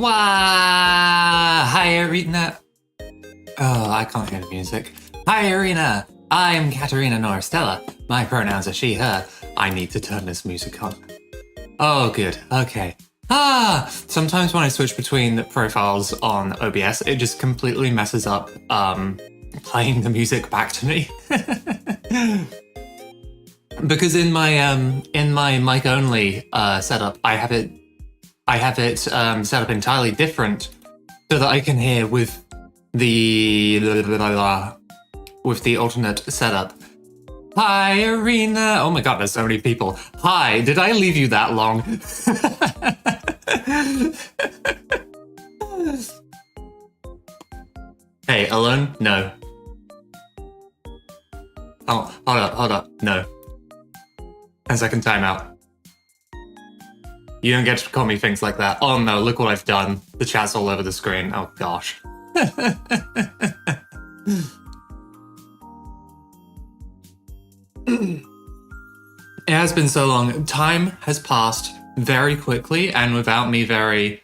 Wah! Hi, Arena. Oh, I can't hear the music. Hi, Arena. I'm Catarina Nora Stella. My pronouns are she, her. I need to turn this music on. Oh, good. Okay. Sometimes when I switch between profiles on OBS, it just completely messes up playing the music back to me. Because in my mic only setup, I have it set up entirely different so that I can hear with the alternate setup. Hi, Arena. Oh my god, there's so many people. Hi, did I leave you that long? Hey, alone? No. Oh, hold up. No. 10-second timeout. You don't get to call me things like that. Oh no, look what I've done. The chat's all over the screen. Oh gosh. It has been so long. Time has passed very quickly and without me really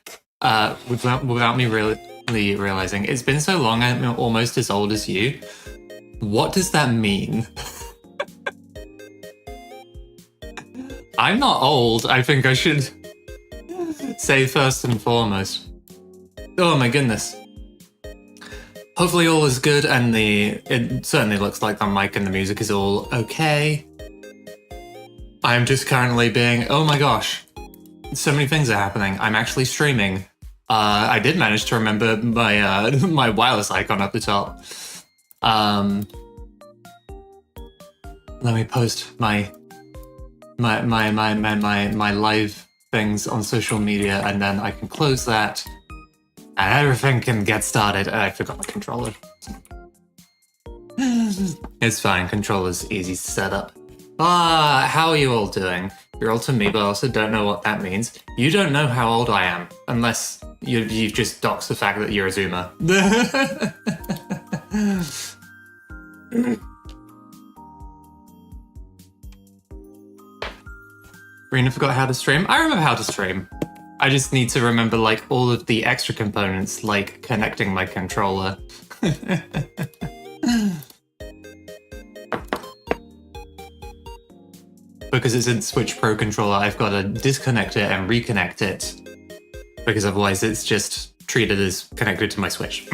realizing. It's been so long, I'm almost as old as you. What does that mean? I'm not old. I think I should say first and foremost. Oh my goodness. Hopefully all is good and it certainly looks like the mic and the music is all okay. I'm just currently oh my gosh. So many things are happening. I'm actually streaming. I did manage to remember my my wireless icon up the top. Let me post my live things on social media and then I can close that and everything can get started. I forgot my controller. It's fine, controller's easy to set up. How are you all doing? You're old to me, but I also don't know what that means. You don't know how old I am, unless you've just doxed the fact that you're a Zoomer. Rena forgot how to stream? I remember how to stream. I just need to remember like all of the extra components, like connecting my controller. Because it's a Switch Pro controller, I've got to disconnect it and reconnect it. Because otherwise it's just treated as connected to my Switch.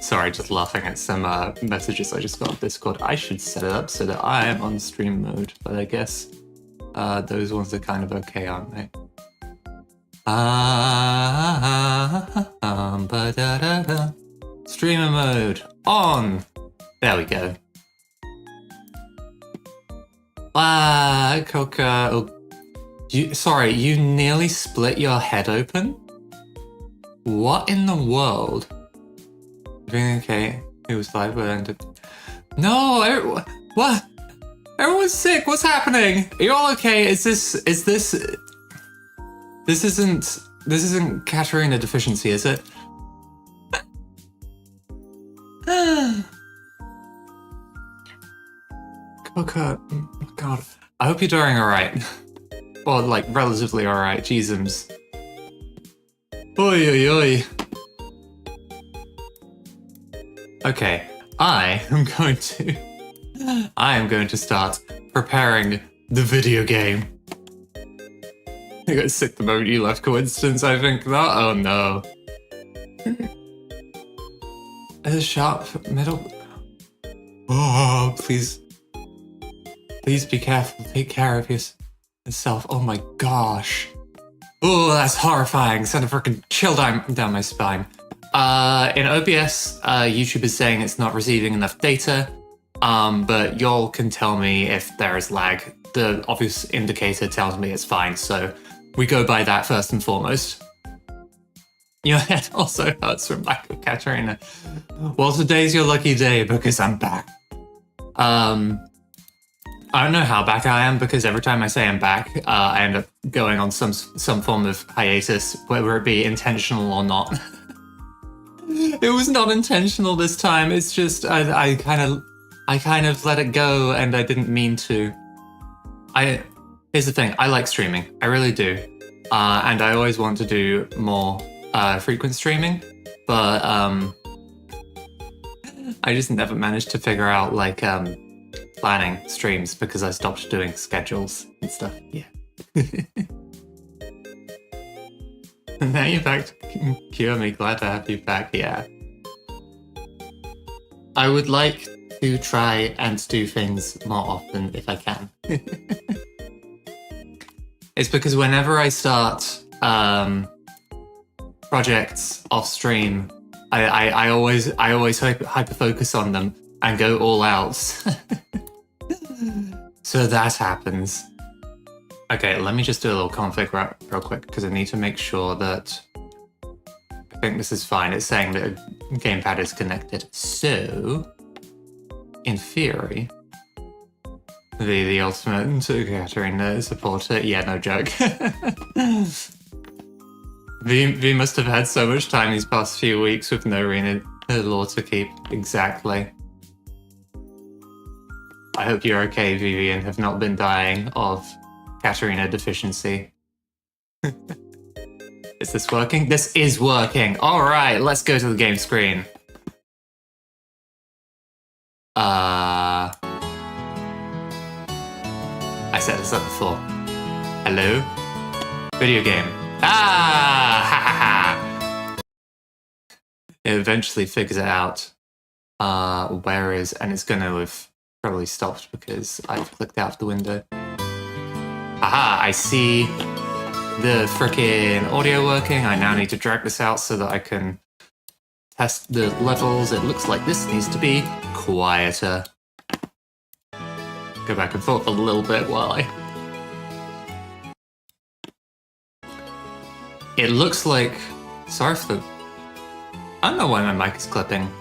Sorry, just laughing at some messages I just got on Discord. I should set it up so that I am on stream mode, but I guess those ones are kind of okay, aren't they? Streamer mode on. There we go. Coca. Oh, sorry, you nearly split your head open? What in the world? Okay, it was live, but ended. No, what? Everyone's sick. What's happening? Are you all okay? Is this? This isn't Catarina deficiency, is it? Coca, oh God. I hope you're doing alright. Or like relatively alright, jeezums. Oi oi oi. Okay, I am going to start preparing the video game. I got sick the moment you left, coincidence, I think. Oh no. A sharp middle. Oh, please. Please be careful. Take care of yourself. Oh my gosh. Oh, that's horrifying. Send a freaking chill down my spine. In OBS, YouTube is saying it's not receiving enough data, but y'all can tell me if there is lag. The obvious indicator tells me it's fine, so we go by that first and foremost. Your head also hurts from lack of Catarina. Well, today's your lucky day because I'm back. I don't know how back I am because every time I say I'm back, I end up going on some form of hiatus, whether it be intentional or not. It was not intentional this time. It's just I kind of let it go and I didn't mean to. Here's the thing, I like streaming, I really do. And I always want to do more frequent streaming, but I just never managed to figure out like planning streams because I stopped doing schedules and stuff. Yeah. Now you're back to cure me. Glad to have you back. Yeah. I would like to try and do things more often if I can. It's because whenever I start projects off stream, I always hyper focus on them and go all out. So that happens. Okay, let me just do a little config real quick because I need to make sure that I think this is fine. It's saying that a gamepad is connected. So, in theory, the ultimate Catarina supporter. Yeah, no joke. V must have had so much time these past few weeks with no arena lore to keep. Exactly. I hope you're okay, Vivi, and have not been dying of Catarina deficiency. Is this working? This is working! Alright, let's go to the game screen. I set this up before. Hello? Video game. Ah! Ha ha ha! It eventually figures it out. Where is... And it's gonna have probably stopped because I've clicked out of the window. Aha! I see the frickin' audio working. I now need to drag this out so that I can test the levels. It looks like this needs to be quieter. Go back and forth a little bit while I... It looks like... Sorry for the... I don't know why my mic is clipping.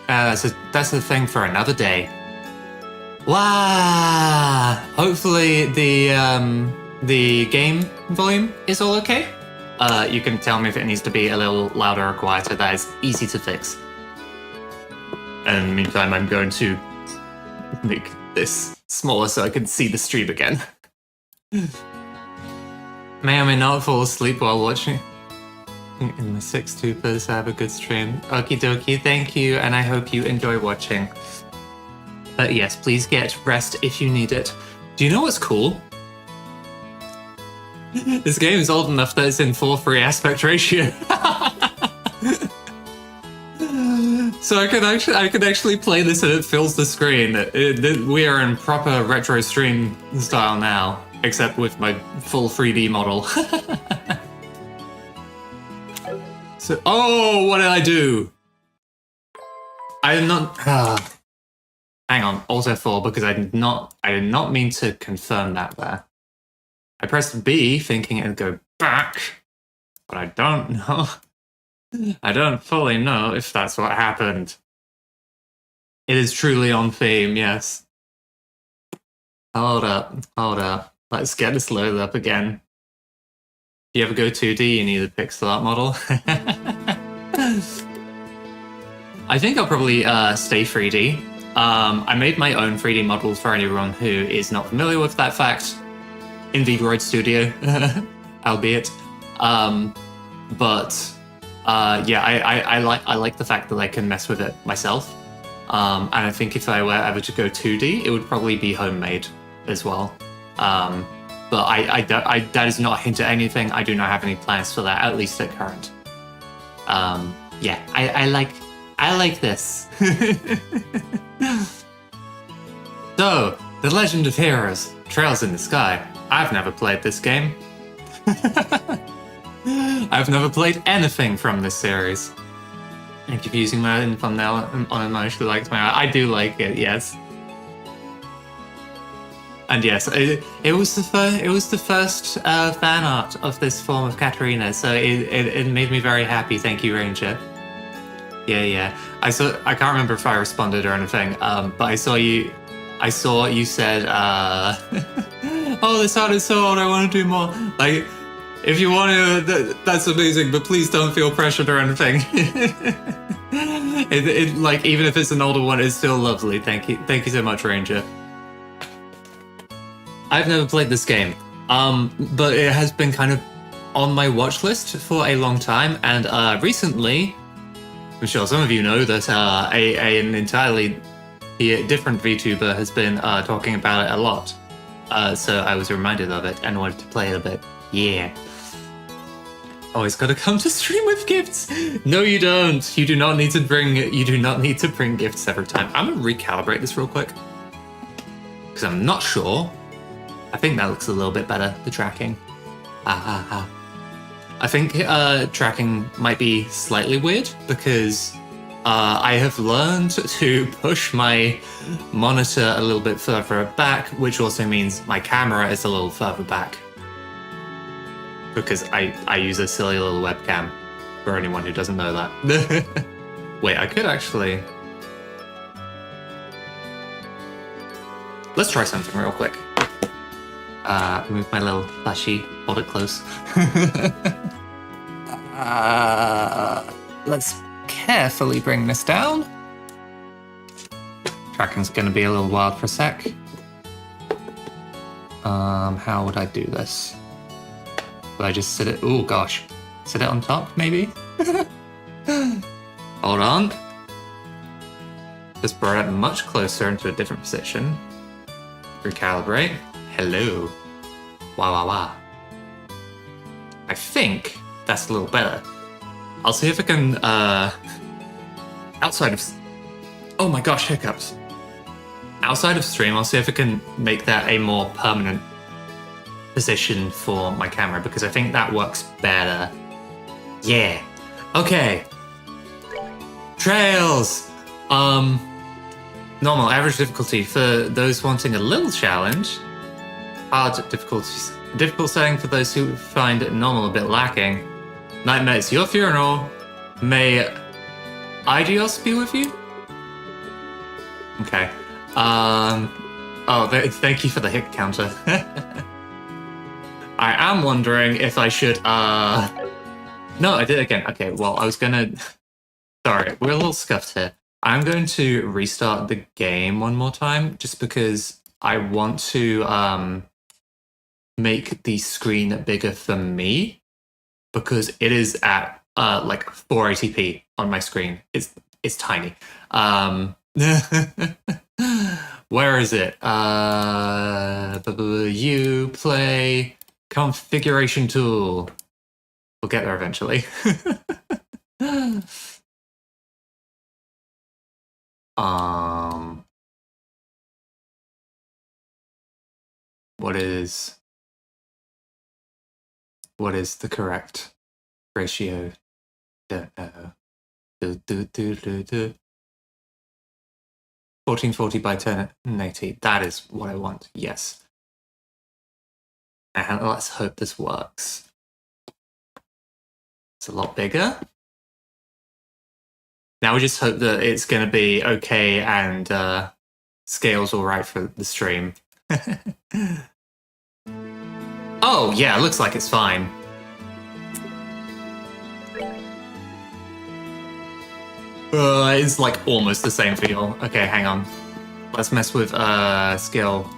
That's the thing for another day. Wow! Hopefully the game volume is all okay. You can tell me if it needs to be a little louder or quieter. That is easy to fix. And in the meantime, I'm going to make this smaller so I can see the stream again. May or may not fall asleep while watching. In my 6-2 have a good stream. Okie dokie, thank you, and I hope you enjoy watching. But yes, please get rest if you need it. Do you know what's cool? This game is old enough that it's in 4:3 aspect ratio. So I could actually play this and it fills the screen. We are in proper retro stream style now, except with my full 3D model. So, oh, what did I do? I did not. Hang on, Alt F4 because I did not mean to confirm that there. I pressed B thinking it'd go back, but I don't know. I don't fully know if that's what happened. It is truly on theme, yes. Hold up. Let's get this loaded up again. If you ever go 2D, you need a pixel art model. I think I'll probably stay 3D. I made my own 3D models for anyone who is not familiar with that fact. In VRoid Studio, albeit. Yeah, I like the fact that I can mess with it myself. And I think if I were ever to go 2D, it would probably be homemade as well. But that is not a hint at anything. I do not have any plans for that, at least at current. Yeah, I like this. So, The Legend of Heroes, Trails in the Sky. I've never played this game. I've never played anything from this series. Thank you for using my thumbnail on emotionally liked my... I do like it, yes. And yes, it was the first fan art of this form of Catarina, so it made me very happy. Thank you, Ranger. Yeah. I can't remember if I responded or anything, but I saw you said, oh, this art is so old, I want to do more. Like, if you want to, that's amazing, but please don't feel pressured or anything. Like, even if it's an older one, it's still lovely. Thank you so much, Ranger. I've never played this game, but it has been kind of on my watch list for a long time, and recently, I'm sure some of you know that an entirely different VTuber has been talking about it a lot. So I was reminded of it and wanted to play it a bit. Yeah. Always gotta come to stream with gifts. No, you don't. You do not need to bring gifts every time. I'm gonna recalibrate this real quick because I'm not sure. I think that looks a little bit better. The tracking. I think tracking might be slightly weird because I have learned to push my monitor a little bit further back, which also means my camera is a little further back. Because I use a silly little webcam, for anyone who doesn't know that. Wait, I could actually... Let's try something real quick. Move my little plushie, hold it close. Let's carefully bring this down. Tracking's gonna be a little wild for a sec. How would I do this? Would I just sit it? Oh gosh, sit it on top maybe? Hold on. Just brought it much closer into a different position. Recalibrate. Hello. Wow. I think that's a little better. I'll see if I can, outside of... Oh my gosh, hiccups. Outside of stream, I'll see if I can make that a more permanent position for my camera, because I think that works better. Yeah. Okay. Trails! Normal, average difficulty. For those wanting a little challenge, hard difficulties. Difficult setting for those who find normal a bit lacking. Nightmare, it's your funeral. May Idios be with you? Okay. Thank you for the hit counter. I am wondering if I should, No, I did it again. Okay, well, I was gonna... Sorry, we're a little scuffed here. I'm going to restart the game one more time, just because I want to, make the screen bigger for me, because it is at, like, 480p on my screen. It's tiny. Where is it? You play configuration tool. We'll get there eventually. What is the correct ratio? Don't know. 1440 by 1080. That is what I want. Yes. And let's hope this works. It's a lot bigger. Now we just hope that it's going to be okay and scales all right for the stream. Oh, yeah, it looks like it's fine. It's like almost the same feel. Okay, hang on. Let's mess with scale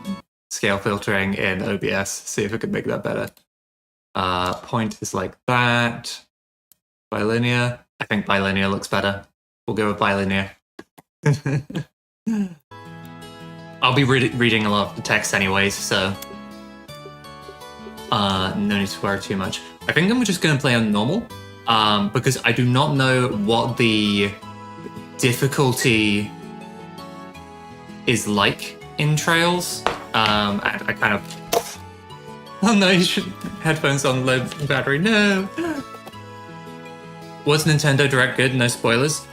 filtering in OBS. See if I can make that better. Point is like that. Bilinear. I think bilinear looks better. We'll go with bilinear. I'll be reading a lot of the text anyways, so no need to worry too much. I think I'm just going to play on normal, because I do not know what the difficulty is like in Trails. And I kind of... Oh no, you should... Headphones on low battery, no! Was Nintendo Direct good? No spoilers.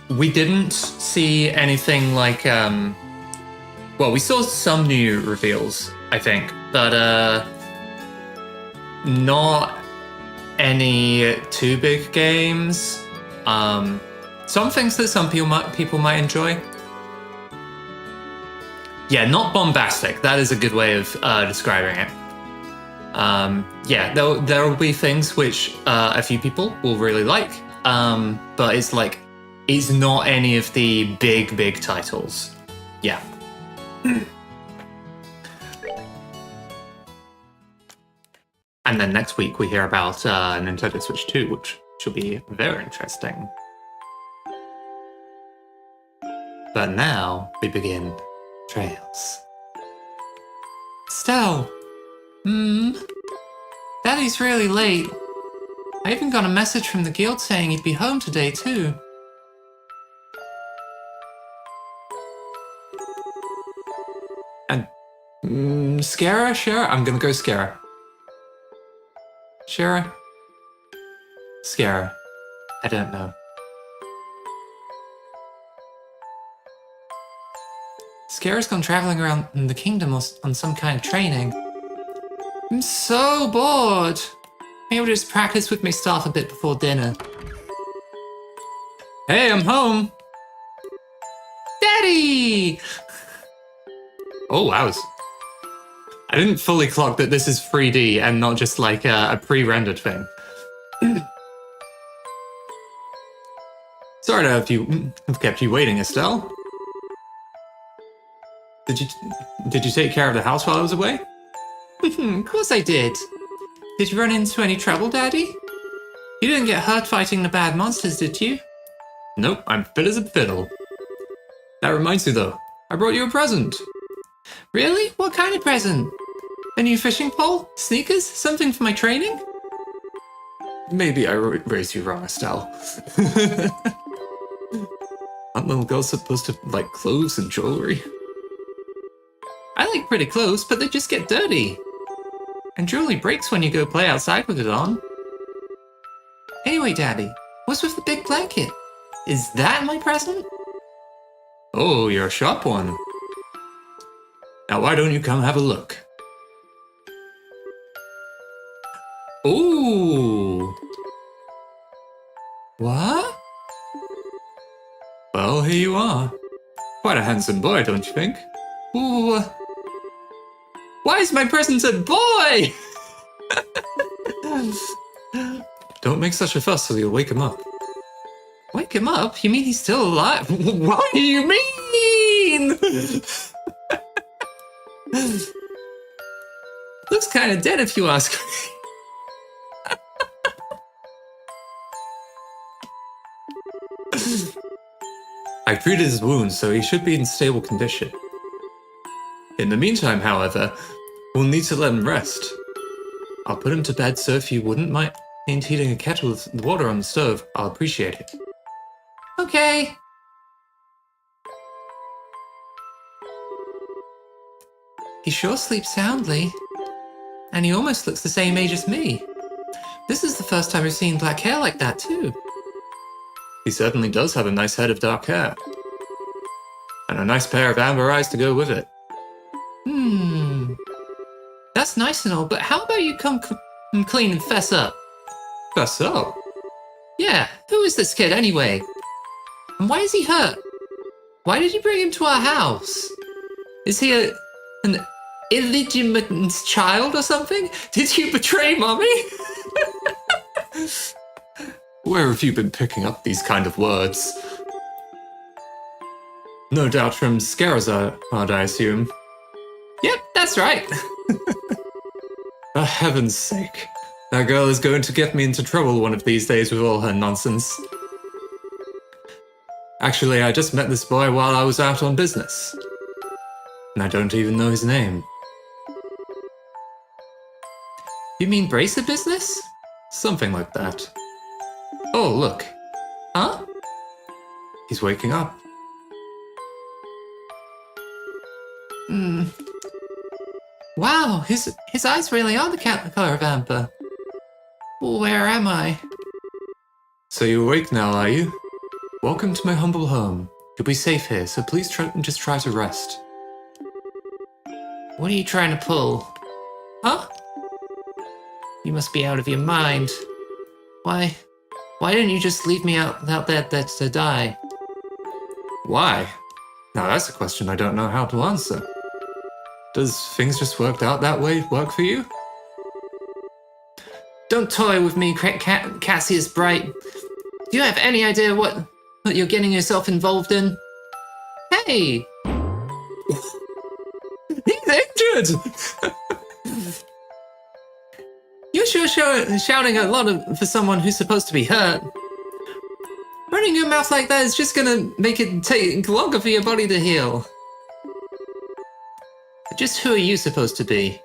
We didn't see anything like, well, we saw some new reveals, I think, but not any too big games. Some things that some people might enjoy. Yeah, not bombastic. That is a good way of describing it. Yeah, there will be things which a few people will really like, but it's like It's not any of the big titles. Yeah. And then next week we hear about Nintendo Switch 2, which should be very interesting. But now we begin Trails. Stell. Daddy's really late. I even got a message from the guild saying he'd be home today too. And Scara? Sure, I'm gonna go Scara. Shara? Scara. I don't know. Scara's gone traveling around the kingdom on some kind of training. I'm so bored. Maybe I'll just practice with my staff a bit before dinner. Hey, I'm home. Daddy! Oh, wow. I didn't fully clock that this is 3D and not just like a pre-rendered thing. Sorry to have kept you waiting, Estelle. Did you take care of the house while I was away? Of course I did. Did you run into any trouble, Daddy? You didn't get hurt fighting the bad monsters, did you? Nope, I'm fit as a fiddle. That reminds me though, I brought you a present. Really? What kind of present? A new fishing pole? Sneakers? Something for my training? Maybe I raised you wrong, Estelle. Aren't little girls supposed to like clothes and jewelry? I like pretty clothes, but they just get dirty. And jewelry breaks when you go play outside with it on. Anyway, Daddy, what's with the big blanket? Is that my present? Oh, you're a sharp one. Now why don't you come have a look? Ooh. What? Well, here you are. Quite a handsome boy, don't you think? Ooh. Why is my present a boy? Don't make such a fuss or you'll wake him up. Wake him up? You mean he's still alive? What do you mean? Looks kind of dead if you ask me. I treated his wounds, so he should be in stable condition. In the meantime, however, we'll need to let him rest. I'll put him to bed, so if you wouldn't mind heating a kettle with water on the stove, I'll appreciate it. Okay. He sure sleeps soundly. And he almost looks the same age as me. This is the first time I've seen black hair like that, too. He certainly does have a nice head of dark hair. And a nice pair of amber eyes to go with it. That's nice and all, but how about you come clean and fess up? Fess up? Yeah, who is this kid anyway? And why is he hurt? Why did you bring him to our house? Is he an illegitimate child or something? Did you betray Mommy? Where have you been picking up these kind of words? No doubt from Skarazard, I assume. Yep, that's right. For heaven's sake. That girl is going to get me into trouble one of these days with all her nonsense. Actually, I just met this boy while I was out on business. And I don't even know his name. You mean bracer business? Something like that. Oh, look. Huh? He's waking up. Wow, his eyes really are the color of amber. Where am I? So you're awake now, are you? Welcome to my humble home. You'll be safe here, so please just try to rest. What are you trying to pull? Huh? You must be out of your mind. Why didn't you just leave me out there to die? Why? Now that's a question I don't know how to answer. Does things just work out that way work for you? Don't toy with me, Cassius Bright. Do you have any idea what that you're getting yourself involved in. Hey! He's injured! You're sure shouting a lot for someone who's supposed to be hurt. Running your mouth like that is just gonna make it take longer for your body to heal. Just who are you supposed to be?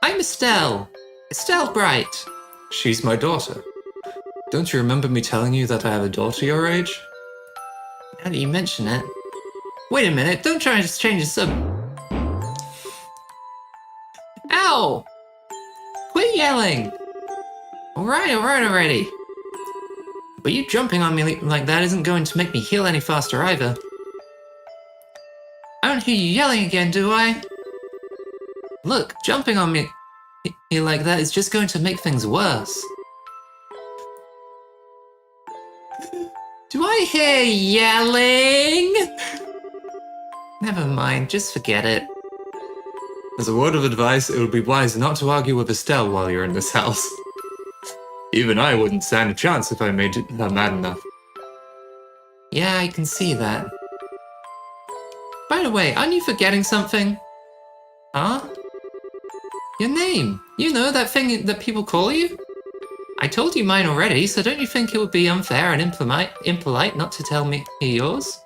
I'm Estelle. Estelle Bright. She's my daughter. Don't you remember me telling you that I have a daughter your age? Now that you mention it. Wait a minute, don't try to change the sub. Ow! Quit yelling! Alright already. But you jumping on me like that isn't going to make me heal any faster either. I don't hear you yelling again, do I? Look, jumping on me like that is just going to make things worse. Do I hear yelling? Never mind, just forget it. As a word of advice, it would be wise not to argue with Estelle while you're in this house. Even I wouldn't stand a chance if I made her mad enough. Yeah, I can see that. By the way, aren't you forgetting something? Huh? Your name. You know, that thing that people call you? I told you mine already, so don't you think it would be unfair and impolite not to tell me yours?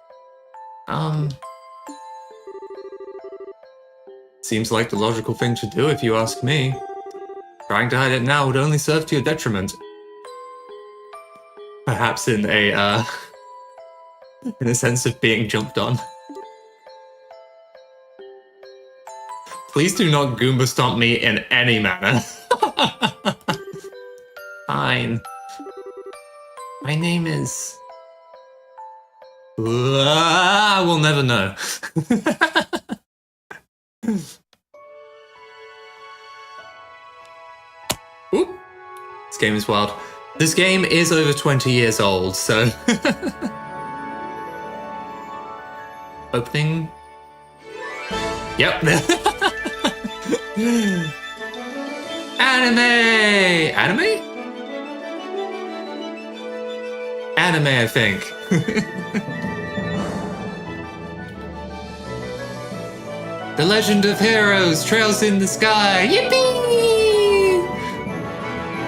Seems like the logical thing to do if you ask me. Trying to hide it now would only serve to your detriment. Perhaps in a sense of being jumped on. Please do not Goomba stomp me in any manner. Fine. My name is... I will never know. Oop. This game is wild. This game is over 20 years old, so... Opening... Yep. Anime! Anime? Anime, I think. The Legend of Heroes, Trails in the Sky. Yippee!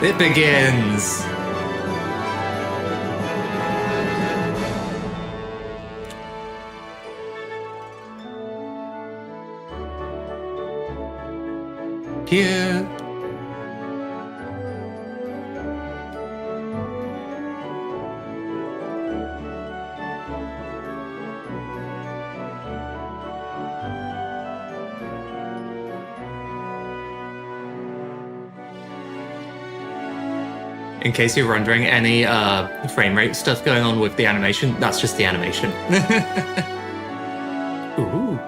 It begins. Here. In case you're wondering, any frame rate stuff going on with the animation, that's just the animation. Ooh.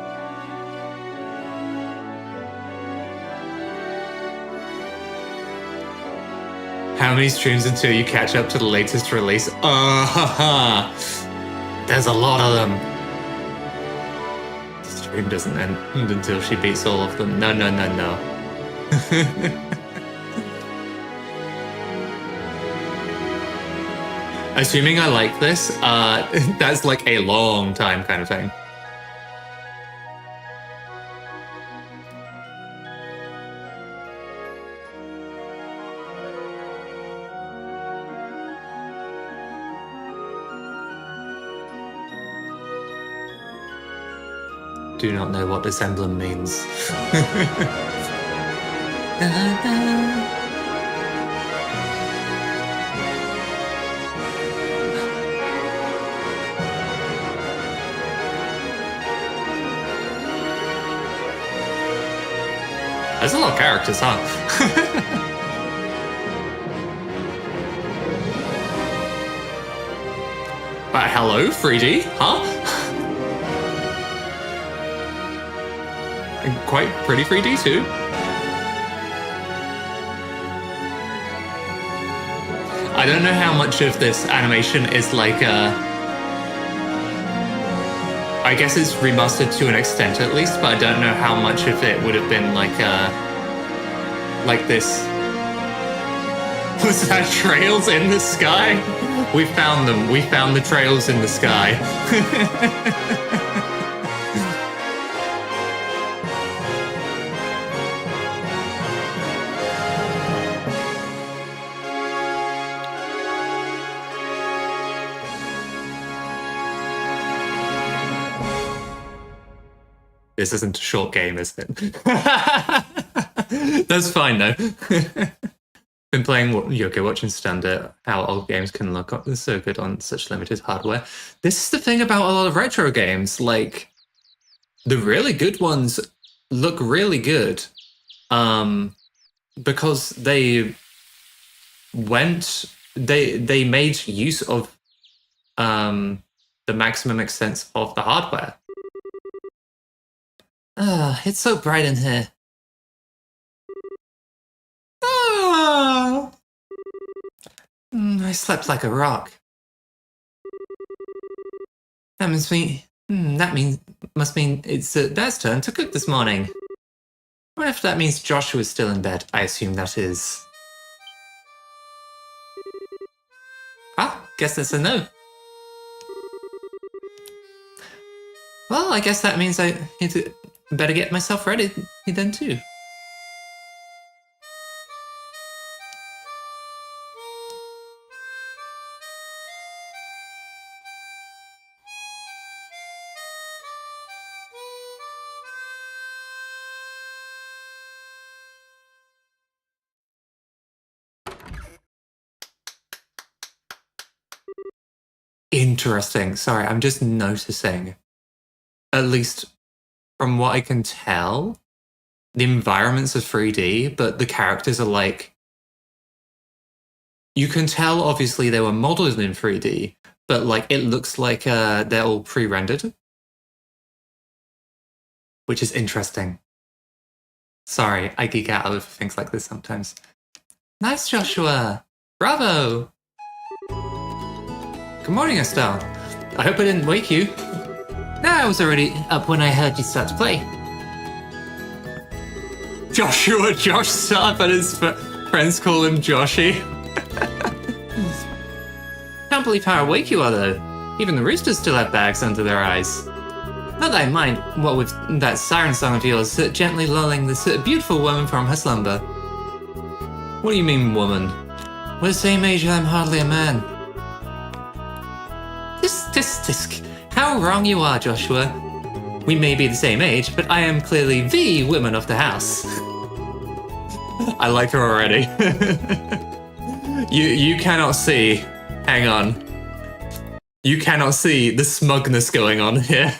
How many streams until you catch up to the latest release? There's a lot of them. The stream doesn't end until she beats all of them. No. Assuming I like this, that's like a long time kind of thing. Do not know what this emblem means. There's a lot of characters, huh? But hello, 3D, huh? And quite pretty 3D too. I don't know how much of this animation is like I guess it's remastered to an extent at least, but I don't know how much of it would have been like this Was that trails in the sky? We found them. We found the trails in the sky. This isn't a short game, is it? That's fine, though. Been playing Yoga Watch and Standard, how old games can look so good on such limited hardware. This is the thing about a lot of retro games. Like, the really good ones look really good because they made use of the maximum extent of the hardware. It's so bright in here. I slept like a rock. That must mean it's Dad's turn to cook this morning. I wonder if that means Joshua's still in bed. I assume that is. Guess that's a no. Well, I guess that means I need to better get myself ready then too. Interesting. Sorry, I'm just noticing. At least from what I can tell, the environments are 3D, but the characters are like... You can tell, obviously, they were modeled in 3D, but like it looks like they're all pre-rendered. Which is interesting. Sorry, I geek out over things like this sometimes. Nice, Joshua! Bravo! Good morning, Estelle. I hope I didn't wake you. No, I was already up when I heard you start to play. Joshua, Josh sat up and his friends call him Joshy. Can't believe how awake you are, though. Even the roosters still have bags under their eyes. Not that I mind, what with that siren song of yours gently lulling this beautiful woman from her slumber. What do you mean, woman? We're the same age and I'm hardly a man. Tisk. How wrong you are, Joshua. We may be the same age, but I am clearly the woman of the house. I like her already. You cannot see. Hang on. You cannot see the smugness going on here.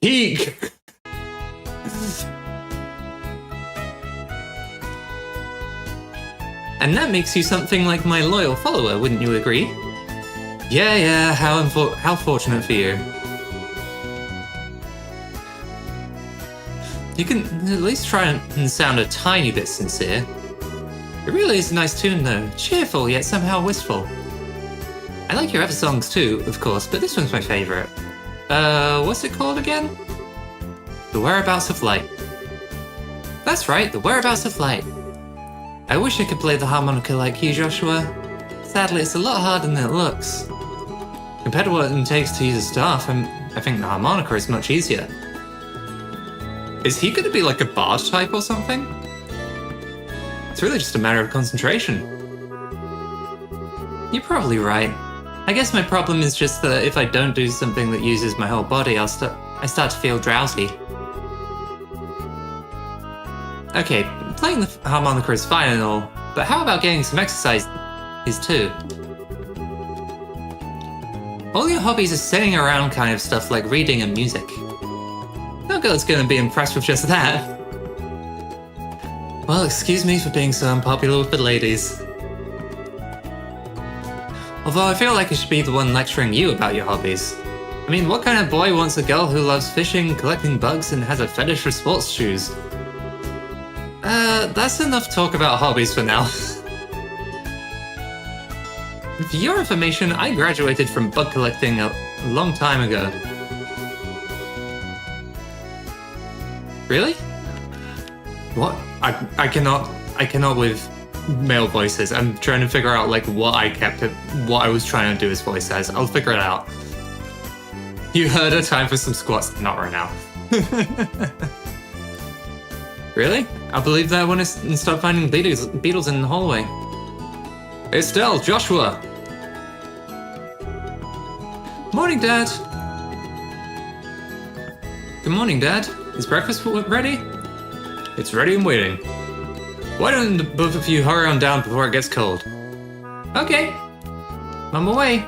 Peak. And that makes you something like my loyal follower, wouldn't you agree? Yeah, how fortunate for you. You can at least try and sound a tiny bit sincere. It really is a nice tune though, cheerful yet somehow wistful. I like your other songs too, of course, but this one's my favourite. What's it called again? The Whereabouts of Light. That's right, The Whereabouts of Light. I wish I could play the harmonica like you, Joshua. Sadly, it's a lot harder than it looks. Compared to what it takes to use a staff, I think the harmonica is much easier. Is he gonna be like a bard type or something? It's really just a matter of concentration. You're probably right. I guess my problem is just that if I don't do something that uses my whole body, I start to feel drowsy. Okay, playing the harmonica is fine and all, but how about getting some exercise too? All your hobbies are sitting around kind of stuff like reading and music. No girl's gonna be impressed with just that. Well, excuse me for being so unpopular with the ladies. Although I feel like I should be the one lecturing you about your hobbies. I mean, what kind of boy wants a girl who loves fishing, collecting bugs, and has a fetish for sports shoes? That's enough talk about hobbies for now. For your information, I graduated from bug collecting a long time ago. What? I cannot with male voices. I'm trying to figure out like what I was trying to do as voice as. I'll figure it out. You heard a time for some squats. Not right now. Really? I'll believe that when I start finding beetles in the hallway. Hey, Estelle, Joshua. Morning, Dad. Good morning, Dad. Is breakfast ready? It's ready and waiting. Why don't the both of you hurry on down before it gets cold? Okay. On my way.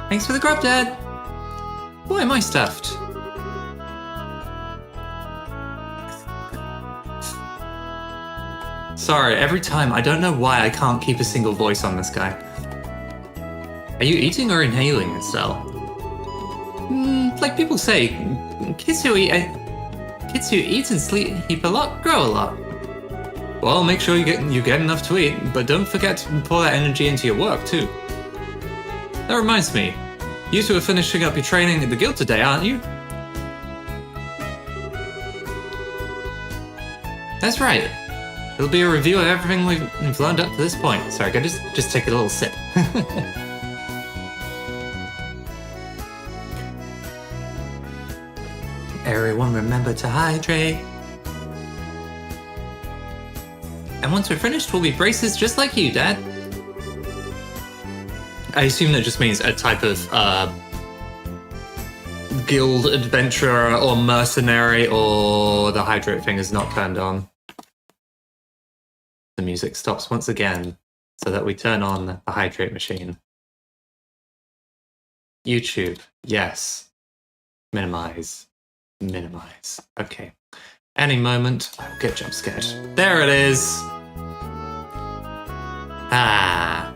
Thanks for the grub, Dad. Why am I stuffed? Sorry, every time I don't know why I can't keep a single voice on this guy. Are you eating or inhaling, Estelle? Like people say, kids who eat and sleep a lot grow a lot. Well, make sure you get enough to eat, but don't forget to pour that energy into your work too. That reminds me, you two are finishing up your training at the guild today, aren't you? That's right. It'll be a review of everything we've learned up to this point. Sorry, can I just take a little sip. Everyone remember to hydrate. And once we're finished, we'll be braces just like you, Dad. I assume that just means a type of guild adventurer or mercenary, or the hydrate thing is not turned on. The music stops once again, so that we turn on the hydrate machine. YouTube, yes. Minimize. Minimize. Okay. Any moment, I'll get jump scared. There it is! Ah.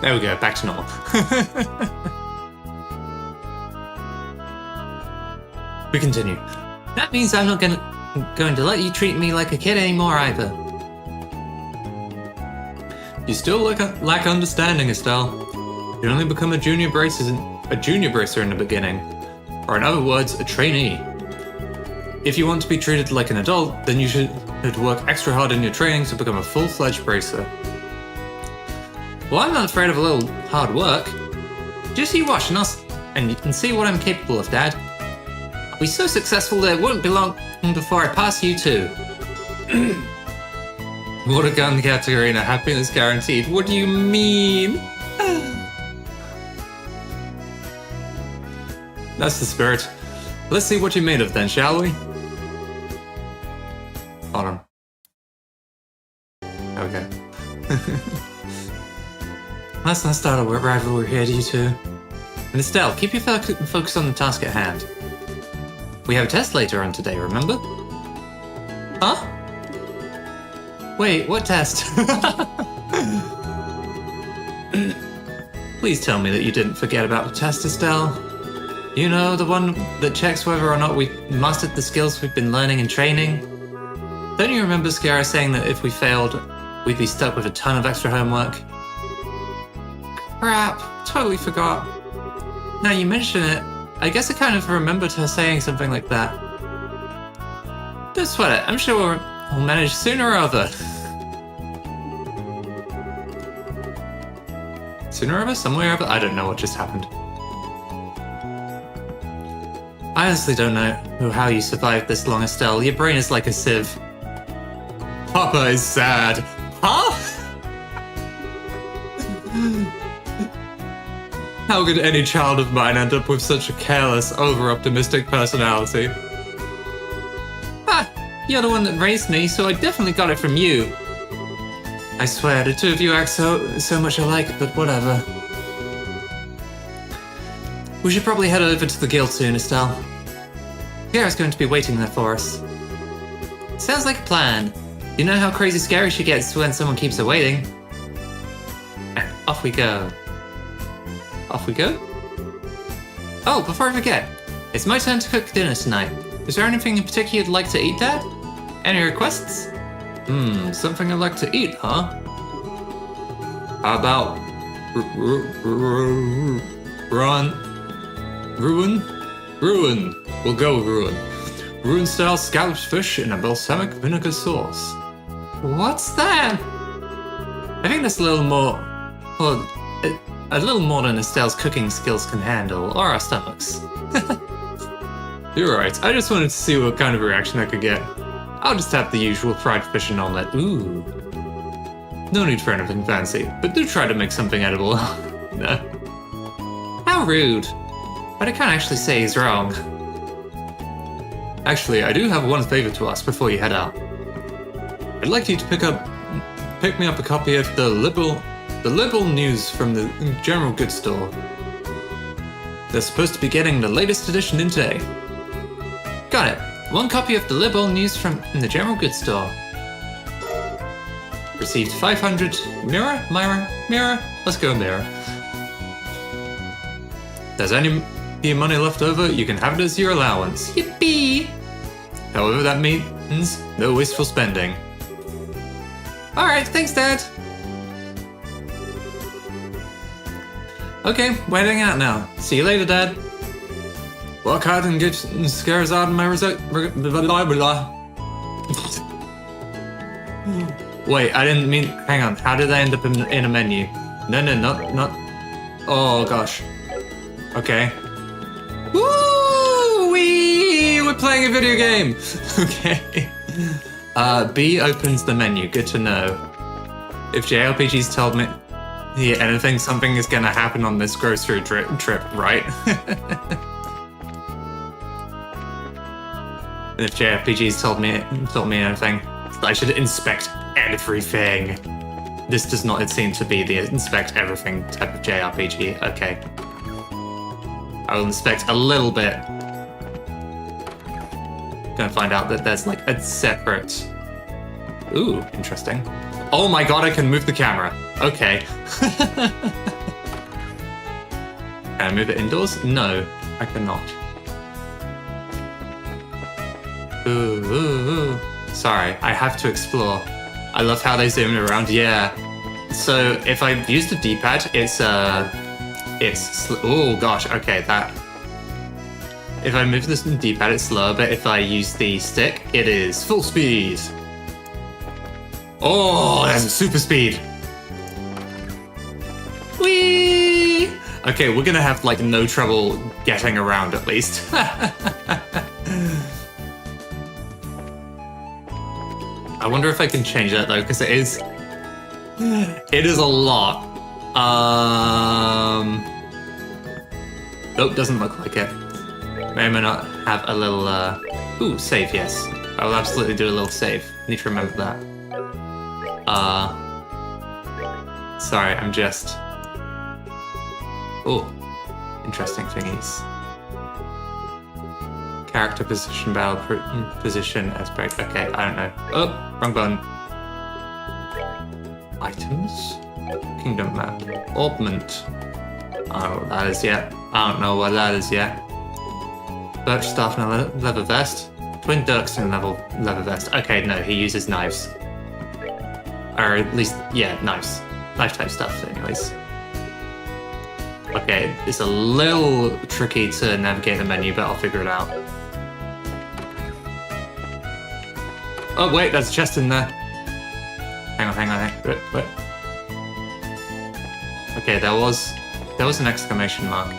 There we go, back to normal. We continue. That means I'm not going to let you treat me like a kid anymore either. You still lack understanding, Estelle. You only become a junior bracer in the beginning, or in other words, a trainee. If you want to be treated like an adult, then you should work extra hard in your training to become a full-fledged bracer. Well, I'm not afraid of a little hard work. Just you watch and see what I'm capable of, Dad. I'll be so successful that it won't be long before I pass you too. What a gun, Catarina. Happiness guaranteed. What do you mean? That's the spirit. Let's see what you're made of then, shall we? Hold on. Okay. Let's not start a rivalry here, you two. And Estelle, keep your focus on the task at hand. We have a test later on today, remember? Huh? Wait, what test? Please tell me that you didn't forget about the test, Estelle. You know, the one that checks whether or not we've mastered the skills we've been learning and training? Don't you remember Scara saying that if we failed, we'd be stuck with a ton of extra homework? Crap, totally forgot. Now you mention it, I guess I kind of remembered her saying something like that. Don't sweat it, I'm sure we'll manage sooner or other. Sooner or other? Somewhere or other? I don't know what just happened. I honestly don't know how you survived this long, Estelle. Your brain is like a sieve. Papa is sad. Huh? How could any child of mine end up with such a careless, over-optimistic personality? Ah, you're the one that raised me, so I definitely got it from you. I swear, the two of you act so much alike, but whatever. We should probably head over to the guild soon, Estelle. Gara's going to be waiting there for us. Sounds like a plan. You know how crazy scary she gets when someone keeps her waiting. And off we go. Off we go? Oh, before I forget, it's my turn to cook dinner tonight. Is there anything in particular you'd like to eat, Dad? Any requests? Something I'd like to eat, huh? How about... Ruin? Ruin. We'll go with ruin. Ruin-style scalloped fish in a balsamic vinegar sauce. What's that? I think that's a little more... Well, a little more than Estelle's cooking skills can handle, or our stomachs. You're right, I just wanted to see what kind of reaction I could get. I'll just have the usual fried fish and omelette. Ooh. No need for anything fancy, but do try to make something edible. No. How rude. But I can't actually say he's wrong. Actually, I do have one favor to ask before you head out. I'd like you to pick me up a copy of the liberal news from the general goods store. They're supposed to be getting the latest edition in today. Got it. One copy of the liberal news from the general goods store. Received 500. Mirror? Let's go mirror. There's any money left over, you can have it as your allowance. Yippee! However, that means no wasteful spending. Alright, thanks, Dad. Okay, we're heading out now. See you later, Dad. Work hard and get scares out of my result. Wait, I didn't mean. Hang on. How did I end up in a menu? No, not. Oh gosh. Okay. Woo! We're playing a video game. Okay. B opens the menu. Good to know. If JRPGs told me anything, something is gonna happen on this grocery trip, right? And if JRPGs told me anything, I should inspect everything. This does not seem to be the inspect everything type of JRPG. Okay. I will inspect a little bit. Gonna find out that there's like a separate... Ooh, interesting. Oh my god, I can move the camera. Okay. Can I move it indoors? No, I cannot. Ooh. Sorry, I have to explore. I love how they zoom around. Yeah. So if I use the D-pad, it's oh gosh. Okay, that. If I move this D-pad, it's slower. But if I use the stick, it is full speed. Oh, that's super speed. Whee! Okay, we're gonna have like no trouble getting around at least. I wonder if I can change that though, because it is a lot. Nope, doesn't look like it. May or may not have a little, ooh, save, yes. I will absolutely do a little save. Need to remember that. Sorry, I'm just... Ooh, interesting thingies. Character position, battle position, aspect. Okay, I don't know. Oh, wrong button. Items? Kingdom map. Orbment. I don't know what that is yet. Birch staff and a leather vest. Twin ducks and a leather vest. Okay, no, he uses knives. Or at least, yeah, knives. Knife type stuff, anyways. Okay, it's a little tricky to navigate the menu, but I'll figure it out. Oh wait, there's a chest in there. Hang on. Wait. Okay, there was an exclamation mark.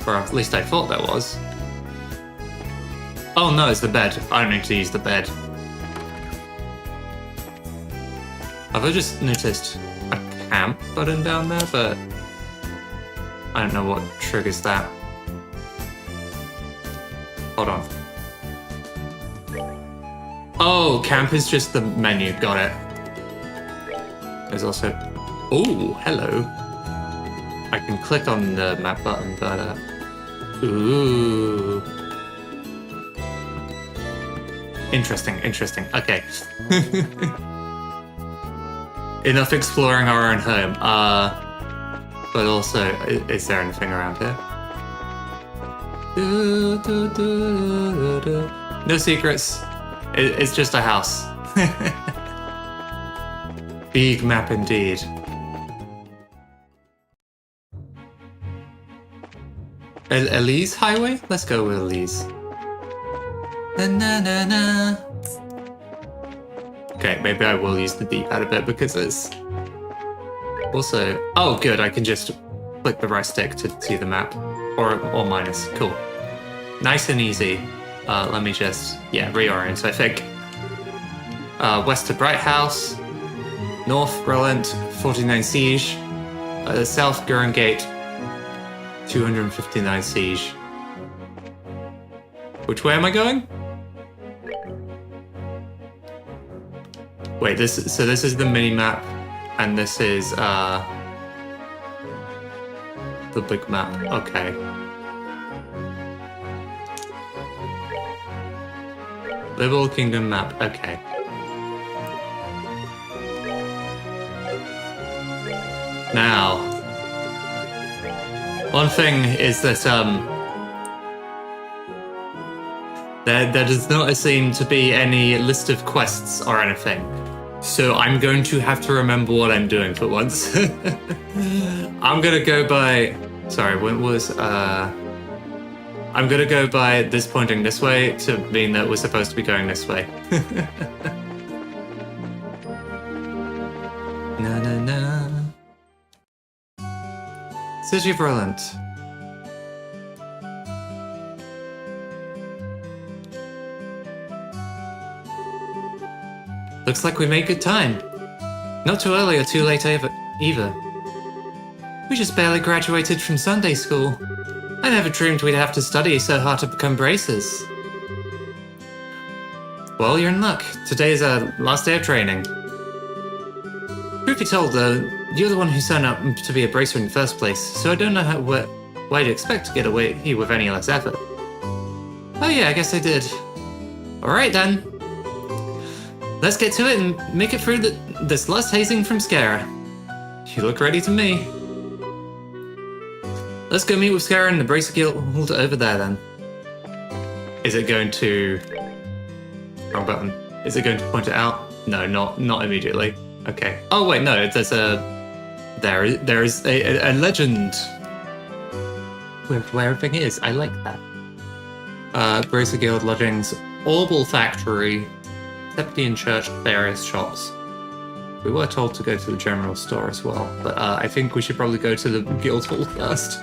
Or at least I thought there was. Oh no, it's the bed. I don't need to use the bed. I've just noticed a camp button down there, but I don't know what triggers that. Hold on. Oh, camp is just the menu. Got it. There's also... Oh, hello. I can click on the map button, but... Ooh. Interesting. Okay. Enough exploring our own home. But also, is there anything around here? No secrets. It's just a house. Big map indeed. Elise Highway? Let's go with Elise. Na na na na. Okay, maybe I will use the D-pad a bit because it's also... Oh, good, I can just click the right stick to see the map. Or minus, cool. Nice and easy. Let me just, reorient. So I think west to Bright House, north Relent, 49 Siege, south Gurren Gate, 259 Siege. Which way am I going? Wait, this is the mini map, and this is the big map. Okay. Liberal Kingdom map. Okay. Now, one thing is that there does not seem to be any list of quests or anything. So I'm going to have to remember what I'm doing for once. I'm gonna go by... Sorry, when was... I'm gonna go by this pointing this way to mean that we're supposed to be going this way. Na na na. City of Relent. Looks like we made good time. Not too early or too late either. We just barely graduated from Sunday school. I never dreamed we'd have to study so hard to become bracers. Well, you're in luck. Today is our last day of training. Truth be told, though, you're the one who signed up to be a bracer in the first place, so I don't know why you'd expect to get away here with any less effort. Oh yeah, I guess I did. Alright then. Let's get to it and make it through this last hazing from Scara. You look ready to me. Let's go meet with Scara and the Bracer Guild over there then. Is it going to... Wrong button. Is it going to point it out? No, not immediately. Okay. Oh wait, no, there's a... There is a legend with where everything is. I like that. Bracer Guild Lodgings, Orbital Factory, Septian Church, various shops. We were told to go to the general store as well, but I think we should probably go to the guild hall first.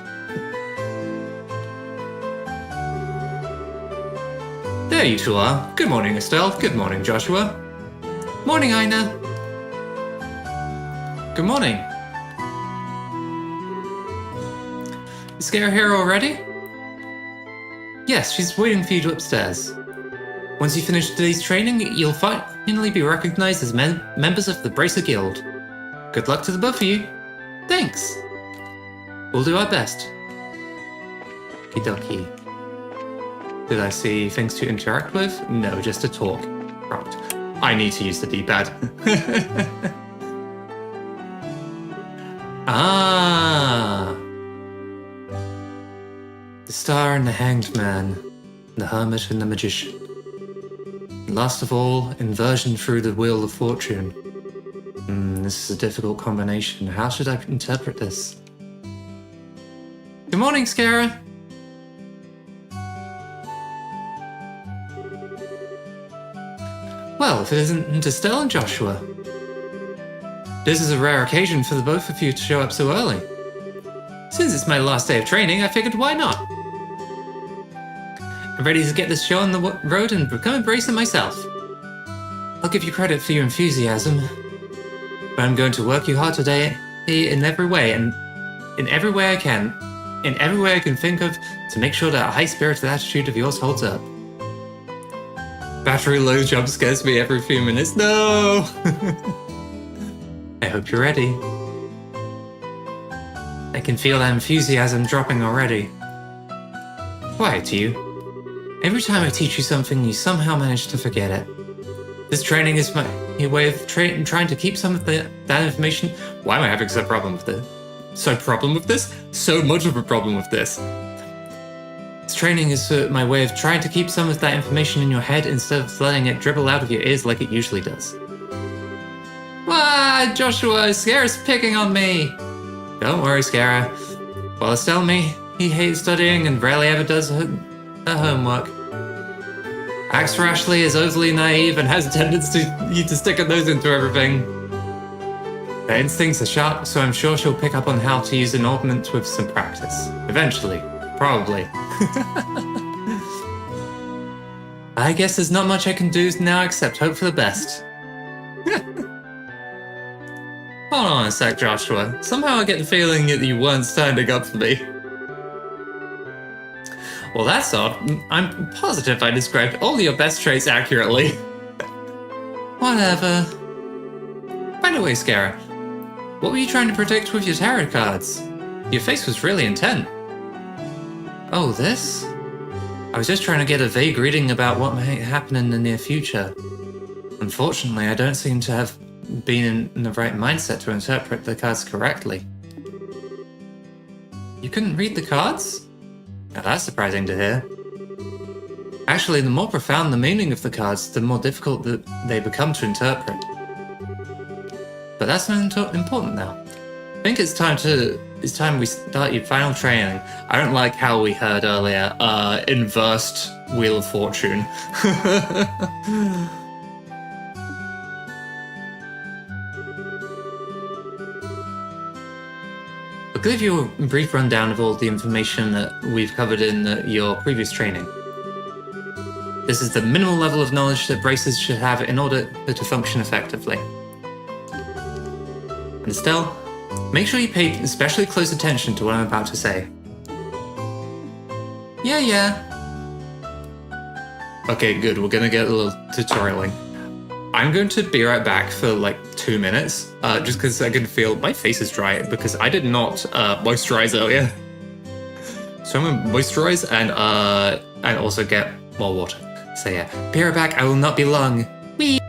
There you two are. Good morning, Estelle. Good morning, Joshua. Morning, Aina. Good morning. Is Scara here already? Yes, she's waiting for you upstairs. Once you finish today's training, you'll finally be recognized as members of the Bracer Guild. Good luck to the both of you. Thanks. We'll do our best. Okie dokie. Did I see things to interact with? No, just to talk. Right. I need to use the D-pad. Ah. The Star and the Hanged Man. The Hermit and the Magician. Last of all, inversion through the Wheel of Fortune. This is a difficult combination. How should I interpret this? Good morning, Scara. Well, if it isn't Estelle and Joshua. This is a rare occasion for the both of you to show up so early. Since it's my last day of training, I figured why not? I'm ready to get this show on the road and become a bracer myself. I'll give you credit for your enthusiasm, but I'm going to work you hard today in every way, and in every way I can think of to make sure that high-spirited attitude of yours holds up. Battery low jump scares me every few minutes. No! I hope you're ready. I can feel that enthusiasm dropping already. Quiet to you. Every time I teach you something, you somehow manage to forget it. This training is my way of trying to keep some of that information. Why am I having so problem with this? So much of a problem with this. This training is my way of trying to keep some of that information in your head instead of letting it dribble out of your ears like it usually does. Ah, Joshua, Scara's picking on me. Don't worry, Scara. While Estelle and me He hates studying and rarely ever does her homework. Acts rashly, is overly naive, and has a tendency to stick her nose into everything. Her instincts are sharp, so I'm sure she'll pick up on how to use an ornament with some practice. Eventually. Probably. I guess there's not much I can do now except hope for the best. Hold on a sec, Joshua. Somehow I get the feeling that you weren't standing up for me. Well, that's odd. I'm positive I described all your best traits accurately. Whatever. By the way, Scara, what were you trying to predict with your tarot cards? Your face was really intent. Oh, this? I was just trying to get a vague reading about what might happen in the near future. Unfortunately, I don't seem to have been in the right mindset to interpret the cards correctly. You couldn't read the cards? Now that's surprising to hear. Actually, the more profound the meaning of the cards, the more difficult that they become to interpret. But that's not important now. I think it's time we start your final training. I don't like how we heard earlier, inversed Wheel of Fortune. I'll give you a brief rundown of all the information that we've covered in your previous training. This is the minimal level of knowledge that bracers should have in order to function effectively. And Estelle, make sure you pay especially close attention to what I'm about to say. Yeah. Okay, good, we're gonna get a little tutorialing. I'm going to be right back for like 2 minutes, just because I can feel my face is dry because I did not moisturize earlier. So I'm gonna moisturize and also get more water. So yeah, be right back. I will not be long. Whee!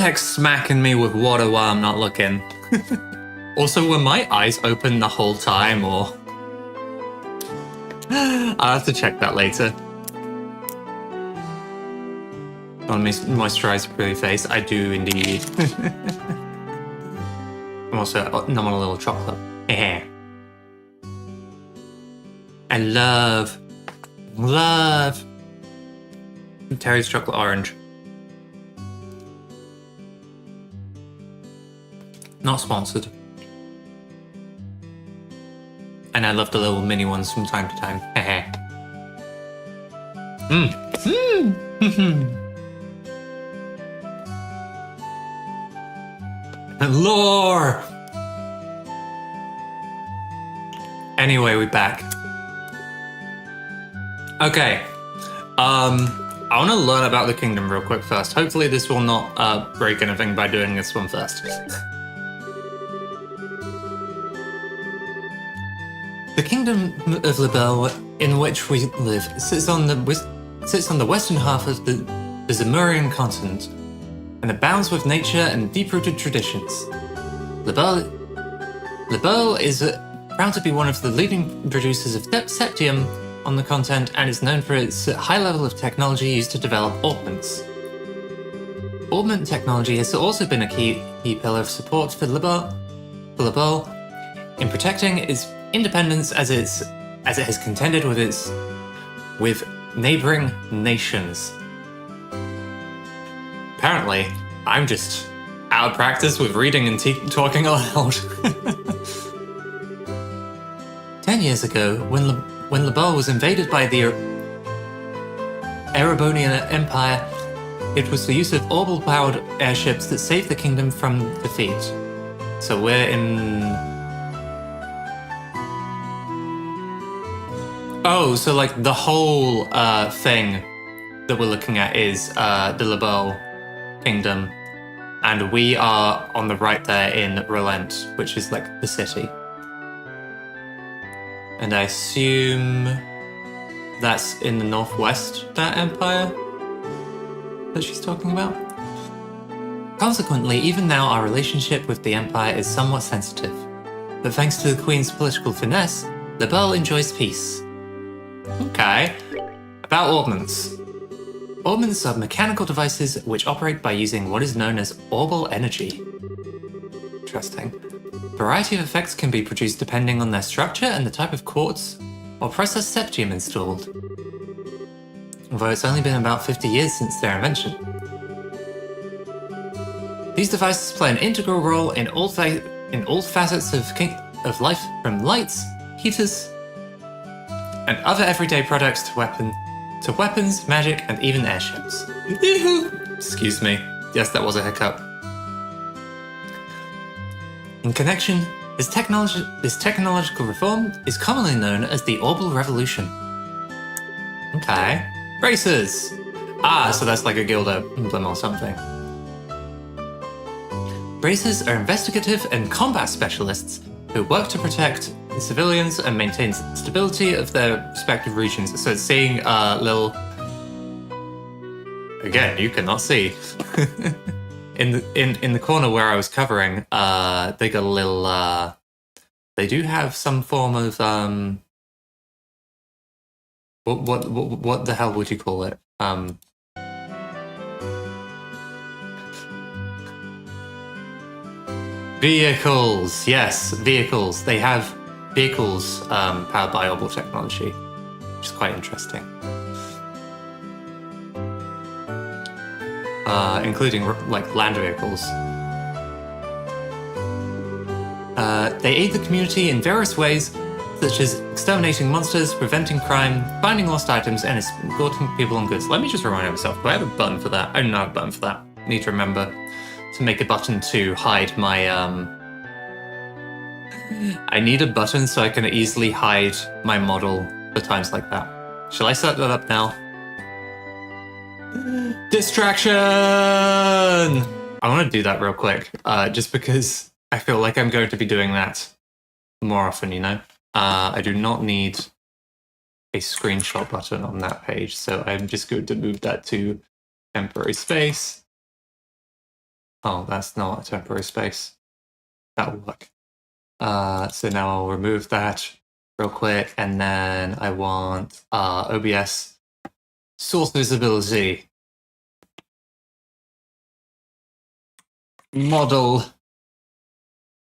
heck's smacking me with water while I'm not looking? Also, were my eyes open the whole time, or... I'll have to check that later. On moisturize your pretty face. I do indeed. I'm also numbing a little chocolate. I love Terry's chocolate orange. Not sponsored. And I love the little mini ones from time to time. Lore! Anyway, we're back. Okay. I want to learn about the kingdom real quick first. Hopefully this will not break anything by doing this one first. The kingdom of Libel, in which we live, sits on the western half of the Zamurian continent, and abounds with nature and deep-rooted traditions. Libel is proud to be one of the leading producers of septium on the continent and is known for its high level of technology used to develop augments. Augment technology has also been a key pillar of support for Libel in protecting its independence as it has contended with neighboring nations. Apparently, I'm just out of practice with reading and talking aloud. 10 years ago, when Libel was invaded by the Erebonian Empire, it was the use of orbital-powered airships that saved the kingdom from defeat. So we're in... Oh, so like the whole thing that we're looking at is the Libel kingdom, and we are on the right there in Relent, which is like the city. And I assume that's in the northwest, that empire that she's talking about. Consequently, even now our relationship with the empire is somewhat sensitive. But thanks to the Queen's political finesse, Libel enjoys peace. Okay. About augments. Augments are mechanical devices which operate by using what is known as orbal energy. Interesting. A variety of effects can be produced depending on their structure and the type of quartz or processed septium installed. Although it's only been about 50 years since their invention. These devices play an integral role in all facets of life, from lights, heaters, and other everyday products to weapons, magic, and even airships. Excuse me. Yes, that was a hiccup. In connection, this technological reform is commonly known as the Orbal Revolution. Okay. Bracers! Ah, so that's like a guild emblem or something. Bracers are investigative and combat specialists who work to protect the civilians and maintain stability of their respective regions. So it's seeing little... Again, you cannot see. In the corner where I was covering, they got a little... they do have some form of... What the hell would you call it? Vehicles! Yes, vehicles. They have vehicles powered by orbal technology, which is quite interesting. Including like land vehicles. They aid the community in various ways, such as exterminating monsters, preventing crime, finding lost items, and escorting people and goods. Let me just remind myself, do I have a button for that? I don't have a button for that. I need to remember to make a button to hide my... I need a button so I can easily hide my model for times like that. Shall I set that up now? Distraction! I want to do that real quick, just because I feel like I'm going to be doing that more often, you know? I do not need a screenshot button on that page, so I'm just going to move that to temporary space. Oh, that's not a temporary space. That'll work. So now I'll remove that real quick, and then I want OBS source visibility. Model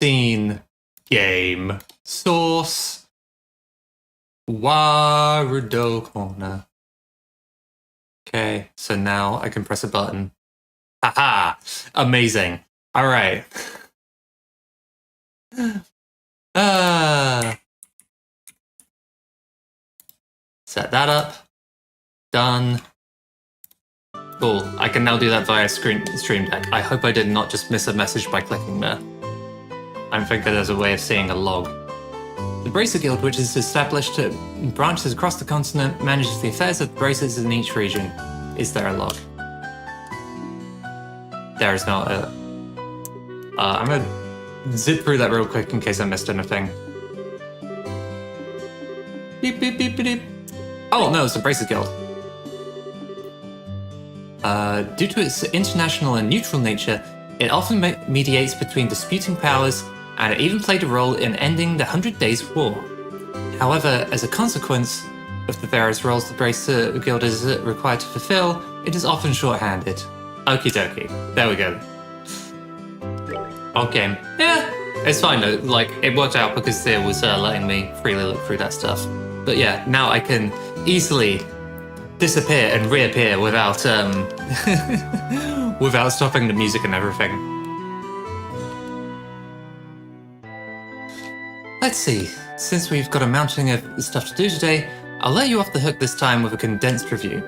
scene game source Warudo corner. Okay, so now I can press a button. Haha! Amazing. All right. Set that up. Done. Cool. I can now do that via Stream Deck. I hope I did not just miss a message by clicking there. I'm thinking there's a way of seeing a log. The Bracer Guild, which is established branches across the continent, manages the affairs of the bracers in each region. Is there a log? There is not a... I'm gonna zip through that real quick in case I missed anything. Beep, beep, beep, beep, beep. Oh, no, it's the Bracer Guild. Due to its international and neutral nature, it often mediates between disputing powers, and it even played a role in ending the 100 Days War. However, as a consequence of the various roles the Bracer Guild is required to fulfill, it is often short-handed. Okie dokie. There we go. Okay. Yeah, it's fine though. Like, it worked out because it was letting me freely look through that stuff. But yeah, now I can easily disappear and reappear without without stopping the music and everything. Let's see. Since we've got a mounting of stuff to do today, I'll let you off the hook this time with a condensed review.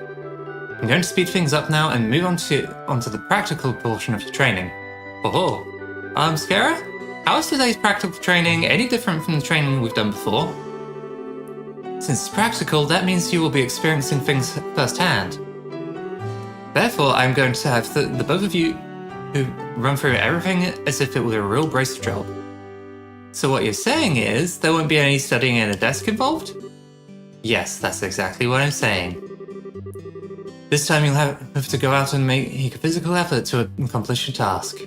I'm going to speed things up now and move onto the practical portion of your training. Oh, Skara? How is today's practical training any different from the training we've done before? Since it's practical, that means you will be experiencing things firsthand. Therefore, I'm going to have the both of you who run through everything as if it were a real bracer job. So what you're saying is, there won't be any studying in a desk involved? Yes, that's exactly what I'm saying. This time you'll have to go out and make a physical effort to accomplish your task.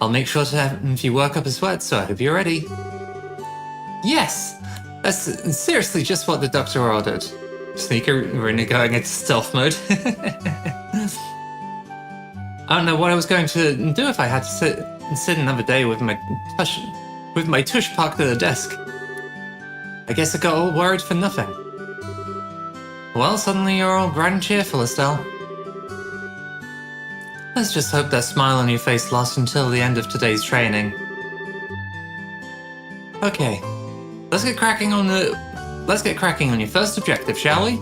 I'll make sure to have you work up a sweat, so I hope you're ready. Yes! That's seriously just what the doctor ordered. Sneaker really going into stealth mode. I don't know what I was going to do if I had to sit another day with my tush parked at the desk. I guess I got all worried for nothing. Well, suddenly you're all bright and cheerful, Estelle. Let's just hope that smile on your face lasts until the end of today's training. Okay, let's get cracking on your first objective, shall we?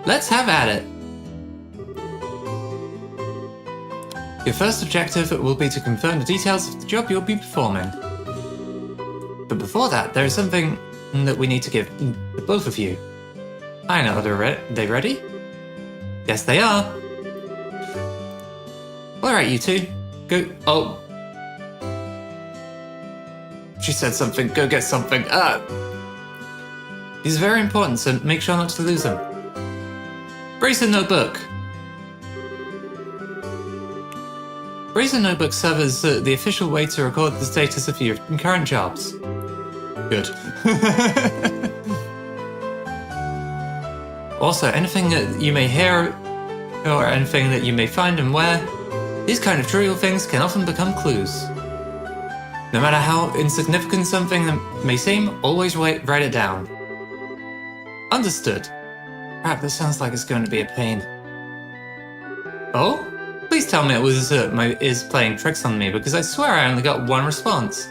Let's have at it. Your first objective will be to confirm the details of the job you'll be performing. But before that, there is something that we need to give the both of you. I know, they ready? Yes, they are. Alright, you two. Go. Oh. She said something. Go get something. These are very important, so make sure not to lose them. Bracer Notebook. Bracer Notebook serves as the official way to record the status of your current jobs. Good. Also, anything that you may hear or anything that you may find and wear, these kind of trivial things can often become clues. No matter how insignificant something may seem, always write it down. Understood. Crap, this sounds like it's going to be a pain. Oh? Please tell me it was my ears playing tricks on me, because I swear I only got one response.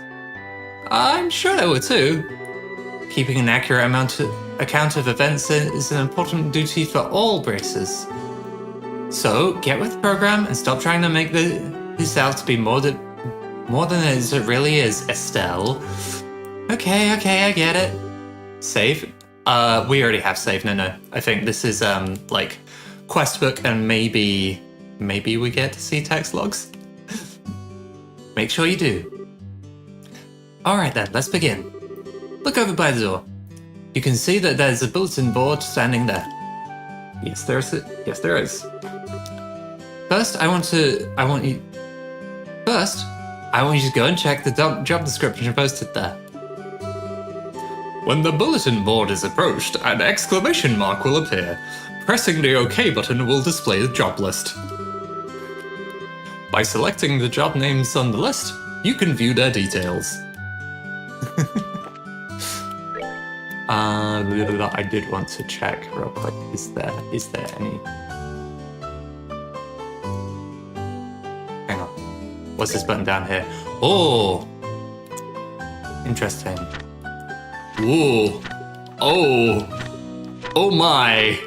I'm sure there were two. Keeping an accurate account of events is an important duty for all bracers. So, get with the program and stop trying to make this out to be more than it really is, Estelle. Okay, I get it. Save? We already have save, no. I think this is, like, quest book and maybe we get to see text logs. Make sure you do. Alright then, let's begin. Look over by the door. You can see that there's a bulletin board standing there. Yes, there is. First, I want you to go and check the job description posted there. When the bulletin board is approached, an exclamation mark will appear. Pressing the OK button will display the job list. By selecting the job names on the list, you can view their details. I did want to check real quick. Is there any? Hang on. What's this button down here? Oh, interesting. Whoa. Oh my.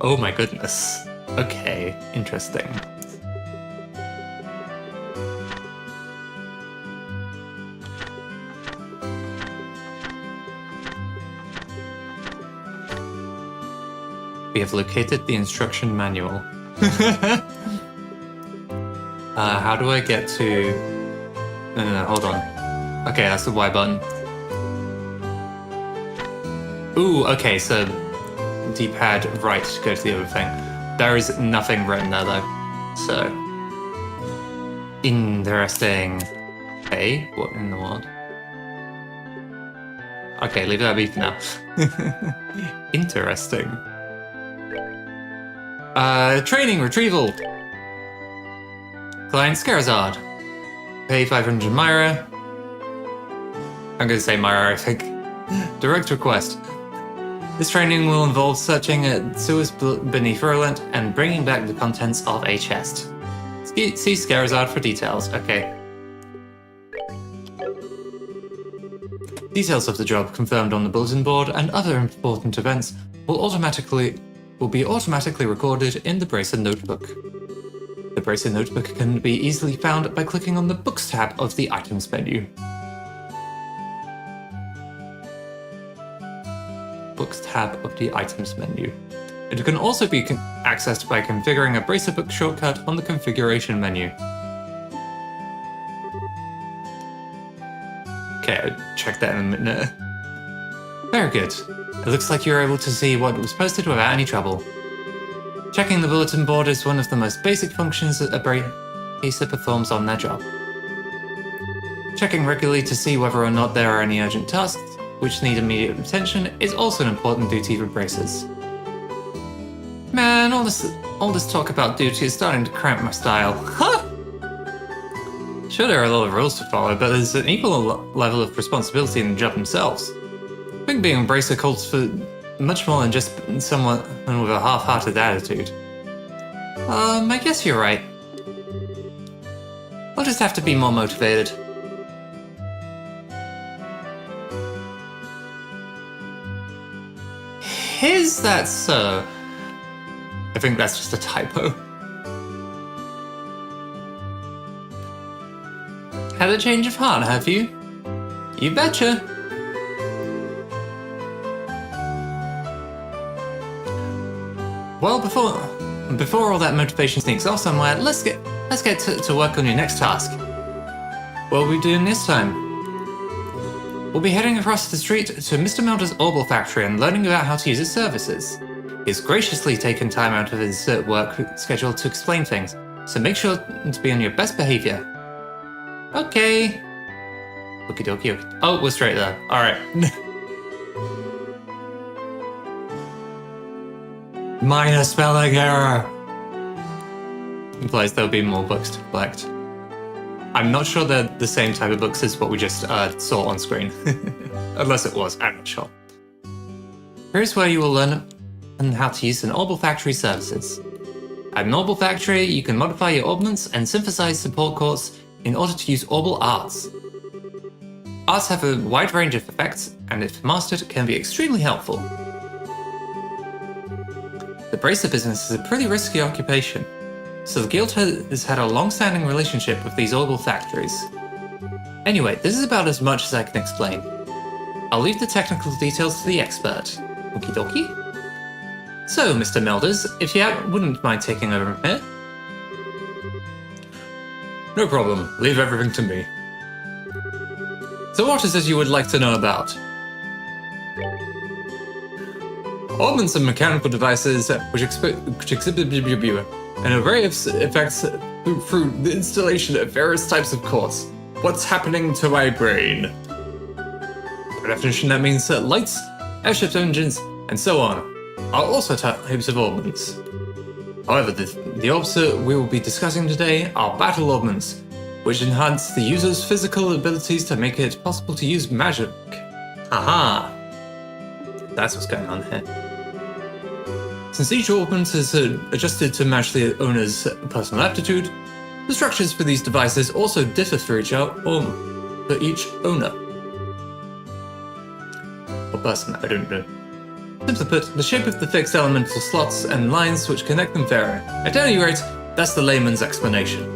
Oh my goodness. Okay, interesting. We have located the instruction manual. How do I get to... No, hold on. Okay, that's the Y button. Ooh, okay, so D-pad right to go to the other thing. There is nothing written there though, so... Interesting. Okay, what in the world? Okay, leave that be for now. Interesting. Training retrieval. Client Scarazard. Pay 500 Myra. I'm gonna say Myra, I think. Direct request. This training will involve searching at sewers beneath VRoid and bringing back the contents of a chest. See Scarazard for details. Okay. Details of the job confirmed on the bulletin board and other important events will be automatically recorded in the Bracer notebook. The Bracer notebook can be easily found by clicking on the Books tab of the Items menu. Books tab of the Items menu. It can also be accessed by configuring a Bracer book shortcut on the Configuration menu. Okay, I'll check that in a minute. Very good. It looks like you're able to see what was posted without any trouble. Checking the bulletin board is one of the most basic functions that a Bracer performs on their job. Checking regularly to see whether or not there are any urgent tasks which need immediate attention is also an important duty for Bracers. Man, all this talk about duty is starting to cramp my style. Huh? Sure, there are a lot of rules to follow, but there's an equal level of responsibility in the job themselves. I think being a Bracer calls for much more than just someone with a half-hearted attitude. I guess you're right. I'll just have to be more motivated. Is that so? I think that's just a typo. Had a change of heart, have you? You betcha. Well, before all that motivation sneaks off somewhere, let's get to work on your next task. What are we doing this time? We'll be heading across the street to Mr. Melder's Orbital Factory and learning about how to use its services. He's graciously taken time out of his work schedule to explain things, so make sure to be on your best behavior. Okay. Okie dokie. Oh, we're straight there. Alright. Minor spelling error. Implies there'll be more books to collect. I'm not sure they're the same type of books as what we just saw on screen. Unless it was, I'm not sure. Here's where you will learn how to use an Orbital Factory services. At an Orbital Factory, you can modify your ordnance and synthesize support cores in order to use Orbital arts. Arts have a wide range of effects, and if mastered, can be extremely helpful. The Bracer business is a pretty risky occupation, so the Guild has had a long-standing relationship with these Orbital Factories. Anyway, this is about as much as I can explain. I'll leave the technical details to the expert. Okie dokie. So, Mr. Melders, if you wouldn't mind taking over from here? No problem. Leave everything to me. So what is it you would like to know about? Ornaments are mechanical devices which exhibit an array of effects through the installation of various types of quartz. What's happening to my brain? By definition, that means lights, airship engines, and so on are also types of ornaments. However, the orbs we will be discussing today are battle ornaments, which enhance the user's physical abilities to make it possible to use magic. Aha! That's what's going on here. Since each ornament is adjusted to match the owner's personal aptitude, the structures for these devices also differ for each owner. Or person, I don't know. Simply put, the shape of the fixed elemental slots and lines which connect them vary. At any rate, that's the layman's explanation.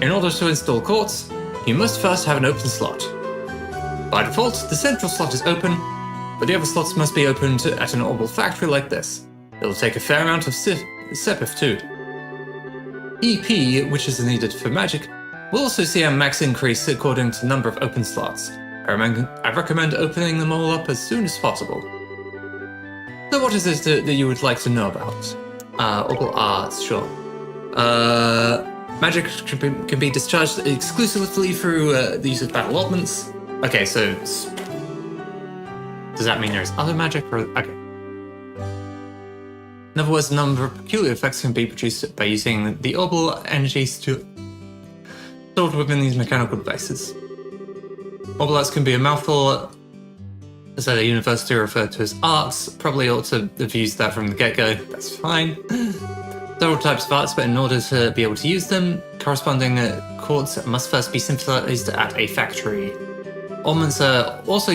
In order to install quartz, you must first have an open slot. By default, the central slot is open, but the other slots must be opened at an orbital factory like this. It'll take a fair amount of sepith too. EP, which is needed for magic, will also see a max increase according to the number of open slots. I recommend opening them all up as soon as possible. So what is it that you would like to know about? Orbital arts, sure. Magic can be discharged exclusively through the use of battle ornaments. Okay, so does that mean there's other magic or okay? In other words, a number of peculiar effects can be produced by using the orbital energy stored within these mechanical devices. Orbital arts can be a mouthful, as at a university referred to as arts. Probably ought to have used that from the get-go, that's fine. Several types of arts, but in order to be able to use them, corresponding quartz must first be synthesized at a factory. Ornaments are also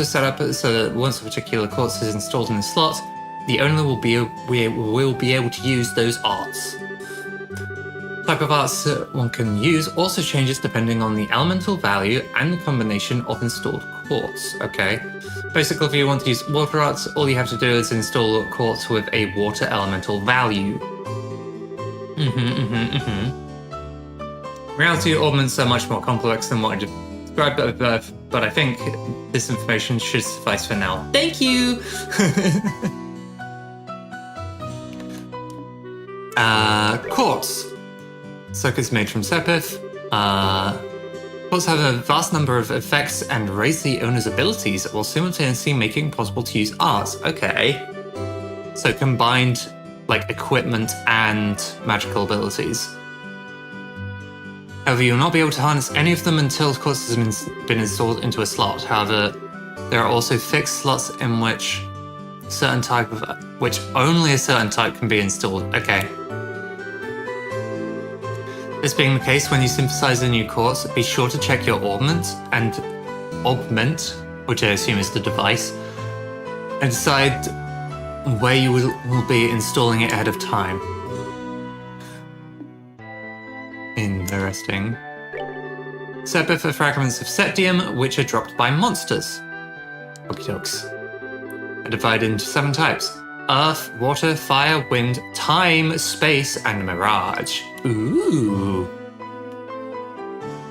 set up so that once a particular quartz is installed in the slot, the owner will be able to use those arts. The type of arts one can use also changes depending on the elemental value and the combination of installed quartz. Okay, basically, if you want to use water arts, all you have to do is install quartz with a water elemental value. In reality, ornaments are much more complex than what I described, but I think this information should suffice for now. Thank you! Quartz. Circuits made from sepith. Quartz have a vast number of effects and raise the owner's abilities while simultaneously making it possible to use arts. Okay. So combined, like, equipment and magical abilities. However, you'll not be able to harness any of them until the quartz has been installed into a slot. However, there are also fixed slots in which only a certain type can be installed. Okay. This being the case, when you synthesize a new quartz, be sure to check your augment, which I assume is the device, and decide where you will be installing it ahead of time. Interesting. Sepith are fragments of septium, which are dropped by monsters. Okie dokes. Are divided into 7 types: earth, water, fire, wind, time, space, and mirage. Ooh.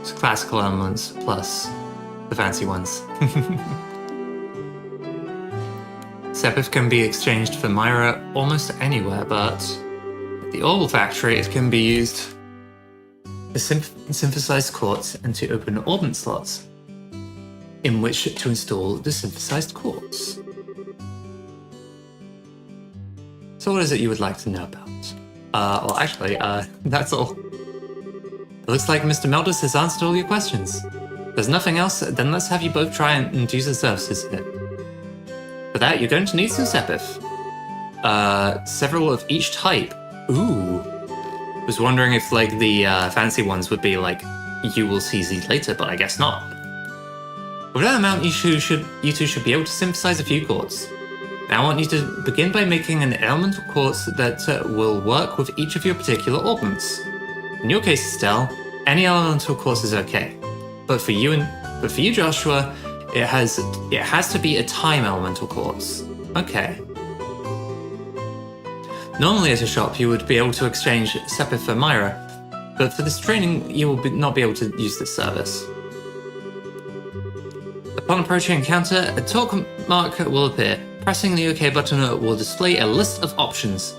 It's classical elements plus the fancy ones. Sepith can be exchanged for Myra almost anywhere, but at the Orbital Factory it can be used to synthesize quartz and to open ornament slots in which to install the synthesized quartz. So what is it you would like to know about? Well, actually, that's all. It looks like Mr. Meldus has answered all your questions. If there's nothing else, then let's have you both try and use the services here. For that, you're going to need some sepith. Several of each type. Ooh. I was wondering if, like, the fancy ones would be like, you will see these later, but I guess not. With that amount, you two should be able to synthesize a few quartz. Now I want you to begin by making an elemental quartz that will work with each of your particular ornaments. In your case, Estelle, any elemental quartz is okay. But for you, Joshua, it has to be a time elemental quartz. Okay. Normally at a shop, you would be able to exchange sepith for Myra, but for this training, you will not be able to use this service. Upon approaching encounter, a talk mark will appear. Pressing the OK button will display a list of options.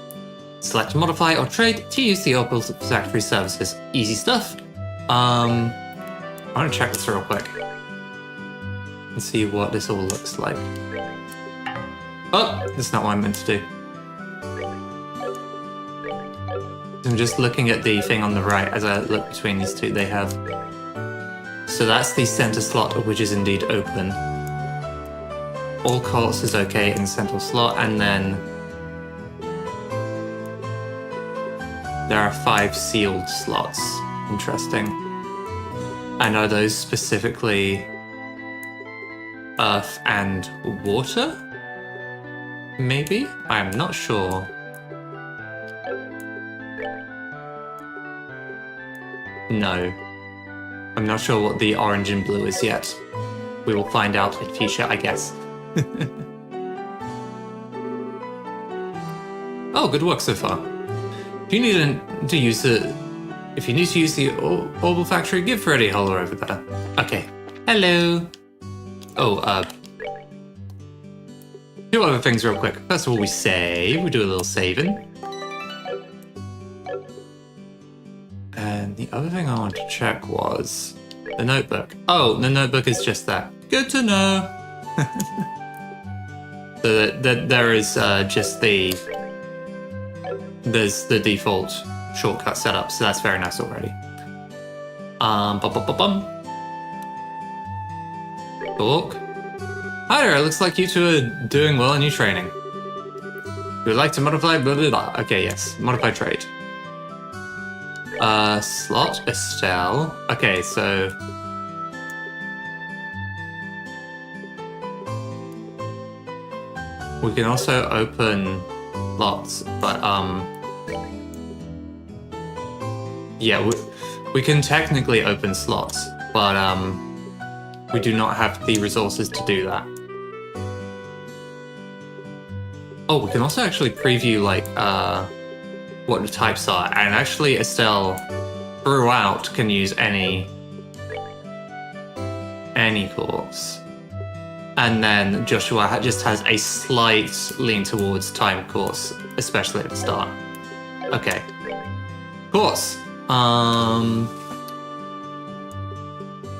Select modify or trade to use the orbital factory services. Easy stuff. I want to check this real quick and see what this all looks like. Oh, that's not what I meant to do. I'm just looking at the thing on the right as I look between these two. They have... So that's the center slot, which is indeed open. All courts is okay in the central slot, and then there are 5 sealed slots. Interesting. And are those specifically earth and water? Maybe? I'm not sure. No. I'm not sure what the orange and blue is yet. We will find out in future, I guess. Oh, good work so far. If you need to use the orbital factory, give Freddy a holler over there. Okay. Hello. Oh, 2 other things real quick. First of all, we save. We do a little saving. And the other thing I wanted to check was the notebook. Oh, the notebook is just that. Good to know. So that there is just there's the default shortcut setup, so that's very nice already. Talk. Hi there, it looks like you two are doing well in your training. You would like to modify blah blah blah. Okay, yes. Modify trade. Slot Estelle. Okay, so we can also open lots, but yeah, we can technically open slots, but we do not have the resources to do that. Oh, we can also actually preview like what the types are, and actually Estelle throughout can use any course. And then Joshua just has a slight lean towards time course, especially at the start. Okay. Course.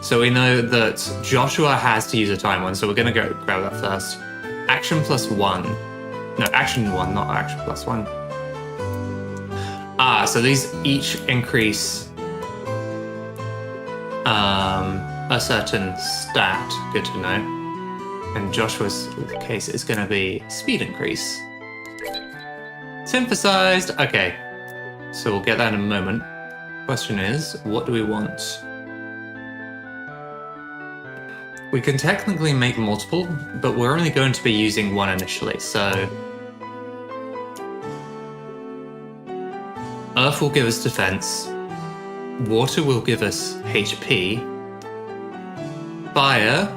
So we know that Joshua has to use a time one, so we're gonna go grab that first. Action +1. No, action 1, not action +1. So these each increase a certain stat. Good to know. In Joshua's case, it's going to be speed increase. Synthesized. Okay, so we'll get that in a moment. Question is, what do we want? We can technically make multiple, but we're only going to be using one initially, so... Earth will give us defense. Water will give us HP. Fire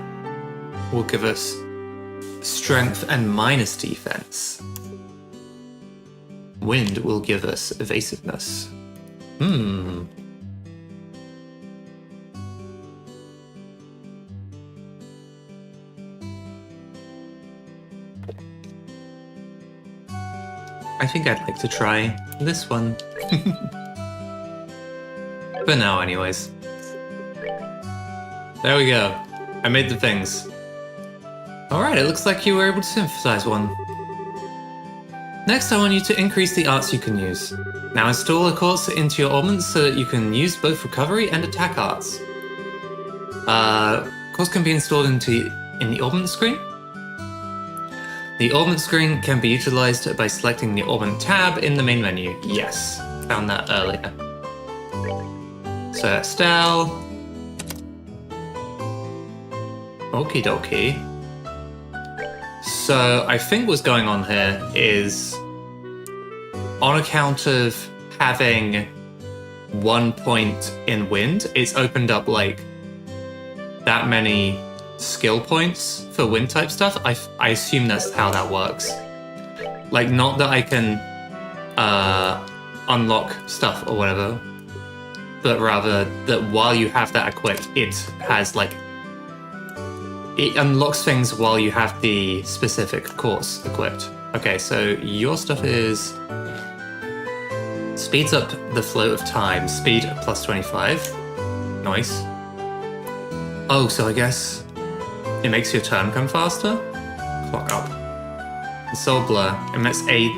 will give us strength and minus defense. Wind will give us evasiveness. I think I'd like to try this one. For now, anyways. There we go. I made the things. Alright, it looks like you were able to synthesize one. Next, I want you to increase the arts you can use. Now install a course into your ordnance so that you can use both recovery and attack arts. Course can be installed in the ordnance screen. The ordnance screen can be utilized by selecting the ordnance tab in the main menu. Yes, found that earlier. So Estelle. Okie dokie. So I think what's going on here is on account of having 1 point in wind, it's opened up like that many skill points for wind type stuff. I assume that's how that works. Like, not that I can unlock stuff or whatever, but rather that while you have that equipped, it has like it unlocks things while you have the specific course equipped. Okay, so your stuff is speeds up the flow of time, speed plus 25. Nice. Oh, so I guess it makes your turn come faster? Clock up. Soul Blur emits a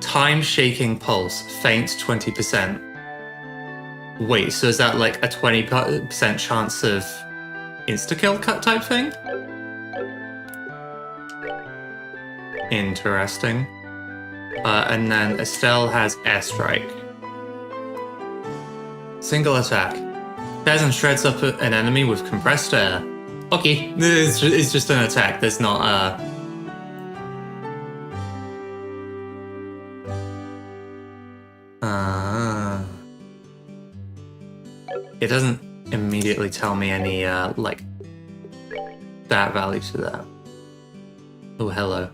time-shaking pulse, faint 20%. Wait, so is that like a 20% chance of insta-kill cut type thing? Interesting. And then Estelle has Airstrike. Single attack. Tears and shreds up an enemy with compressed air. Okay, it's just an attack. There's not a... It doesn't immediately tell me any, like, stat value to that. Oh, hello.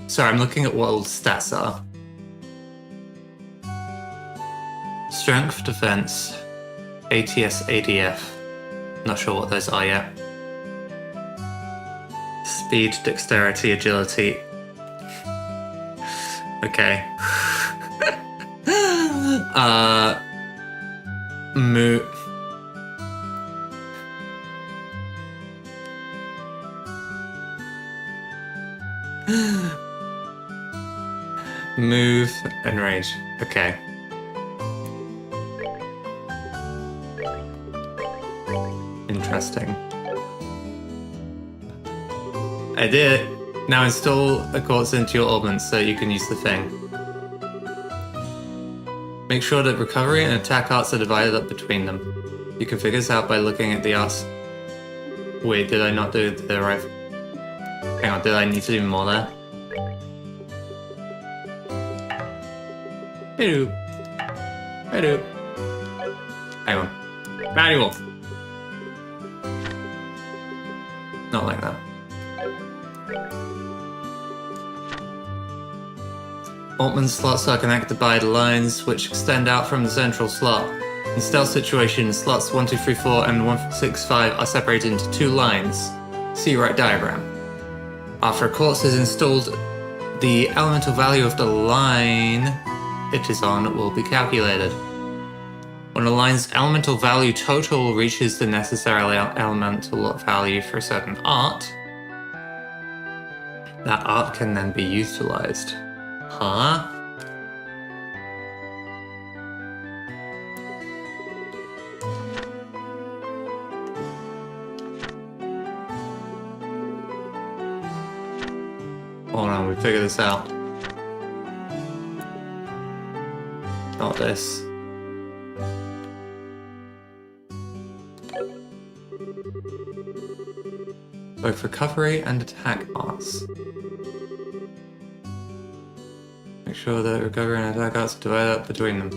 Sorry, I'm looking at what all the stats are. Strength, defense, ATS, ADF. Not sure what those are yet. Speed, dexterity, agility. Okay. Move. Move and range. Okay. Interesting. I did it. Now install a quartz into your ordnance so you can use the thing. Make sure that recovery and attack arts are divided up between them. You can figure this out by looking at the arts. Wait, did I not do the right... Hang on, did I need to do more there? Hello. Hello. Hang on. Manual. Not like that. Altman slots are connected by the lines which extend out from the central slot. In stealth situations, slots 1, 2, 3, 4 and 1, 6, 5 are separated into 2 lines. See right diagram. After a quartz is installed, the elemental value of the line it is on will be calculated. When a line's elemental value total reaches the necessary elemental value for a certain art, that art can then be utilized. Huh? Hold on, we figure this out. Not this. Both recovery and attack arts. Make sure that recovery and attack arts are divided up between them.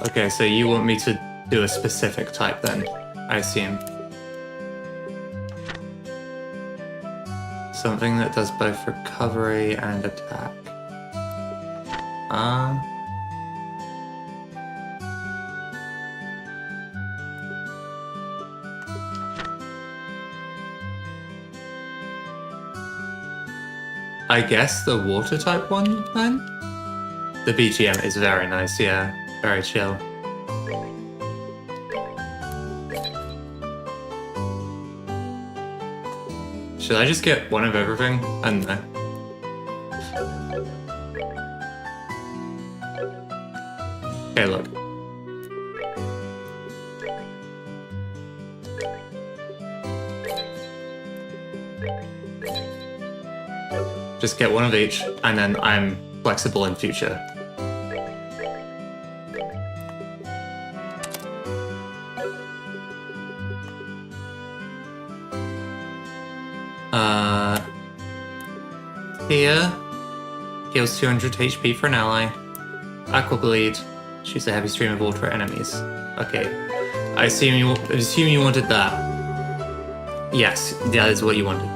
Okay, so you want me to do a specific type then, I assume. Something that does both recovery and attack. I guess the water type one then? The BGM is very nice, yeah. Very chill. Should I just get one of everything? I don't know. Okay, look. Just get one of each, and then I'm flexible in future. Here, heals 200 HP for an ally. Aqua Bleed, shoots a heavy stream of water at enemies. Okay, I assume you wanted that. Yes, that is what you wanted.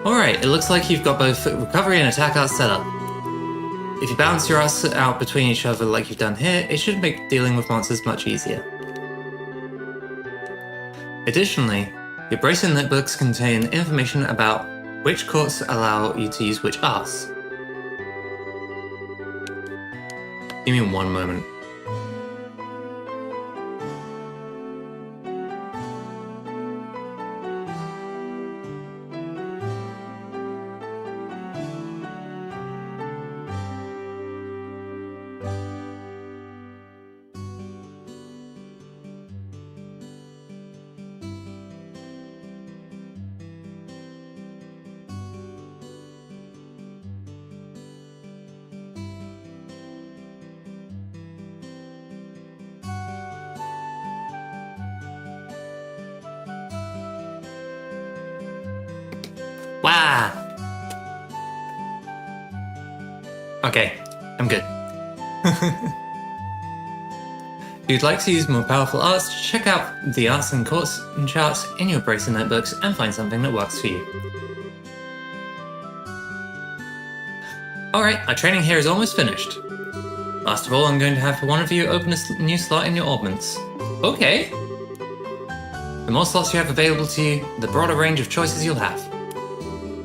Alright, it looks like you've got both recovery and attack arts set up. If you balance your arts out between each other like you've done here, it should make dealing with monsters much easier. Additionally, your bracelet notebooks contain information about which courts allow you to use which arts. Give me one moment. Wow! Okay, I'm good. If you'd like to use more powerful arts, check out the arts and courts and charts in your bracelet notebooks and find something that works for you. Alright, our training here is almost finished. Last of all, I'm going to have one of you open a new slot in your augments. Okay. The more slots you have available to you, the broader range of choices you'll have.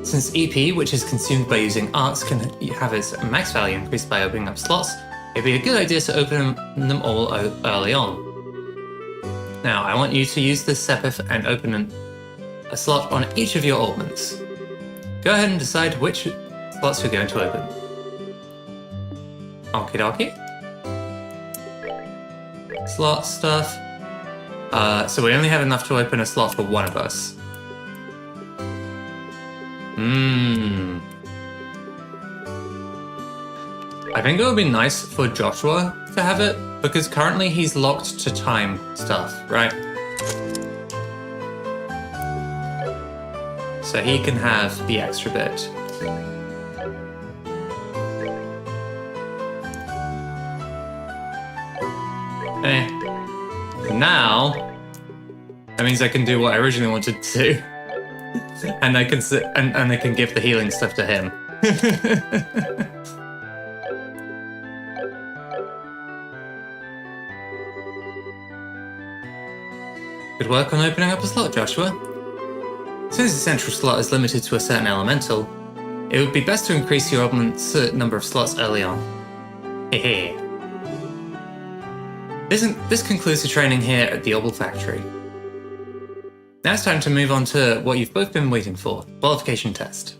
Since EP, which is consumed by using arts, can have its max value increased by opening up slots, it'd be a good idea to open them all early on. Now, I want you to use this Sepith and open a slot on each of your augments. Go ahead and decide which slots you're going to open. Okie dokie. Slot stuff. So we only have enough to open a slot for one of us. I think it would be nice for Joshua to have it, because currently he's locked to time stuff, right? So he can have the extra bit. Now, that means I can do what I originally wanted to do. And I can and I can give the healing stuff to him. Good work on opening up a slot, Joshua. Since the central slot is limited to a certain elemental, it would be best to increase your augment's number of slots early on. Hehe. This concludes the training here at the Obel Factory. Now it's time to move on to what you've both been waiting for, qualification test.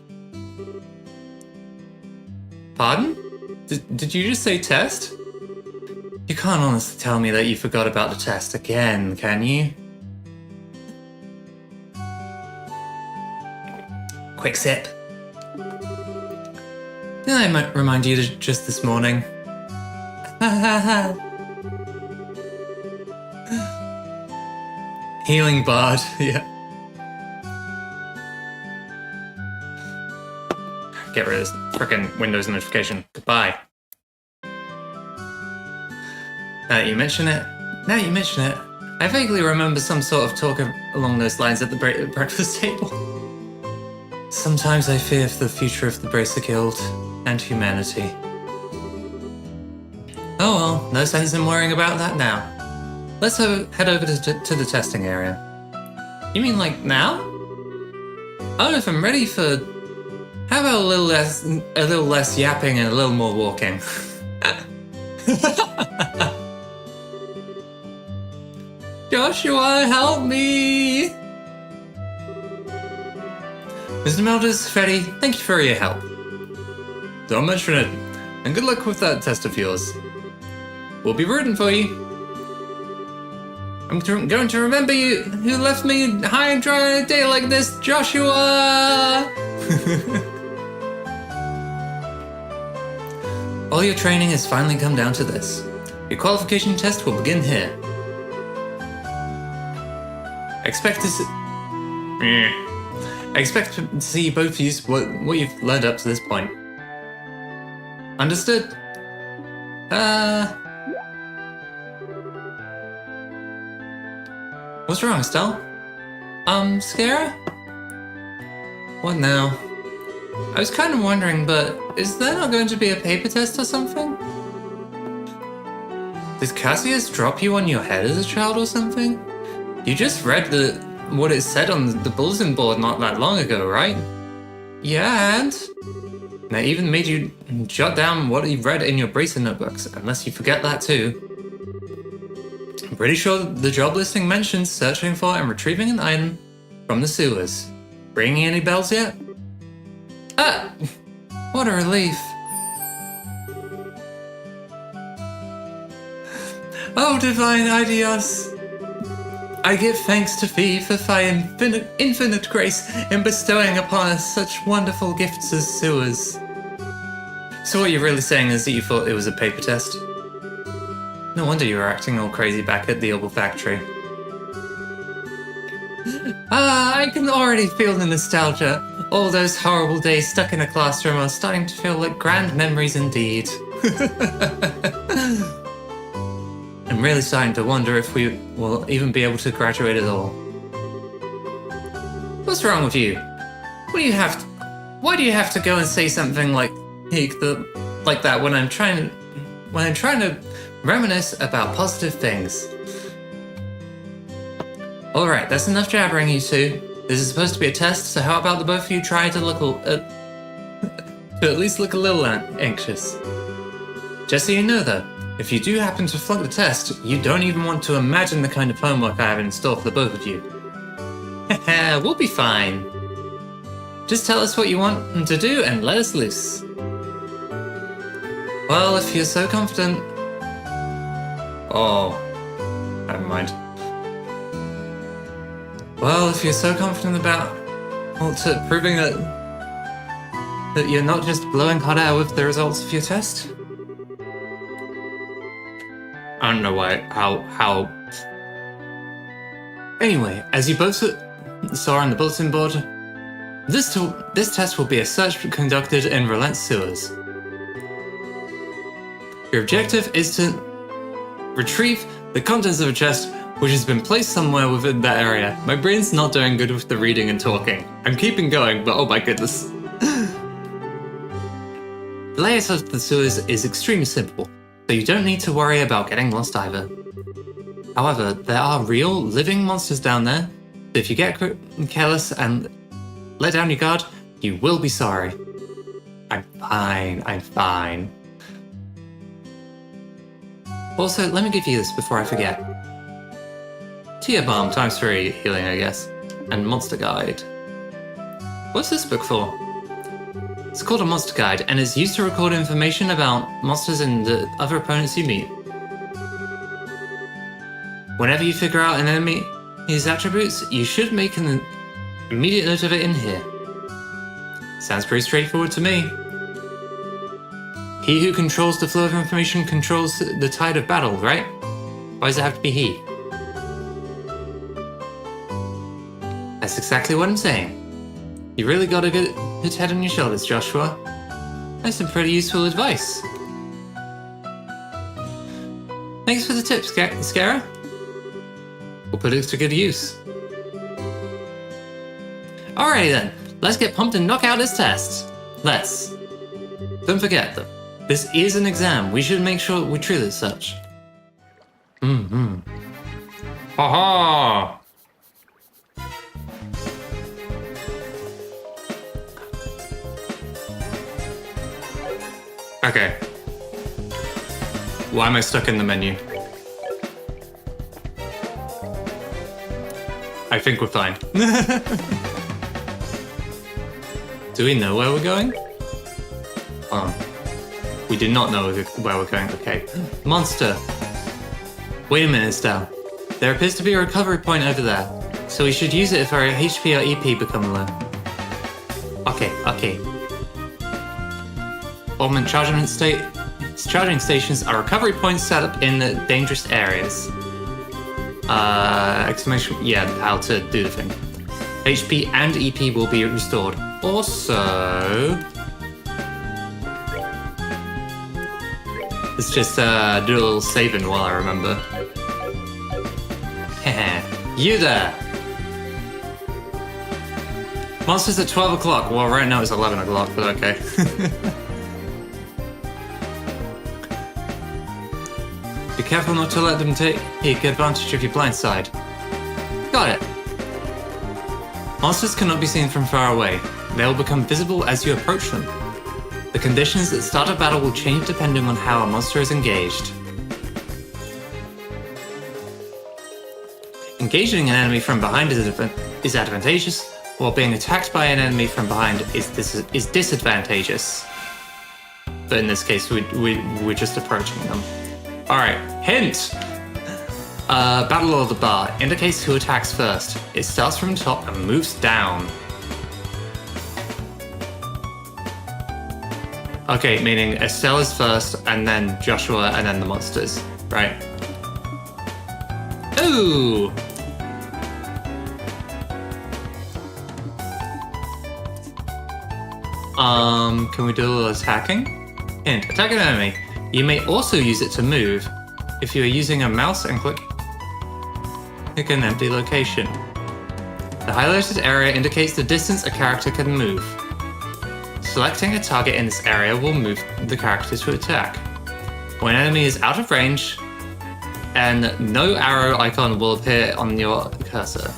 Pardon? Did you just say test? You can't honestly tell me that you forgot about the test again, can you? Quick sip. Didn't I remind you just this morning? Healing Bard, yeah. Get rid of this frickin' Windows notification. Goodbye. Now that you mention it, I vaguely remember some sort of talk along those lines at the breakfast table. Sometimes I fear for the future of the Bracer Guild and humanity. Oh well, no sense in worrying about that now. Let's head over to the testing area. You mean like now? I don't know if I'm ready for... How about a little less yapping and a little more walking? Joshua, help me! Mr. Melders, Freddy, thank you for your help. Don't mention it, and good luck with that test of yours. We'll be rooting for you. I'm going to remember you who left me high and dry on a day like this, Joshua! All your training has finally come down to this. Your qualification test will begin here. Expect to see both use what you've learned up to this point. Understood? What's wrong, Estelle? Scara? What now? I was kind of wondering, but is there not going to be a paper test or something? Did Cassius drop you on your head as a child or something? You just read what it said on the bulletin board not that long ago, right? Yeah, and? They even made you jot down what you read in your bracer notebooks, unless you forget that too. I'm pretty sure the job listing mentions searching for and retrieving an item from the sewers. Ringing any bells yet? Ah! What a relief. Oh, divine Ideos! I give thanks to thee for thy infinite grace in bestowing upon us such wonderful gifts as sewers. So what you're really saying is that you thought it was a paper test? No wonder you were acting all crazy back at the Opal factory. I can already feel the nostalgia. All those horrible days stuck in a classroom are starting to feel like grand memories indeed. I'm really starting to wonder if we will even be able to graduate at all. What's wrong with you? Why do you have to go and say something like that when I'm trying to reminisce about positive things? Alright, that's enough jabbering, you two. This is supposed to be a test, so how about the both of you try to at least look a little anxious? Just so you know though, if you do happen to flunk the test, you don't even want to imagine the kind of homework I have in store for the both of you. Haha, we'll be fine. Just tell us what you want to do and let us loose. Well, if you're so confident... Oh, never mind. Well, if you're so confident about proving that you're not just blowing hot air with the results of your test. I don't know how. Anyway, as you both saw on the bulletin board, this test will be a search conducted in Relent sewers. Your objective is to retrieve the contents of a chest which has been placed somewhere within that area. My brain's not doing good with the reading and talking. I'm keeping going, but oh my goodness. The layout of the sewers is extremely simple, so you don't need to worry about getting lost either. However, there are real, living monsters down there, so if you get careless and let down your guard, you will be sorry. I'm fine. Also, let me give you this before I forget. Tear Balm ×3 healing, I guess. And Monster Guide. What's this book for? It's called a Monster Guide, and is used to record information about monsters and the other opponents you meet. Whenever you figure out an enemy's attributes, you should make an immediate note of it in here. Sounds pretty straightforward to me. He who controls the flow of information controls the tide of battle, right? Why does it have to be he? That's exactly what I'm saying. You really got a good head on your shoulders, Joshua. That's some pretty useful advice. Thanks for the tip, Scara. We'll put it to good use. Alrighty then, let's get pumped and knock out this test. Let's. Don't forget though, this is an exam. We should make sure we treat it as such. Ha-ha! Okay. Why am I stuck in the menu? I think we're fine. Do we know where we're going? We do not know where we're going. Okay. Monster. Wait a minute, Estelle. There appears to be a recovery point over there, so we should use it if our HP or EP become low. Okay. Augment charging stations are recovery points set up in the dangerous areas. Exclamation, yeah, how to do the thing. HP and EP will be restored. Also... let's just do a little saving while I remember. Heh, you there! Monsters at 12 o'clock. Well, right now it's 11 o'clock, but okay. Be careful not to let them take advantage of your blind side. Got it. Monsters cannot be seen from far away. They will become visible as you approach them. The conditions that start a battle will change depending on how a monster is engaged. Engaging an enemy from behind is advantageous, while being attacked by an enemy from behind is disadvantageous. But in this case, we're just approaching them. Alright, hint! Battle of the Bar indicates who attacks first. It starts from the top and moves down. Okay, meaning Estella's first, and then Joshua, and then the monsters, right? Ooh! Can we do a little attacking? Hint, attack an enemy. You may also use it to move. If you are using a mouse and click an empty location. The highlighted area indicates the distance a character can move. Selecting a target in this area will move the character to attack. When an enemy is out of range, and no arrow icon will appear on your cursor.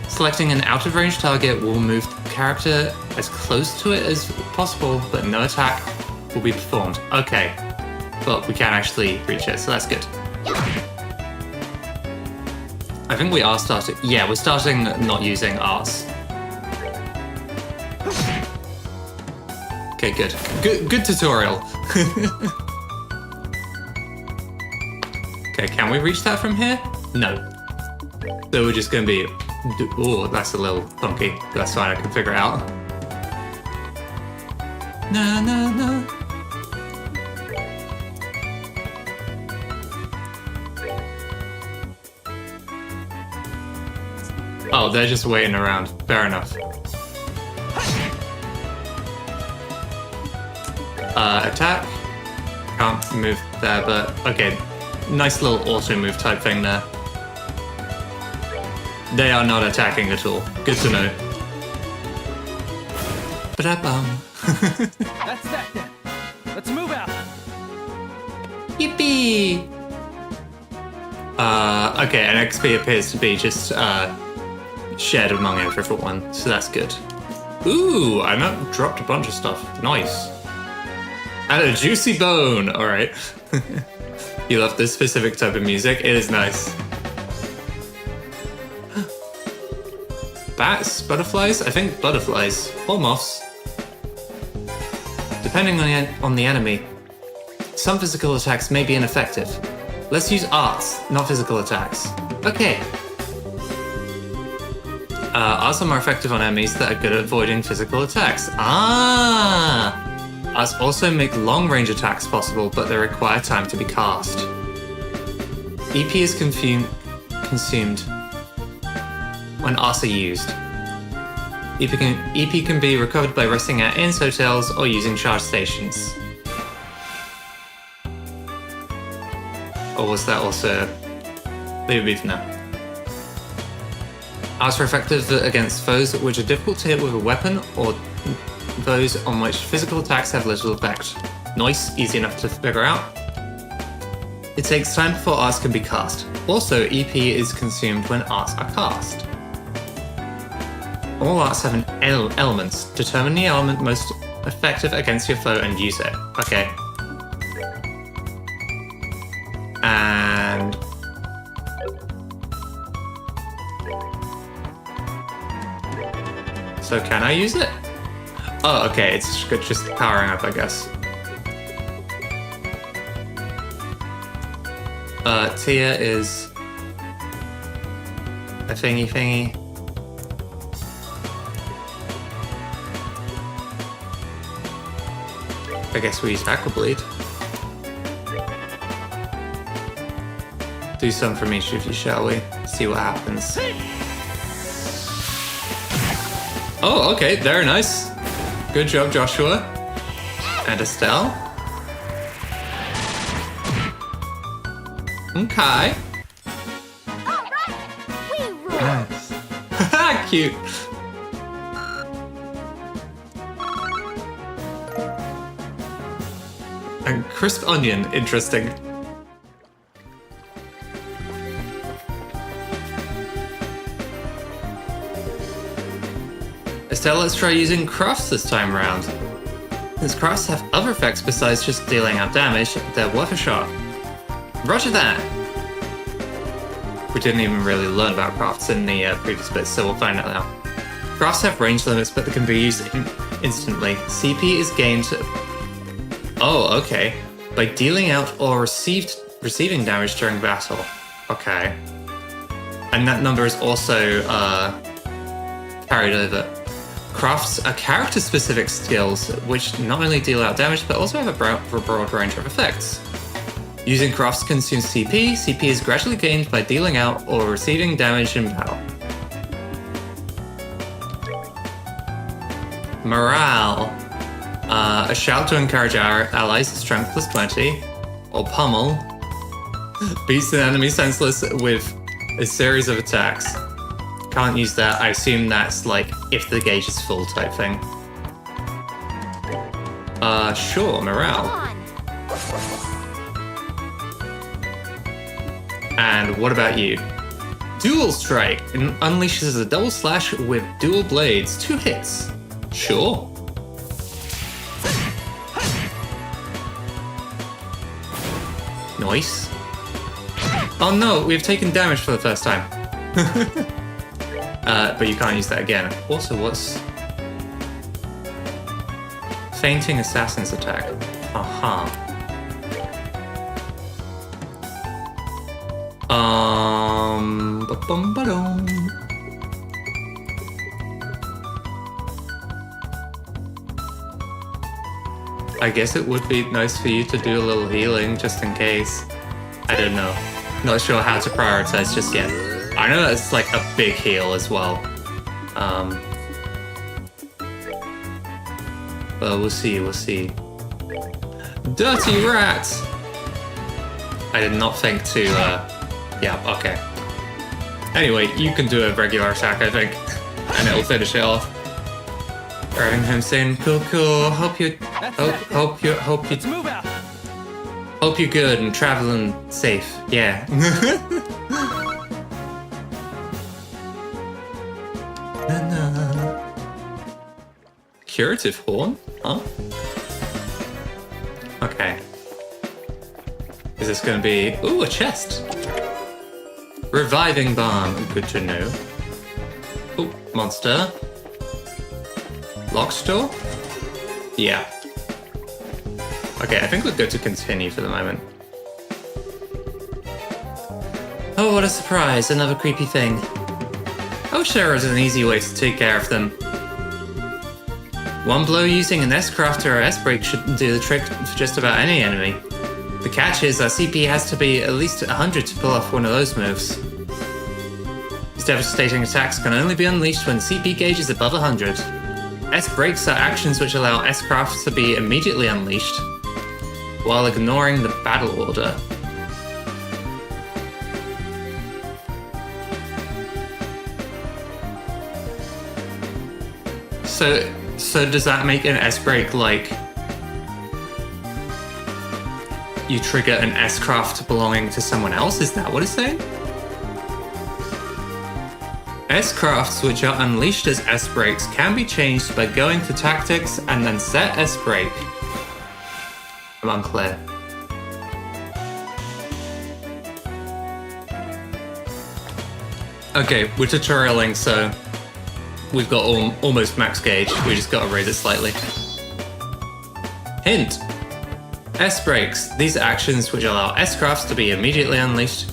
Selecting an out-of-range target will move the character as close to it as possible, but no attack will be performed. Okay, but we can actually reach it, so that's good. I think we are starting... Yeah, we're starting not using arts. Okay, good. Good tutorial. Okay, can we reach that from here? No. So we're just gonna be... Oh, that's a little funky. That's fine, I can figure it out. Na na na. Oh, they're just waiting around. Fair enough. Attack. Can't move there, but okay. Nice little auto move type thing there. They are not attacking at all. Good to know. Ba-da-bum. That's that then. Let's move out. Yippee! Okay, and XP appears to be just shared among everyone, so that's good. Ooh, I dropped a bunch of stuff. Nice. And a juicy bone. All right. You love this specific type of music. It is nice. Bats, butterflies. I think butterflies or moths. Depending on the enemy, some physical attacks may be ineffective. Let's use arts, not physical attacks. Okay. Arts are more effective on enemies that are good at avoiding physical attacks. Ah! Arts also make long-range attacks possible, but they require time to be cast. EP is consumed when arts are used. EP can be recovered by resting at inns, hotels, or using charge stations. Or was that also... Leave it for now. Arts are effective against foes which are difficult to hit with a weapon, or those on which physical attacks have little effect. Nice, easy enough to figure out. It takes time before arts can be cast. Also, EP is consumed when arts are cast. All arts have an elements. Determine the element most effective against your foe and use it. Okay. And... So can I use it? Oh, okay, it's just powering up, I guess. Tia is a thingy. I guess we use Aqua Bleed. Do some from each of you, shall we? See what happens. Oh, okay, very nice. Good job, Joshua. And Estelle. Okay. All right, we roll. Nice. Cute. And crisp onion, interesting. Estelle, let's try using crafts this time around. Since crafts have other effects besides just dealing out damage, they're worth a shot. Roger that! We didn't even really learn about crafts in the previous bits, so we'll find out now. Crafts have range limits, but they can be used instantly. CP is gained... Oh, okay. By dealing out or receiving damage during battle. Okay. And that number is also carried over. Crafts are character-specific skills, which not only deal out damage, but also have a broad range of effects. Using crafts consumes CP. CP is gradually gained by dealing out or receiving damage in battle. Morale. A shout to encourage our allies, strength plus 20. Or pummel. Beats an enemy senseless with a series of attacks. Can't use that. I assume that's like if the gauge is full type thing. Sure, morale. And what about you? Dual Strike unleashes a double slash with dual blades. 2 hits. Sure. Nice. Oh no, we've taken damage for the first time. But you can't use that again. Also, what's... Fainting Assassin's Attack. Aha. Ba-bum-ba-dum. I guess it would be nice for you to do a little healing just in case. I don't know. Not sure how to prioritize just yet. I know that's like a big heal as well. But we'll see, we'll see. Dirty rat! I did not think to, yeah, okay. Anyway, you can do a regular attack, I think, and it'll finish it off. Driving home saying, cool, hope you're good and traveling safe, yeah. Curative horn? Huh? Okay. Is this gonna be... Ooh, a chest! Reviving balm, good to know. Ooh, monster. Lock store? Yeah. Okay, I think we're good to continue for the moment. Oh, what a surprise, another creepy thing. I wish there was an easy way to take care of them. One blow using an S-craft or S-break should do the trick for just about any enemy. The catch is that CP has to be at least 100 to pull off one of those moves. These devastating attacks can only be unleashed when CP gauge is above 100. S-breaks are actions which allow S-crafts to be immediately unleashed, while ignoring the battle order. So does that make an S-break like you trigger an S-craft belonging to someone else? Is that what it's saying? S-crafts which are unleashed as S-breaks can be changed by going to tactics and then set S-break. I'm unclear. Okay, we're tutorialing, so we've got almost max gauge. We just gotta raise it slightly. Hint! S-breaks. These are actions which allow S-crafts to be immediately unleashed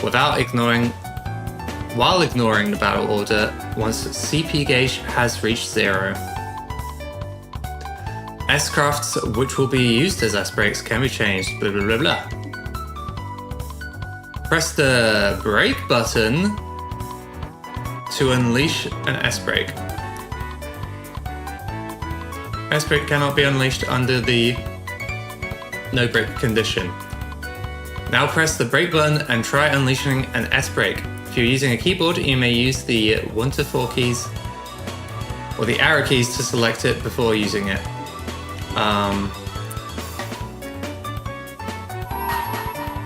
while ignoring the battle order once CP gauge has reached 0. S-crafts which will be used as S-breaks can be changed, blah blah blah blah. Press the break button to unleash an S-break. S-break cannot be unleashed under the no break condition. Now press the break button and try unleashing an S-break. If you're using a keyboard, you may use the 1 to 4 keys or the arrow keys to select it before using it.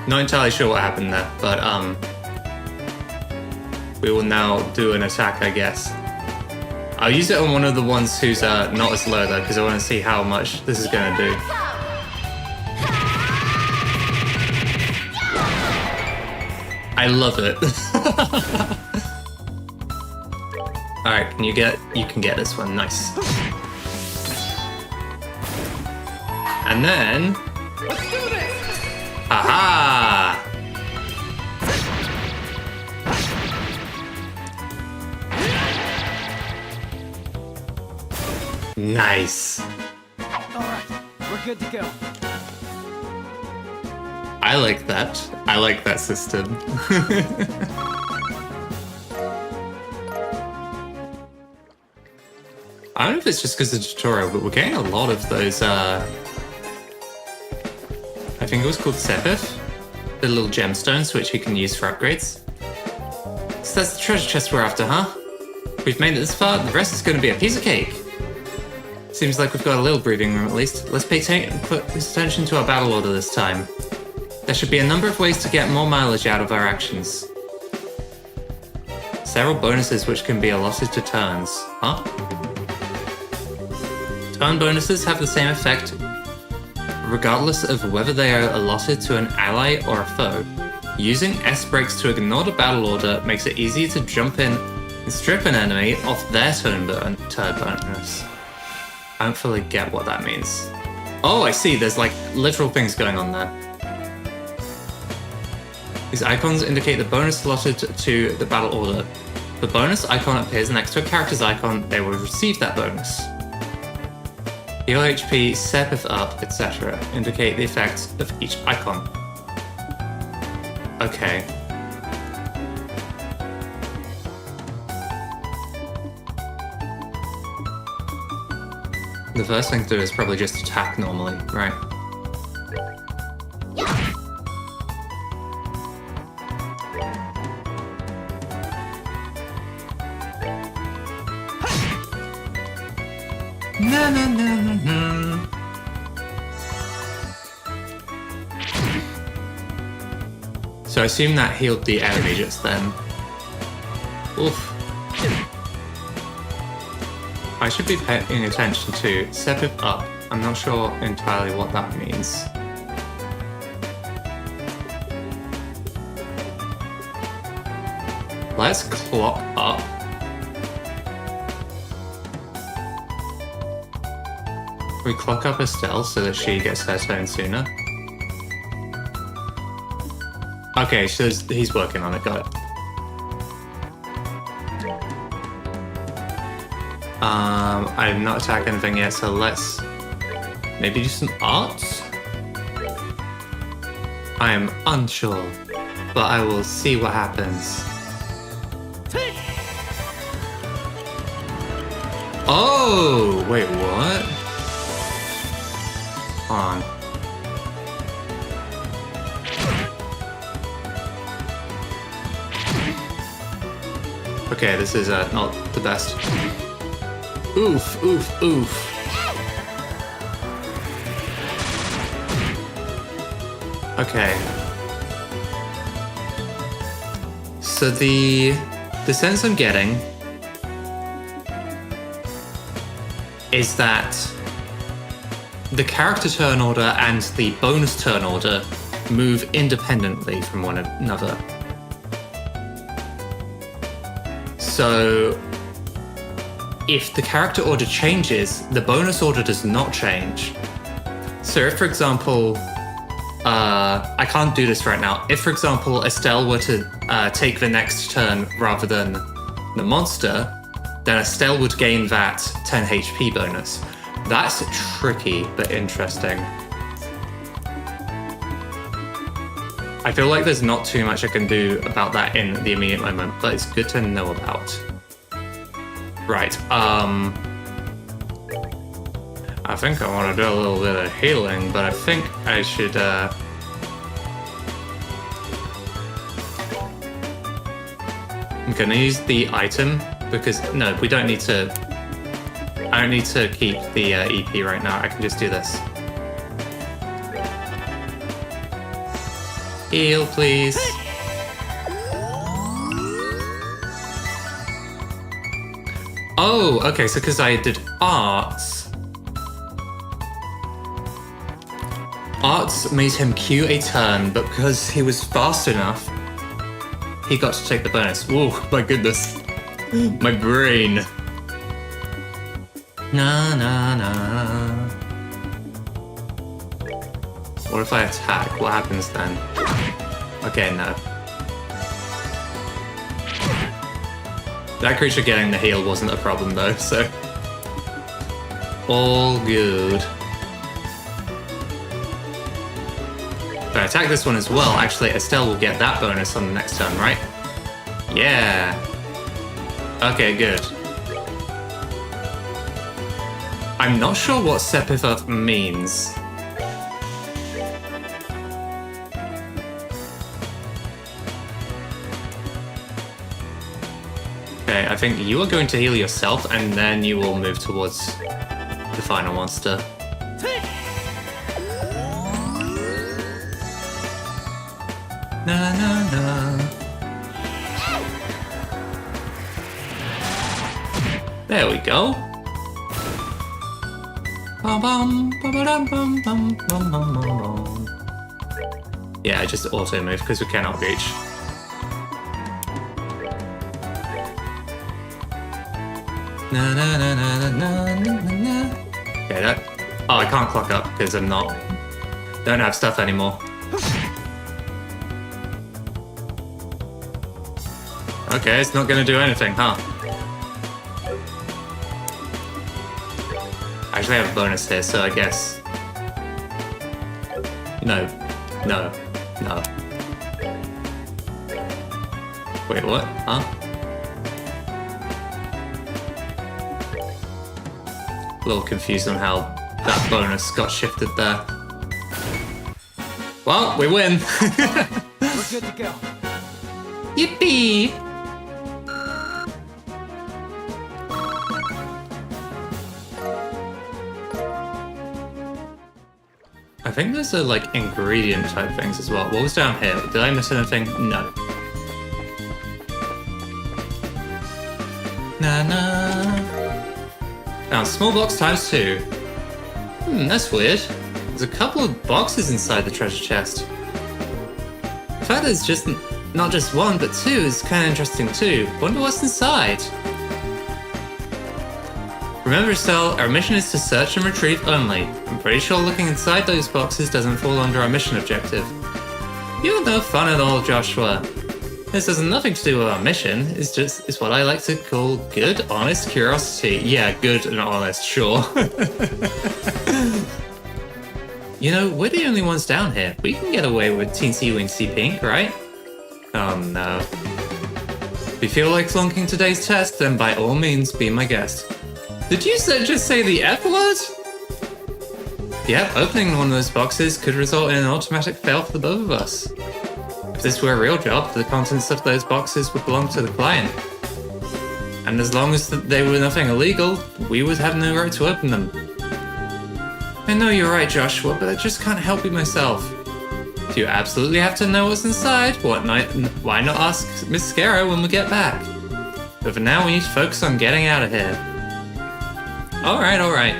Not entirely sure what happened there, but we will now do an attack, I guess. I'll use it on one of the ones who's not as low though, because I want to see how much this is going to do. I love it. Alright, you can get this one, nice. And then... Let's do this! Aha! Nice. Alright, we're good to go. I like that. I like that system. I don't know if it's just because of the tutorial, but we're getting a lot of those, I think it was called Sepith, the little gemstones which you can use for upgrades. So that's the treasure chest we're after, huh? We've made it this far, the rest is going to be a piece of cake. Seems like we've got a little breathing room at least. Let's pay close attention to our battle order this time. There should be a number of ways to get more mileage out of our actions. Several bonuses which can be allotted to turns, huh? Turn bonuses have the same effect regardless of whether they are allotted to an ally or a foe. Using S breaks to ignore the battle order makes it easier to jump in and strip an enemy off their turn bonus. I don't fully get what that means. Oh, I see, there's like literal things going on there. These icons indicate the bonus allotted to the battle order. If the bonus icon appears next to a character's icon, they will receive that bonus. Heal HP, Sepith up, etc. indicate the effects of each icon. Okay. The first thing to do is probably just attack normally, right? Na na na na na. So I assume that healed the enemy just then. Oof. I should be paying attention to Sepith up. I'm not sure entirely what that means. Let's clock up. We clock up Estelle so that she gets her turn sooner. Okay, so he's working on it, got it. I'm not attacking anything yet, so let's maybe do some arts? I am unsure, but I will see what happens. Oh, wait, what? Hold on. Okay, this is not the best. Oof, oof, oof. Okay. So the sense I'm getting is that the character turn order and the bonus turn order move independently from one another. So if the character order changes, the bonus order does not change. So if, for example, I can't do this right now. If, for example, Estelle were to take the next turn rather than the monster, then Estelle would gain that 10 HP bonus. That's tricky, but interesting. I feel like there's not too much I can do about that in the immediate moment, but it's good to know about. Right, I think I want to do a little bit of healing, but I think I should, I'm gonna use the item, because, no, we don't need to, I don't need to keep the EP right now, I can just do this. Heal, please. Oh, okay, so because I did arts. Arts made him queue a turn, but because he was fast enough, he got to take the bonus. Oh, my goodness. My brain. Na na na. What if I attack? What happens then? Okay, no. That creature getting the heal wasn't a problem though, so... all good. If I attack this one as well, actually Estelle will get that bonus on the next turn, right? Yeah. Okay, good. I'm not sure what Sephiroth means. Okay, I think you are going to heal yourself, and then you will move towards the final monster. Na na na. There we go. Yeah, just auto move because we cannot reach. Na na na na na na na. Okay, that. Oh, I can't clock up because I'm not. Don't have stuff anymore. Okay, it's not gonna do anything, huh? I actually have a bonus here, so I guess. No. No. No. Wait, what? Huh? A little confused on how that bonus got shifted there. Well, we win! We're good to go. Yippee! I think those are like ingredient type things as well. What was down here? Did I miss anything? No. Na na. Found small box times 2. That's weird. There's a couple of boxes inside the treasure chest. The fact that it's just not just one, but 2 is kind of interesting too. Wonder what's inside. Remember, Estelle, our mission is to search and retrieve only. I'm pretty sure looking inside those boxes doesn't fall under our mission objective. You're no fun at all, Joshua. This has nothing to do with our mission. It's what I like to call good, honest curiosity. Yeah, good and honest, sure. You know, we're the only ones down here. We can get away with Teensy Winksy Pink, right? Oh no. If you feel like flunking today's test, then by all means be my guest. Did you just say the F word? Yep, opening one of those boxes could result in an automatic fail for the both of us. If this were a real job, the contents of those boxes would belong to the client. And as long as they were nothing illegal, we would have no right to open them. I know you're right, Joshua, but I just can't help it myself. If you absolutely have to know what's inside, why not ask Miss Scarrow when we get back? But for now, we need to focus on getting out of here. Alright, alright.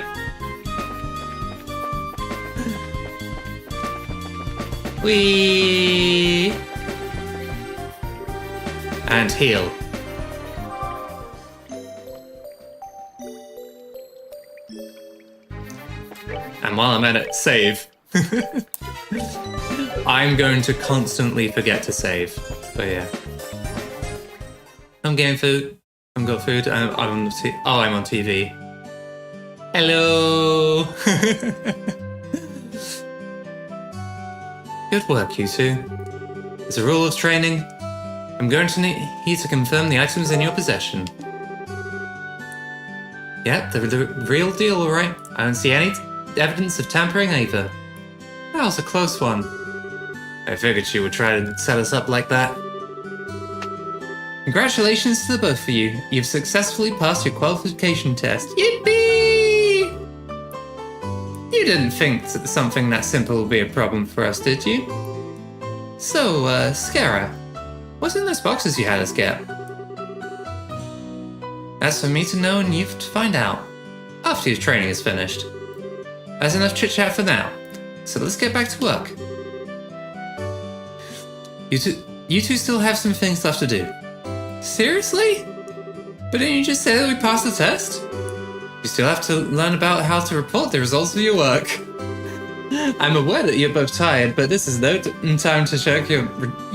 Whee! And heal. And while I'm at it, save. I'm going to constantly forget to save. But yeah. I'm getting food. I've got food. I'm on I'm on TV. Hello! Good work, you two. As a rule of training, I'm going to need you to confirm the items in your possession. Yep, they're the real deal, alright. I don't see any evidence of tampering either. That was a close one. I figured she would try to set us up like that. Congratulations to the both of you. You've successfully passed your qualification test. Yippee! You didn't think that something that simple would be a problem for us, did you? So, Scara, what's in those boxes you had us get? That's for me to know and you to find out, after your training is finished. That's enough chit-chat for now, so let's get back to work. You two still have some things left to do. Seriously? But didn't you just say that we passed the test? You still have to learn about how to report the results of your work. I'm aware that you're both tired, but this is no time to shirk your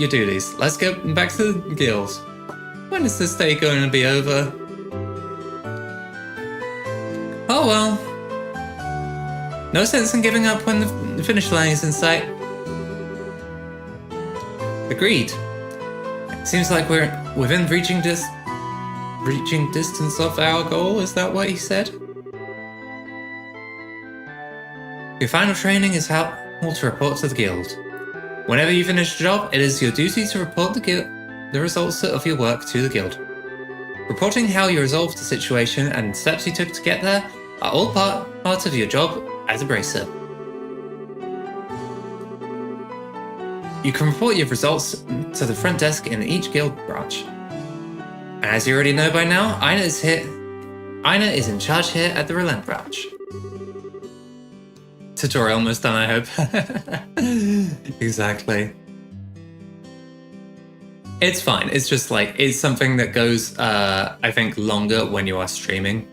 duties. Let's get back to the guild. When is this day going to be over? Oh well. No sense in giving up when the finish line is in sight. Agreed. Seems like we're within reaching distance of our goal, is that what he said? Your final training is how to report to the guild. Whenever you finish a job, it is your duty to report the results of your work to the guild. Reporting how you resolved the situation and steps you took to get there are all part of your job as a bracer. You can report your results to the front desk in each guild branch. And as you already know by now, Aina is in charge here at the Relent branch. Tutorial almost done, I hope. Exactly. It's fine. It's just like, it's something that goes, I think, longer when you are streaming.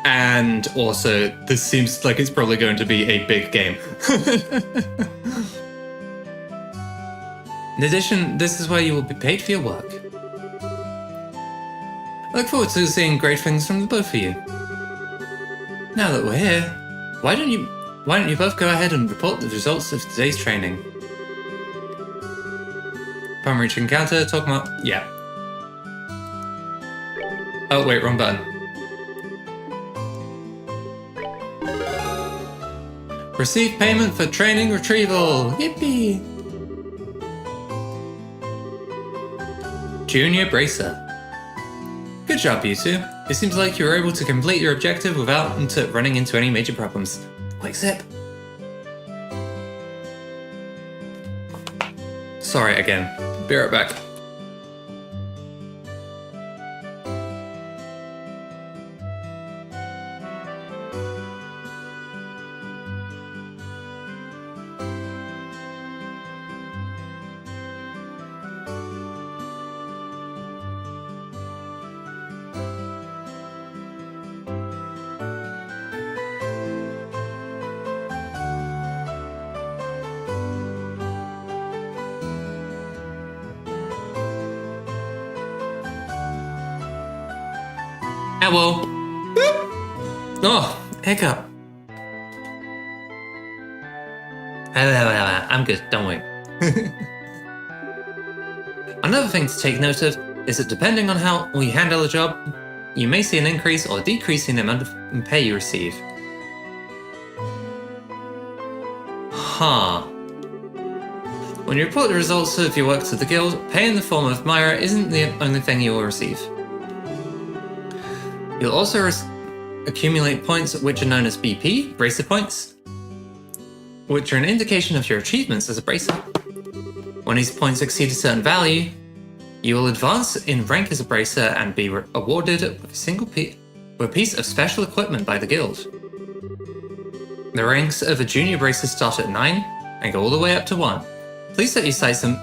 And also, this seems like it's probably going to be a big game. In addition, this is where you will be paid for your work. I look forward to seeing great things from the both of you. Now that we're here, why don't you both go ahead and report the results of today's training? Upon reaching counter, talk about... yeah. Oh wait, wrong button. Receive payment for training retrieval! Yippee! Junior Bracer. Good job, you two. It seems like you were able to complete your objective without running into any major problems. Quick sip. Sorry again. Be right back. Owl. Oh, hiccup. I'm good, don't worry. Another thing to take note of is that depending on how we handle a job, you may see an increase or decrease in the amount of pay you receive. Huh. When you report the results of your work to the guild, pay in the form of Myra isn't the only thing you will receive. You'll also accumulate points which are known as BP, Bracer Points, which are an indication of your achievements as a Bracer. When these points exceed a certain value, you will advance in rank as a Bracer and be awarded with a piece of special equipment by the guild. The ranks of a Junior Bracer start at 9 and go all the way up to 1. Please set your sights on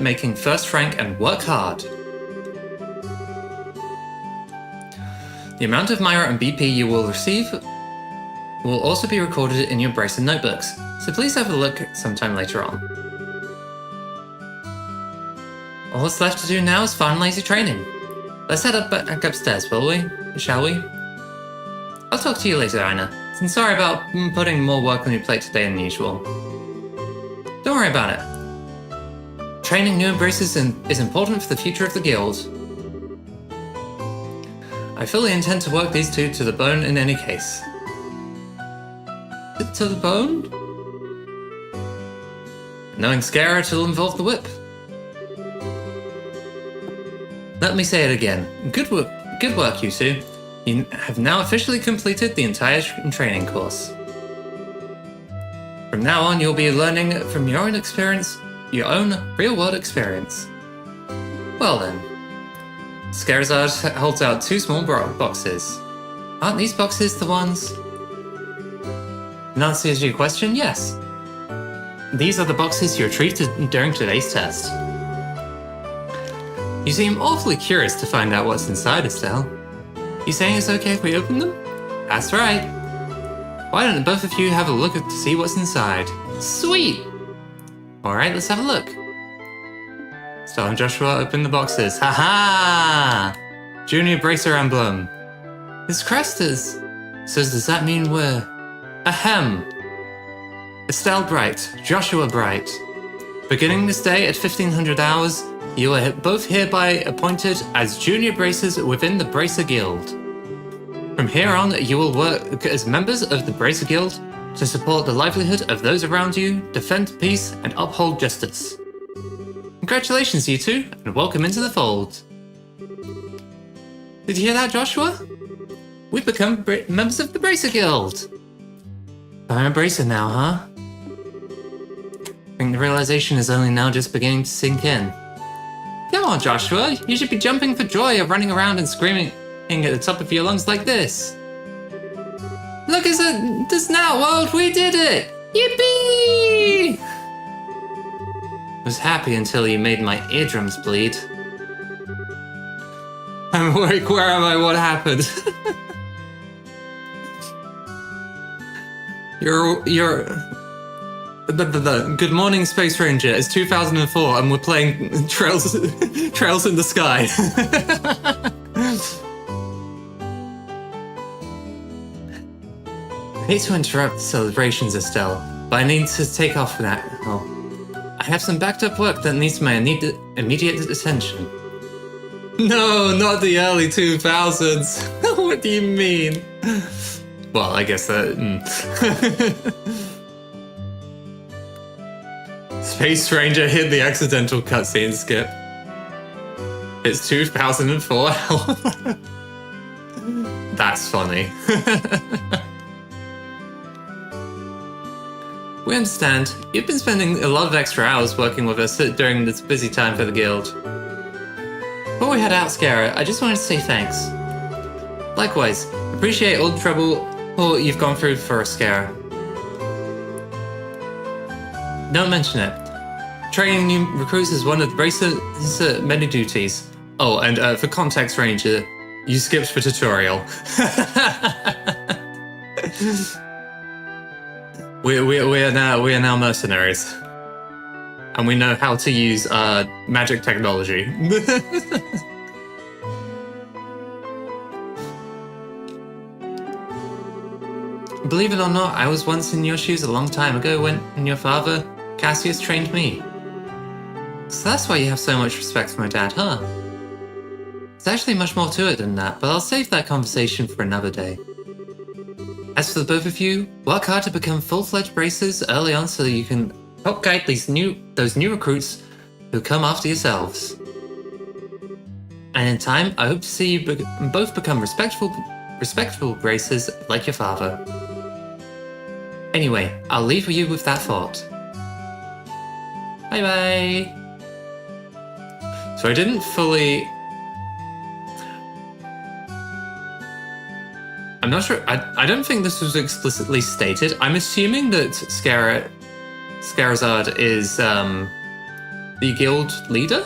making first rank and work hard. The amount of Myra and BP you will receive will also be recorded in your Bracer notebooks, so please have a look sometime later on. All that's left to do now is finalize your training. Let's head back upstairs, will we? Shall we? I'll talk to you later, Aina. And sorry about putting more work on your plate today than usual. Don't worry about it. Training new Bracers is important for the future of the guild. I fully intend to work these two to the bone in any case. To the bone? Knowing Scara, it'll involve the whip. Let me say it again. Good work, you two. You have now officially completed the entire training course. From now on, you'll be learning from your own experience, your own real-world experience. Well then. Scarazard holds out 2 small boxes. Aren't these boxes the ones? In answer to your question, yes. These are the boxes you retrieved during today's test. You seem awfully curious to find out what's inside, Estelle. You saying it's okay if we open them? That's right. Why don't both of you have a look to see what's inside? Sweet! Alright, let's have a look. Estelle and Joshua open the boxes. Haha! Junior Bracer emblem. It's Cresters. So does that mean we're... Ahem! Estelle Bright, Joshua Bright. Beginning this day at 1500 hours, you are both hereby appointed as Junior Bracers within the Bracer Guild. From here on, you will work as members of the Bracer Guild to support the livelihood of those around you, defend peace, and uphold justice. Congratulations, you two, and welcome into the fold. Did you hear that, Joshua? We've become members of the Bracer Guild. I'm a Bracer now, huh? I think the realization is only now just beginning to sink in. Come on, Joshua, you should be jumping for joy of running around and screaming at the top of your lungs like this. Look, it's this now, world, we did it! Yippee! I was happy until you made my eardrums bleed. I'm like, where am I? What happened? Good morning, Space Ranger. It's 2004 and we're playing Trails in the Sky. I hate to interrupt the celebrations, Estelle, but I need to take off now. I have some backed up work that needs my immediate attention. No, not the early 2000s. What do you mean? Well, I guess that... Space Ranger hit the accidental cutscene skip. It's 2004. That's funny. We understand. You've been spending a lot of extra hours working with us during this busy time for the guild. Before we head out, Scara, I just wanted to say thanks. Likewise, appreciate all the trouble you've gone through for us, Scara. Don't mention it. Training new recruits is one of the Bracer's many duties. Oh, and for context, Ranger, you skipped the tutorial. we are now mercenaries, and we know how to use magic technology. Believe it or not, I was once in your shoes a long time ago when your father, Cassius, trained me. So that's why you have so much respect for my dad, huh? There's actually much more to it than that, but I'll save that conversation for another day. As for the both of you, work hard to become full-fledged bracers early on so that you can help guide those new recruits who come after yourselves. And in time, I hope to see you both become respectable bracers like your father. Anyway, I'll leave you with that thought. Bye bye. So I didn't fully... I'm not sure, I don't think this was explicitly stated. I'm assuming that Scarazard is the guild leader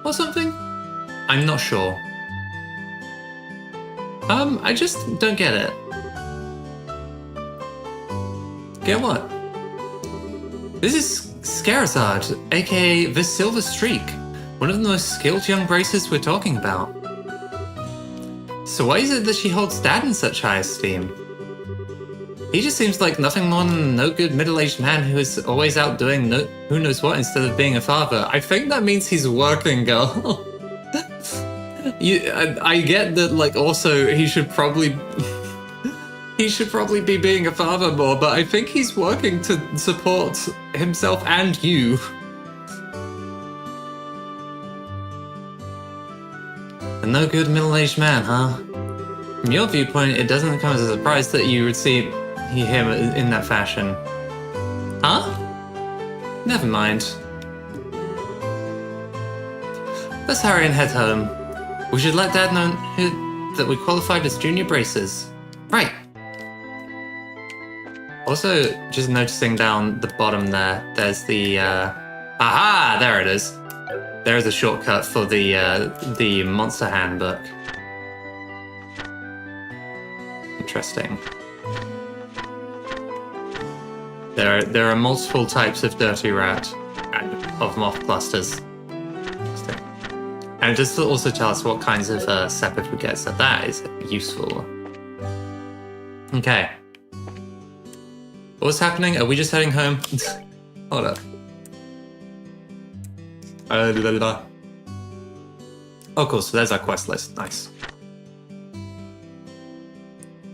or something? I'm not sure. I just don't get it. Get what? This is Scarazard, aka the Silver Streak, one of the most skilled young bracers we're talking about. So why is it that she holds Dad in such high esteem? He just seems like nothing more than a no-good middle-aged man who is always out doing who knows what instead of being a father. I think that means he's working, girl. I get that, like, also he should probably be being a father more, but I think he's working to support himself and you. A no-good middle-aged man, huh? From your viewpoint, it doesn't come as a surprise that you would see him in that fashion. Huh? Never mind. Let's hurry and head home. We should let Dad know that we qualified as junior bracers. Right. Also, just noticing down the bottom there's the, aha! There it is. There is a shortcut for the Monster Handbook. Interesting. There are multiple types of dirty rat and of moth clusters. Interesting. And it does also tell us what kinds of sepith we get, so that is useful. Okay. What's happening? Are we just heading home? Hold up. Oh, cool. So there's our quest list. Nice.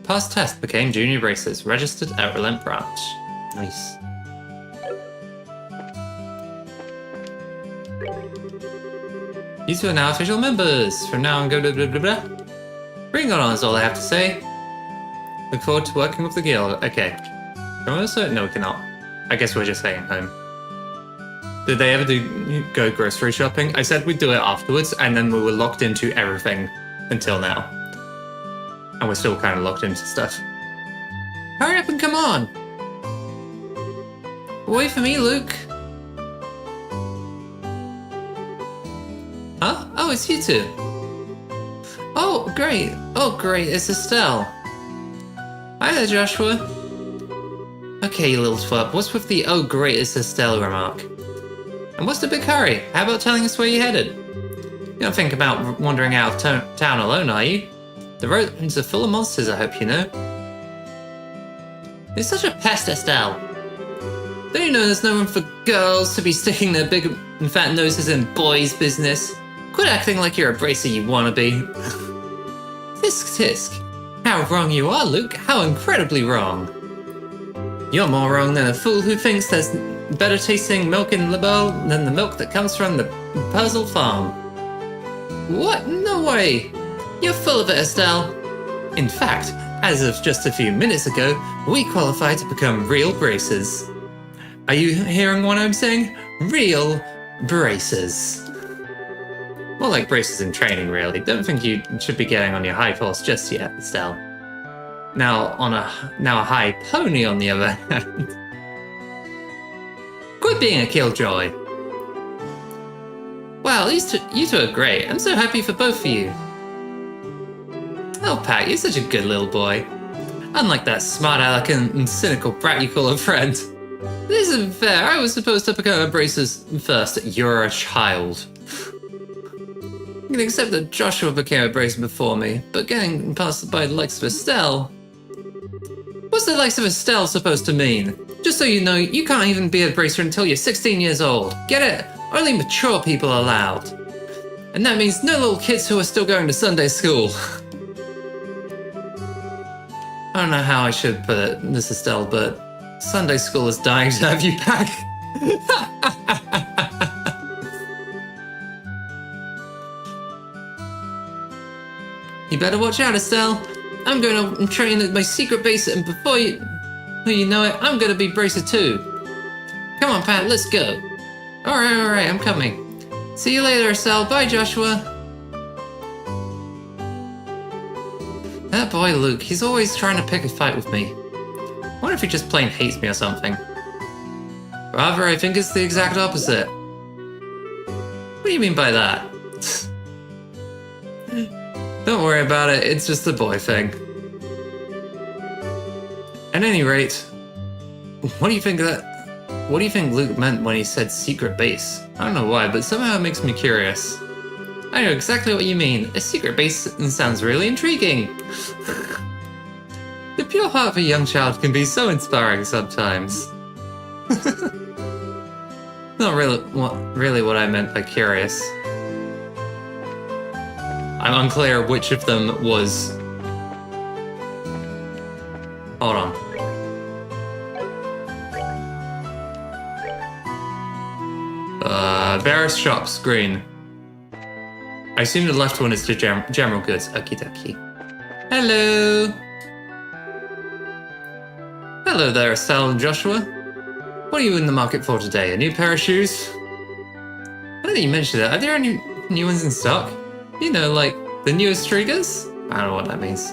Passed test, became junior bracers, registered at Relent Branch. Nice. These two are now official members. From now on, go blah blah blah blah. Bring it on is all I have to say. Look forward to working with the guild. Okay. Can we also? No, we cannot. I guess we're just staying home. Did they ever go grocery shopping? I said we'd do it afterwards, and then we were locked into everything until now. And we're still kind of locked into stuff. Hurry up and come on! Wait for me, Luke. Huh? Oh, it's you two. Oh, great. Oh, great. It's Estelle. Hi there, Joshua. Okay, you little twat. What's with the "oh, great, it's Estelle" remark? And what's the big hurry? How about telling us where you're headed? You don't think about wandering out of town alone, are you? The roads are full of monsters, I hope you know. You're such a pest, Estelle. Don't you know there's no room for girls to be sticking their big and fat noses in boys' business? Quit acting like you're a bracer you wanna be. Tisk tisk. How wrong you are, Luke. How incredibly wrong. You're more wrong than a fool who thinks there's better tasting milk in the bowl than the milk that comes from the Puzzle Farm. What? No way. You're full of it, Estelle. In fact, as of just a few minutes ago, we qualified to become real bracers. Are you hearing what I'm saying? Real bracers. More like bracers in training, really. Don't think you should be getting on your high horse just yet, Estelle. Now a high pony, on the other hand. Quit being a killjoy. Wow, you two are great. I'm so happy for both of you. Oh, Pat, you're such a good little boy. Unlike that smart aleck and cynical brat you call a friend. This isn't fair. I was supposed to become a bracers first. You're a child. I can accept that Joshua became a bracer before me, but getting passed by the likes of Estelle... What's the likes of Estelle supposed to mean? Just so you know, you can't even be a bracer until you're 16 years old. Get it? Only mature people are allowed. And that means no little kids who are still going to Sunday school. I don't know how I should put it, Miss Estelle, but Sunday school is dying to have you back. You better watch out, Estelle. I'm going to train at my secret base, and before you know it, I'm going to be bracer too. Come on, Pat, let's go. Alright, I'm coming. See you later, Estelle. Bye, Joshua. That boy Luke, he's always trying to pick a fight with me. I wonder if he just plain hates me or something. Rather, I think it's the exact opposite. What do you mean by that? Don't worry about it, it's just a boy thing. At any rate, what do you think Luke meant when he said secret base? I don't know why, but somehow it makes me curious. I know exactly what you mean. A secret base sounds really intriguing. The pure heart of a young child can be so inspiring sometimes. Not really what I meant by curious. I'm unclear which of them was... Hold on. Various shops, green. I assume the left one is to general goods. Okie dokie. Hello! Hello there, Estelle and Joshua. What are you in the market for today? A new pair of shoes? I don't think you mentioned it. Are there any new ones in stock? You know, like the newest triggers? I don't know what that means.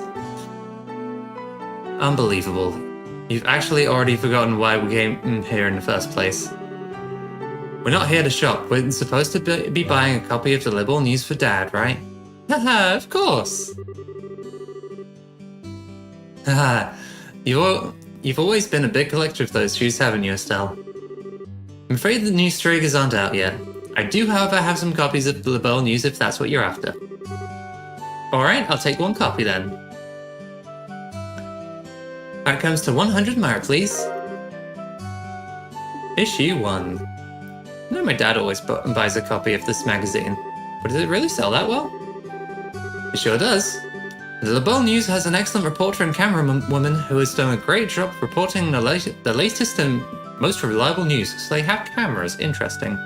Unbelievable. You've actually already forgotten why we came here in the first place. We're not here to shop. We're supposed to be buying a copy of the Liberal News for Dad, right? Haha, of course. Haha, you've always been a big collector of those shoes, haven't you, Estelle? I'm afraid the new triggers aren't out yet. I do, however, have some copies of the Liberal News if that's what you're after. Alright, I'll take one copy then. That comes to 100 Mara, please. Issue 1. I know my dad always buys a copy of this magazine, but does it really sell that well? It sure does. The Liberal News has an excellent reporter and camerawoman who has done a great job reporting the latest and most reliable news, so they have cameras. Interesting.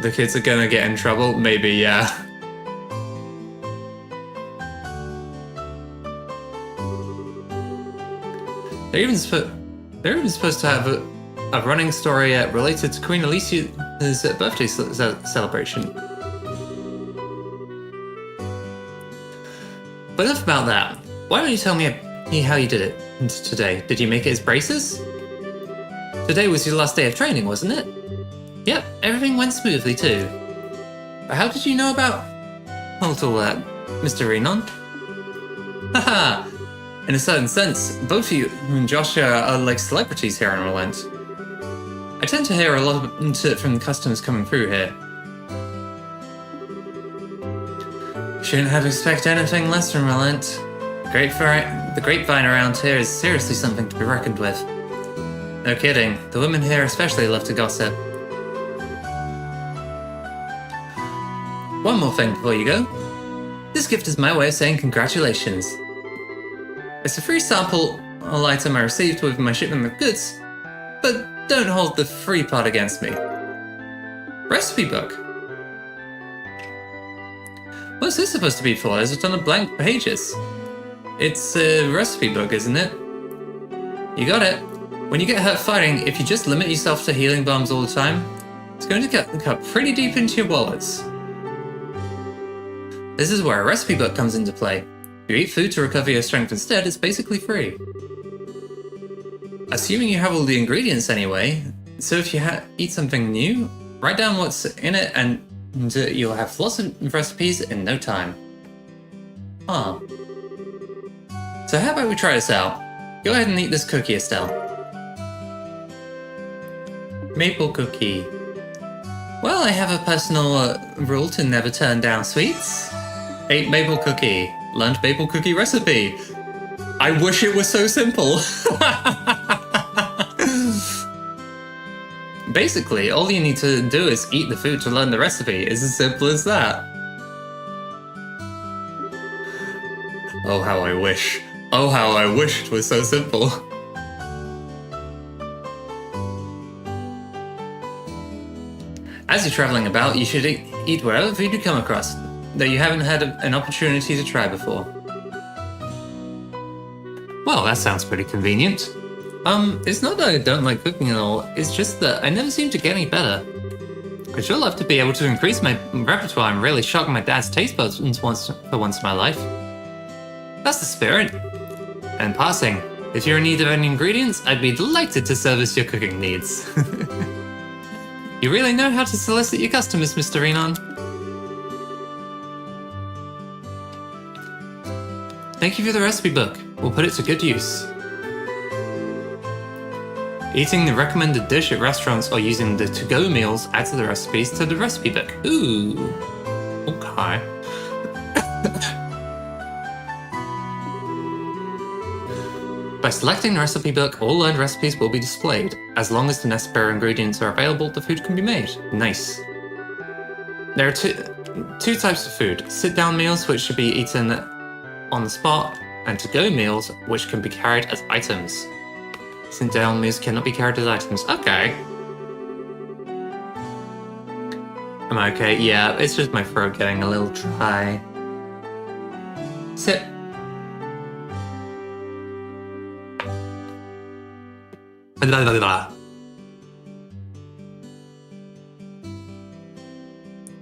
The kids are gonna get in trouble? Maybe, yeah. They're even supposed to have a running story related to Queen Alicia's birthday celebration. But enough about that. Why don't you tell me how you did it today? Did you make it as braces? Today was your last day of training, wasn't it? Yep, everything went smoothly too. But how did you know about all that, Mr. Renon? Haha! In a certain sense, both of you and Joshua are like celebrities here on Relent. I tend to hear a lot from the customers coming through here. Shouldn't have expected anything less from Relent. The grapevine around here is seriously something to be reckoned with. No kidding, the women here especially love to gossip. One more thing before you go. This gift is my way of saying congratulations. It's a free sample item I received with my shipment of goods, but don't hold the free part against me. Recipe book. What's this supposed to be for? There's a ton of blank pages. It's a recipe book, isn't it? You got it. When you get hurt fighting, if you just limit yourself to healing bombs all the time, it's going to cut pretty deep into your wallets. This is where a recipe book comes into play. If you eat food to recover your strength instead, it's basically free. Assuming you have all the ingredients anyway, so if you eat something new, write down what's in it and you'll have lots of recipes in no time. Huh. So how about we try this out? Go ahead and eat this cookie, Estelle. Maple cookie. Well, I have a personal rule to never turn down sweets. Ate maple cookie. Learned maple cookie recipe. I wish it was so simple. Basically, all you need to do is eat the food to learn the recipe. It's as simple as that. Oh, how I wish. Oh, how I wish it was so simple. As you're traveling about, you should eat whatever food you come across that you haven't had an opportunity to try before. Well, that sounds pretty convenient. It's not that I don't like cooking at all, it's just that I never seem to get any better. I'd sure love to be able to increase my repertoire and really shock my dad's taste buds for once in my life. That's the spirit. And passing, if you're in need of any ingredients, I'd be delighted to service your cooking needs. You really know how to solicit your customers, Mr. Renon. Thank you for the recipe book. We'll put it to good use. Eating the recommended dish at restaurants or using the to-go meals adds the recipes to the recipe book. Ooh. Okay. By selecting the recipe book, all learned recipes will be displayed. As long as the necessary ingredients are available, the food can be made. Nice. There are two types of food. Sit-down meals, which should be eaten on the spot, and to-go meals, which can be carried as items. Sit-down meals cannot be carried as items. Okay. Am I okay? Yeah, it's just my throat getting a little dry. Sip.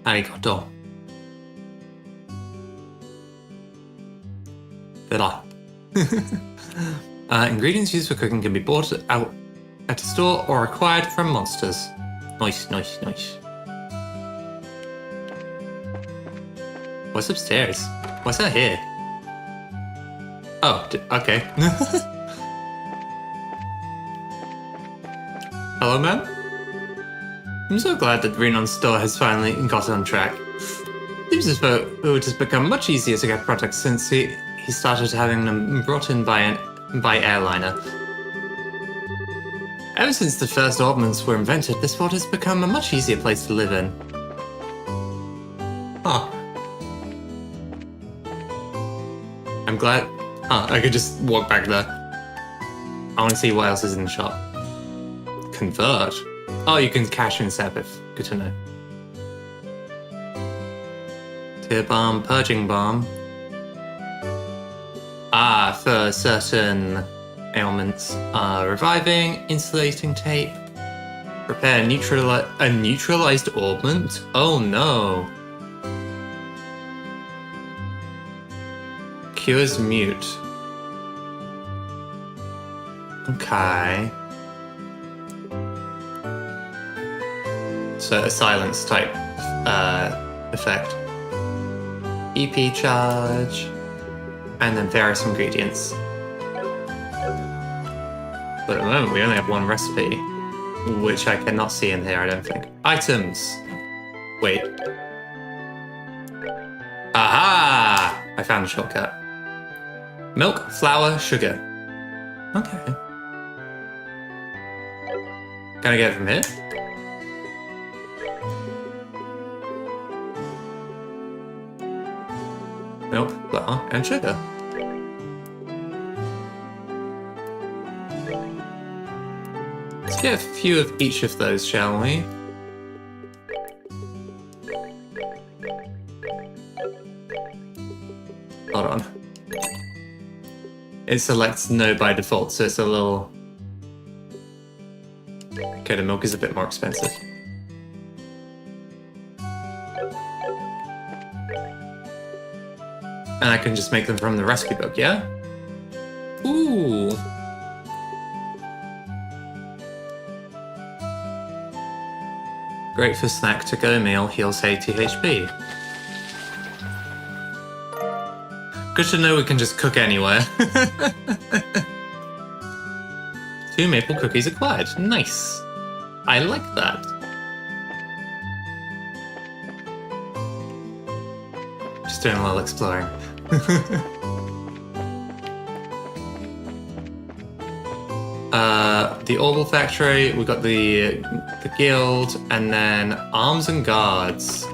Arigato. Ingredients used for cooking can be bought out at a store or acquired from monsters. Nice, nice, nice. What's upstairs? What's out here? Oh, okay. Hello, ma'am? I'm so glad that Renon's store has finally got on track. Seems as though it has become much easier to get products since he started having them brought in by airliner. Ever since the first ordnance were invented, this world has become a much easier place to live in. Huh. I'm glad... I could just walk back there. I want to see what else is in the shop. Convert? Oh, you can cash in Sabbath. Good to know. Tear balm, purging balm. For certain ailments. Reviving, insulating tape. Prepare a neutralized augment? Oh no. Cures mute. Okay. So a silence type effect. EP charge. And then various ingredients. But at the moment we only have one recipe, which I cannot see in here, I don't think. Items. Wait. Aha! I found a shortcut. Milk, flour, sugar. Okay. Can I get it from here? Milk, flour, and sugar. Let's get a few of each of those, shall we? Hold on. It selects no by default, so it's a little... Okay, the milk is a bit more expensive. And I can just make them from the recipe book, yeah? Ooh! Great for snack to-go meal, heals 80 HP. Good to know we can just cook anywhere. 2 maple cookies acquired. Nice. I like that. Just doing a little exploring. The Orbital Factory, we got the guild, and then Arms and Guards.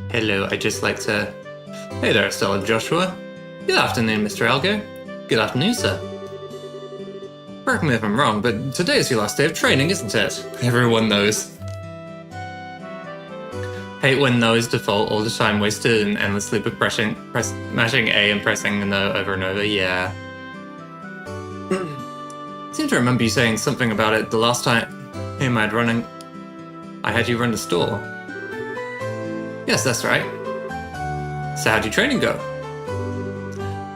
Hello, I'd just like to... Hey there, Stella and Joshua. Good afternoon, Mr. Elgo. Good afternoon, sir. Correct me if I'm wrong, but today is your last day of training, isn't it? Everyone knows. Hate when no is default, all the time wasted and endlessly mashing A and pressing no over and over, yeah. Seem to remember you saying something about it the last time I had you run the store. Yes, that's right. So how'd your training go?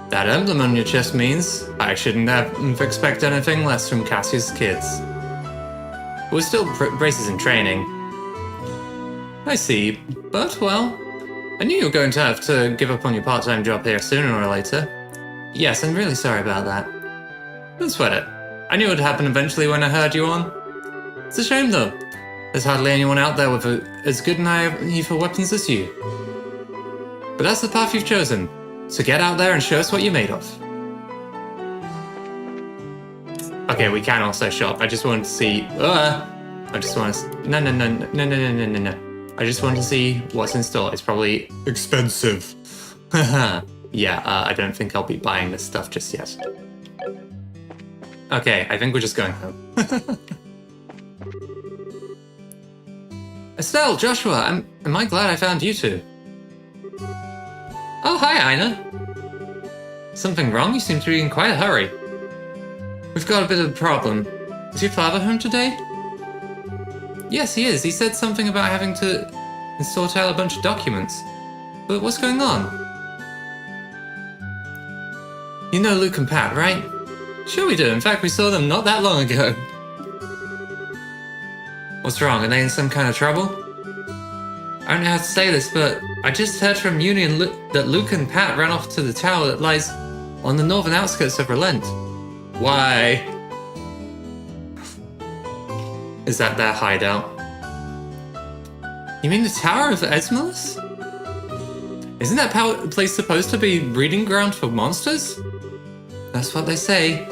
That emblem on your chest means I shouldn't have expect anything less from Cassie's kids. We're still braces in training. I see, but well, I knew you were going to have to give up on your part-time job here sooner or later. Yes, I'm really sorry about that. Don't sweat it. I knew it would happen eventually when I heard you on. It's a shame though. There's hardly anyone out there with as good an eye for weapons as you. But that's the path you've chosen. So get out there and show us what you're made of. Okay, we can also shop. I just wanted to see... I just want to... No. I just want to see what's in store. It's probably expensive. Yeah, I don't think I'll be buying this stuff just yet. Okay, I think we're just going home. Estelle, Joshua, am I glad I found you two? Oh, hi, Aina. Something wrong? You seem to be in quite a hurry. We've got a bit of a problem. Is your father home today? Yes, he is. He said something about having to sort out a bunch of documents. But what's going on? You know Luke and Pat, right? Sure we do. In fact, we saw them not that long ago. What's wrong? Are they in some kind of trouble? I don't know how to say this, but I just heard from Union that Luke and Pat ran off to the tower that lies on the northern outskirts of Relent. Why? Is that their hideout? You mean the Tower of Esmilus? Isn't that place supposed to be breeding ground for monsters? That's what they say.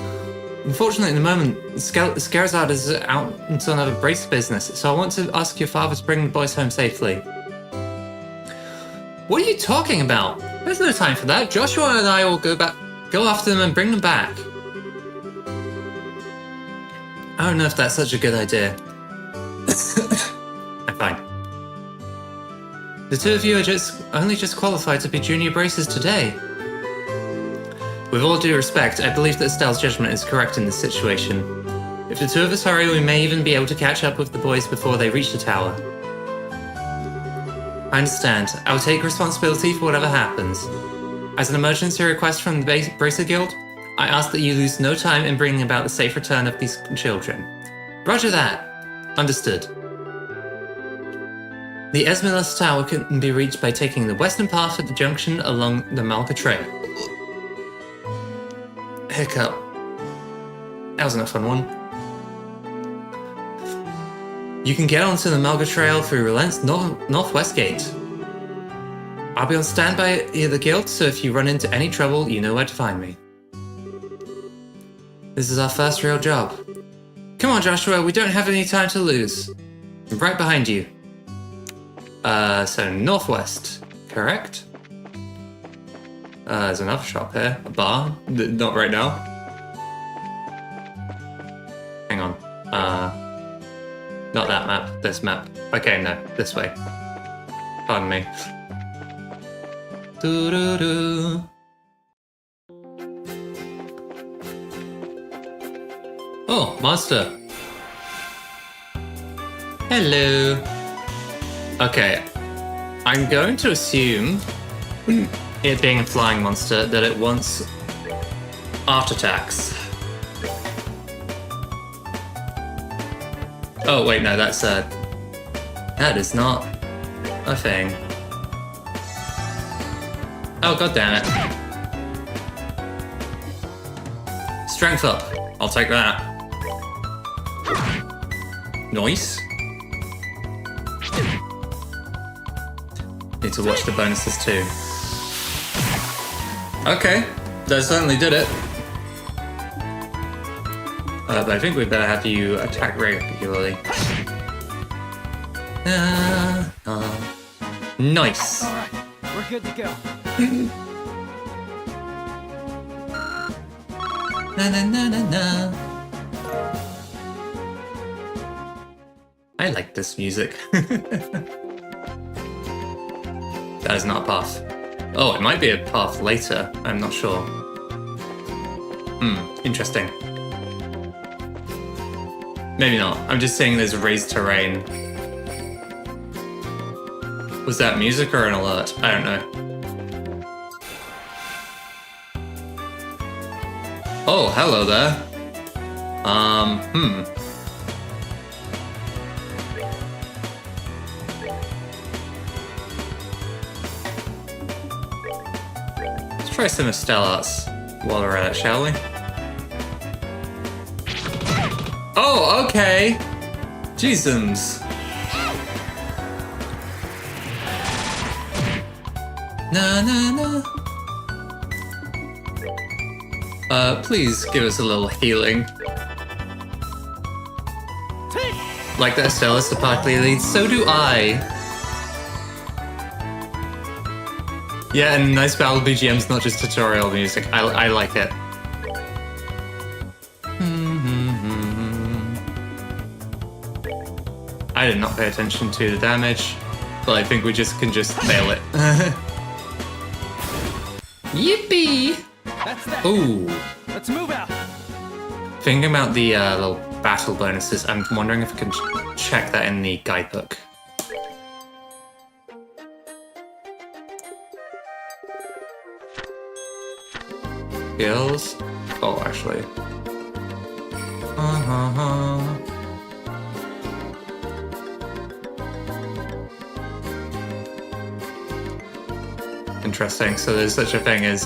Unfortunately, at the moment, Scarazard is out into another brace business, so I want to ask your father to bring the boys home safely. What are you talking about? There's no time for that. Joshua and I will go after them and bring them back. I don't know if that's such a good idea. I'm fine. The two of you are only just qualified to be junior braces today. With all due respect, I believe that Estelle's judgment is correct in this situation. If the two of us hurry, we may even be able to catch up with the boys before they reach the tower. I understand. I will take responsibility for whatever happens. As an emergency request from the Bracer Guild, I ask that you lose no time in bringing about the safe return of these children. Roger that. Understood. The Esmilus Tower can be reached by taking the western path at the junction along the Malka Trail. Hiccup. That wasn't a fun one. You can get onto the Malka Trail through Relent's northwest gate. I'll be on standby at the guild, so if you run into any trouble, you know where to find me. This is our first real job. Come on, Joshua, we don't have any time to lose. I'm right behind you. So northwest, correct? There's another shop here. A bar? Not right now. Hang on. Not that map. This map. Okay, no. This way. Pardon me. Doo-doo-doo. Oh, monster. Hello. Okay. I'm going to assume, it being a flying monster, that it wants art attacks. Oh, wait, no, that's that is not a thing. Oh, god damn it. Strength up. I'll take that. Nice. Need to watch the bonuses too. Okay, that certainly did it. But I think we better have you attack regularly. Nice. All right, we're good to go. Na na na na na. I like this music. That is not a path. Oh, it might be a path later. I'm not sure. Interesting. Maybe not. I'm just saying there's raised terrain. Was that music or an alert? I don't know. Oh, hello there. Let's try some Estelle arts while we're at it, shall we? Oh, okay. Jeezums. Na na na. Please give us a little healing. Like that Estelle is the party lead, so do I. Yeah, and nice battle BGM's not just tutorial music. I like it. I did not pay attention to the damage, but I think we can just fail it. Yippee! That's that. Ooh. Let's move out. Thinking about the little battle bonuses, I'm wondering if I can check that in the guidebook. Skills? Oh, actually. Interesting. So there's such a thing as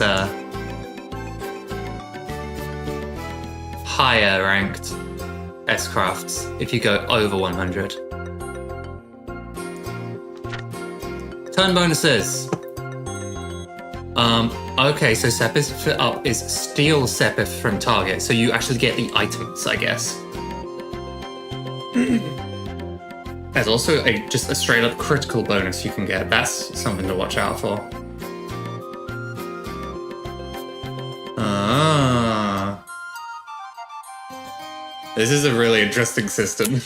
higher ranked S-crafts if you go over 100. Turn bonuses. Okay, so Sepith up is steal Sepith from target, so you actually get the items, I guess. There's also just a straight up critical bonus you can get. That's something to watch out for. Ah. This is a really interesting system.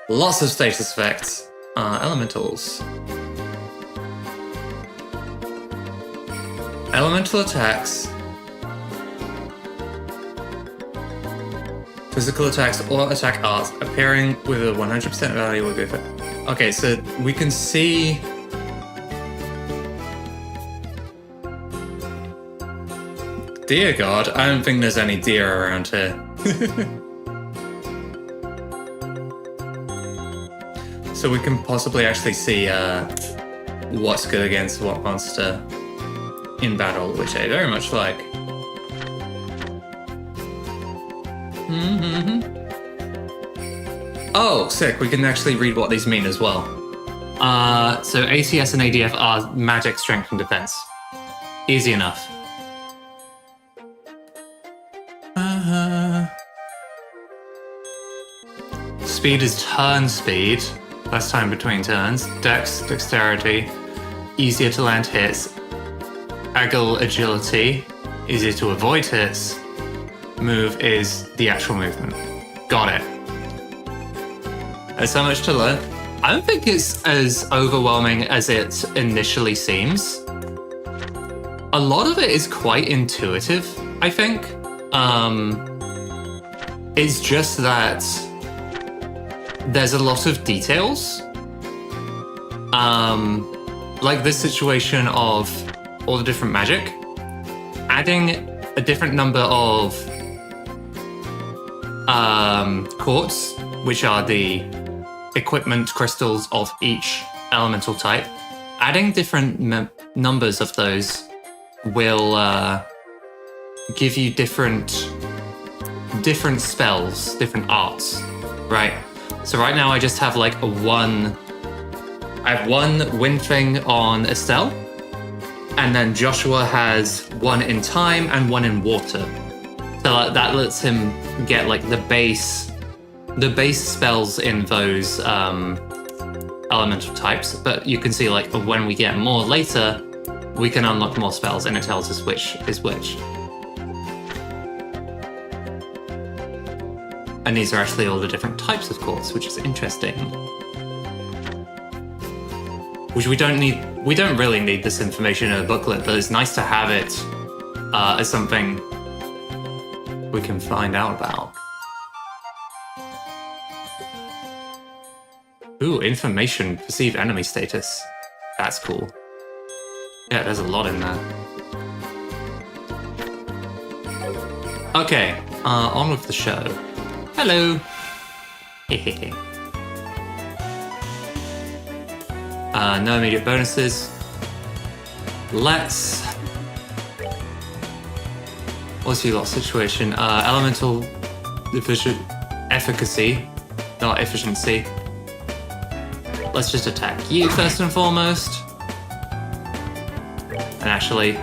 Lots of status effects. Elementals. Elemental attacks. Physical attacks or attack arts appearing with a 100% value will go for. Okay, so we can see. Dear God, I don't think there's any deer around here. So we can possibly actually see what's good against what monster in battle, which I very much like. Oh, sick, we can actually read what these mean as well. So ACS and ADF are magic, strength, and defense. Easy enough. Speed is turn speed, less time between turns. Dex, dexterity, easier to land hits. Agility, easier to avoid hits. Move is the actual movement. Got it. There's so much to learn. I don't think it's as overwhelming as it initially seems. A lot of it is quite intuitive, I think. It's just that there's a lot of details. Like this situation of all the different magic, adding a different number of quartz, which are the equipment crystals of each elemental type. Adding different numbers of those will give you different spells, different arts, right? So right now I just have like I have one wind thing on Estelle, and then Joshua has one in time and one in water. So that lets him get like the base spells in those elemental types. But you can see like when we get more later, we can unlock more spells, and it tells us which is which. And these are actually all the different types of quartz, which is interesting. Which we don't really need this information in a booklet, but it's nice to have it as something we can find out about. Ooh, information, perceive enemy status. That's cool. Yeah, there's a lot in there. Okay, on with the show. Hello! No immediate bonuses. Let's... What's your lot situation? Elemental efficacy, not efficiency. Let's just attack you first and foremost. And actually,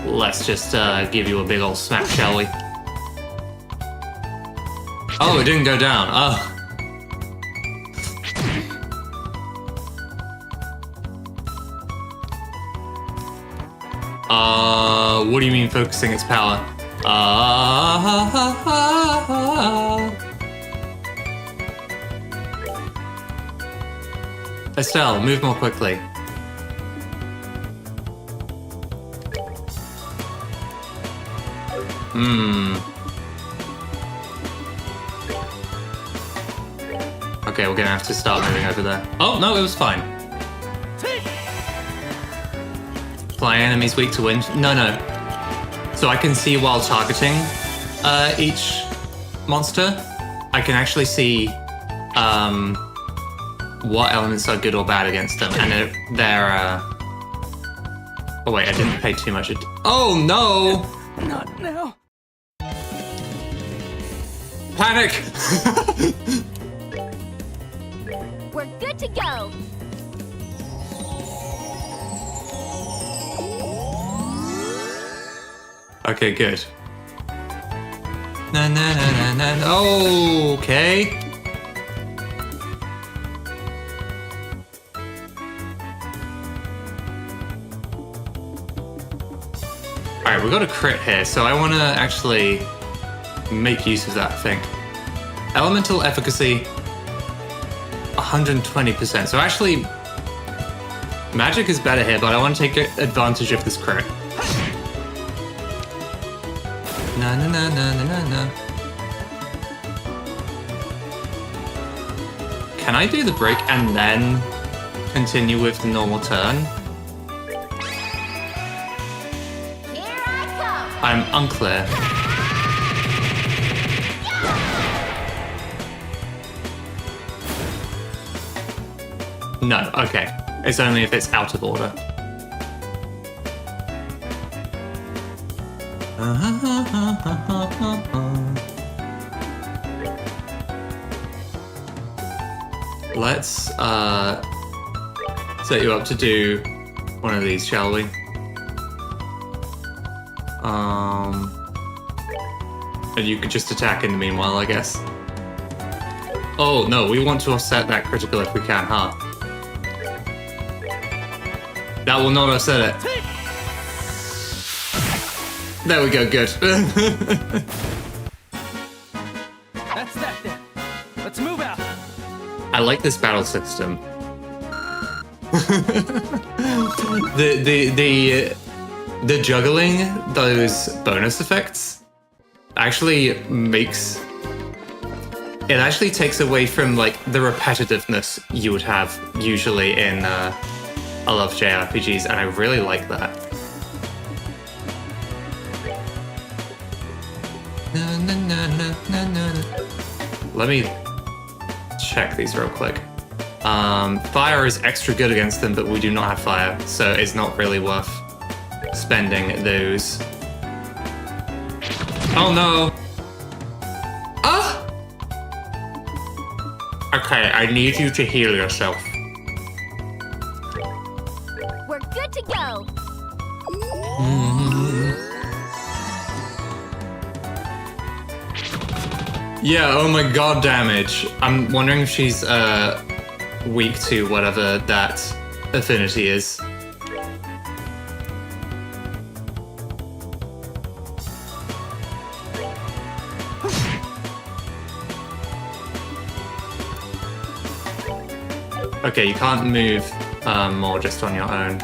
let's just give you a big old smack, shall we? Oh, it didn't go down. Oh. What do you mean focusing its power? Estelle, move more quickly. Okay, we're gonna have to start moving over there. Oh, no, it was fine. Fly enemies weak to wind? No. So I can see while targeting each monster, I can actually see what elements are good or bad against them. And they're... Oh wait, I didn't pay too much oh no! Not now. Panic! We're good to go. Okay, good. Na. Oh, okay. Alright, we got a crit here, so I want to actually make use of that, I think. Elemental efficacy, 120%. So actually, magic is better here, but I want to take advantage of this crit. Na. Can I do the break and then continue with the normal turn? Here I come. I'm unclear. No, okay. It's only if it's out of order. Let's set you up to do one of these, shall we? And you could just attack in the meanwhile, I guess. Oh no, we want to offset that critical if we can, huh? That will not offset it. There we go, good. That's that then. Let's move out. I like this battle system. The juggling those bonus effects actually makes it actually takes away from like the repetitiveness you would have usually in I love JRPGs, and I really like that. Let me check these real quick. Fire is extra good against them, but we do not have fire, so it's not really worth spending those. Oh no! Ah! Okay, I need you to heal yourself. We're good to go. Yeah, oh my god, damage. I'm wondering if she's weak to whatever that affinity is. Okay, you can't move more just on your own.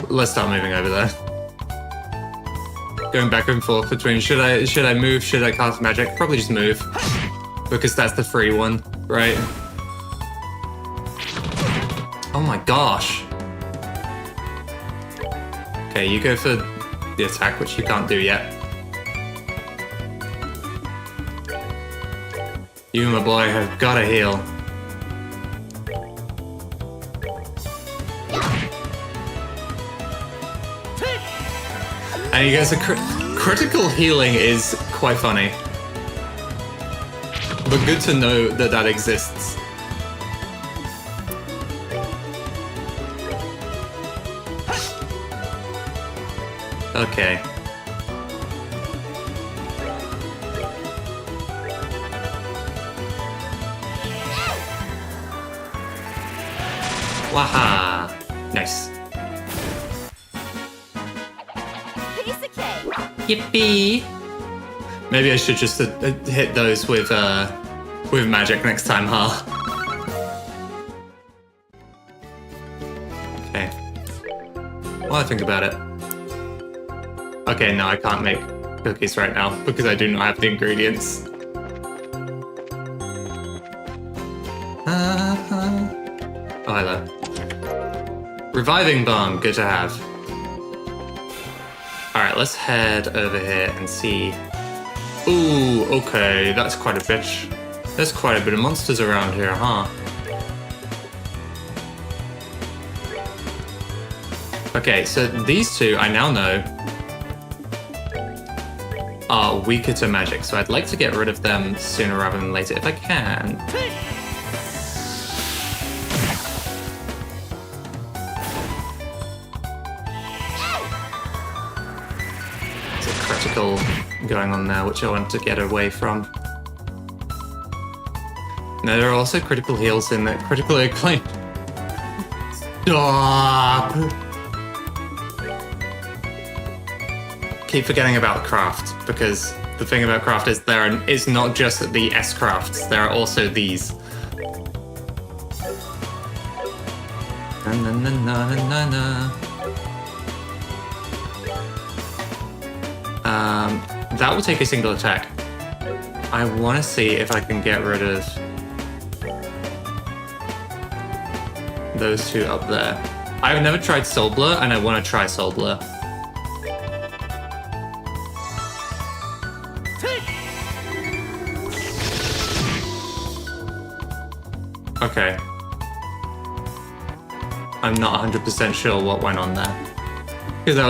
Let's start moving over there. Going back and forth between should I move, should I cast magic? Probably just move. Because that's the free one, right? Oh my gosh. Okay, you go for the attack, which you can't do yet. You, my boy, have gotta heal. And you guys, critical healing is quite funny. But good to know that that exists. Okay. Waha! Nice. Piece of cake. Yippee! Maybe I should just hit those with magic next time, huh? Okay. While I think about it. Okay, no, I can't make cookies right now because I do not have the ingredients. Oh, hello. Reviving bomb, good to have. Alright, let's head over here and see. Ooh, okay, that's quite a bit. There's quite a bit of monsters around here, huh? Okay, so these two, I now know, are weaker to magic, so I'd like to get rid of them sooner rather than later if I can. There's a critical going on there, which I want to get away from. No, there are also critical heals in the critical acclaim. Stop! Keep forgetting about craft, because the thing about craft is it's not just the S crafts, there are also these. Na, na, na, na, na, na. That will take a single attack. I want to see if I can get rid of those two up there. I've never tried Soul Blur, and I want to try Soul Blur. Okay. I'm not 100% sure what went on there. Because I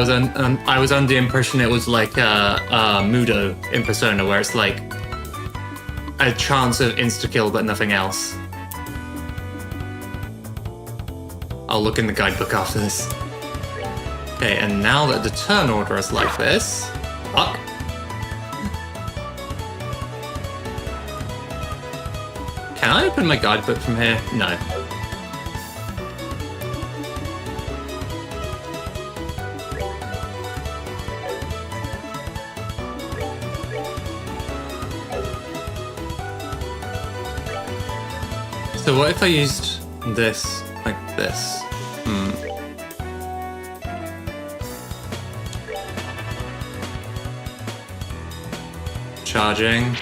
was under the impression it was like Mudo in Persona, where it's like a chance of insta-kill but nothing else. I'll look in the guidebook after this. Okay, and now that the turn order is like this... Fuck. Can I open my guidebook from here? No. So what if I used this like this? Charging.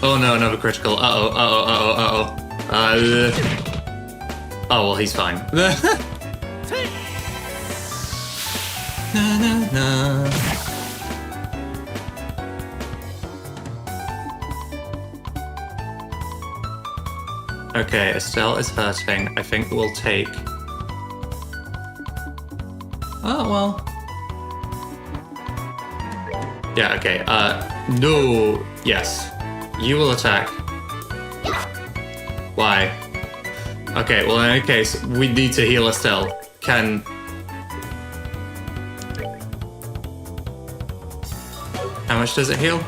Oh no, another critical. Uh-oh. Oh, well, he's fine. Na, na, na. Okay, Estelle is hurting. I think we'll take... Oh, well. Yeah, okay. No. Yes. You will attack. Why? Okay, well, in any case, we need to heal Estelle. Can... How much does it heal?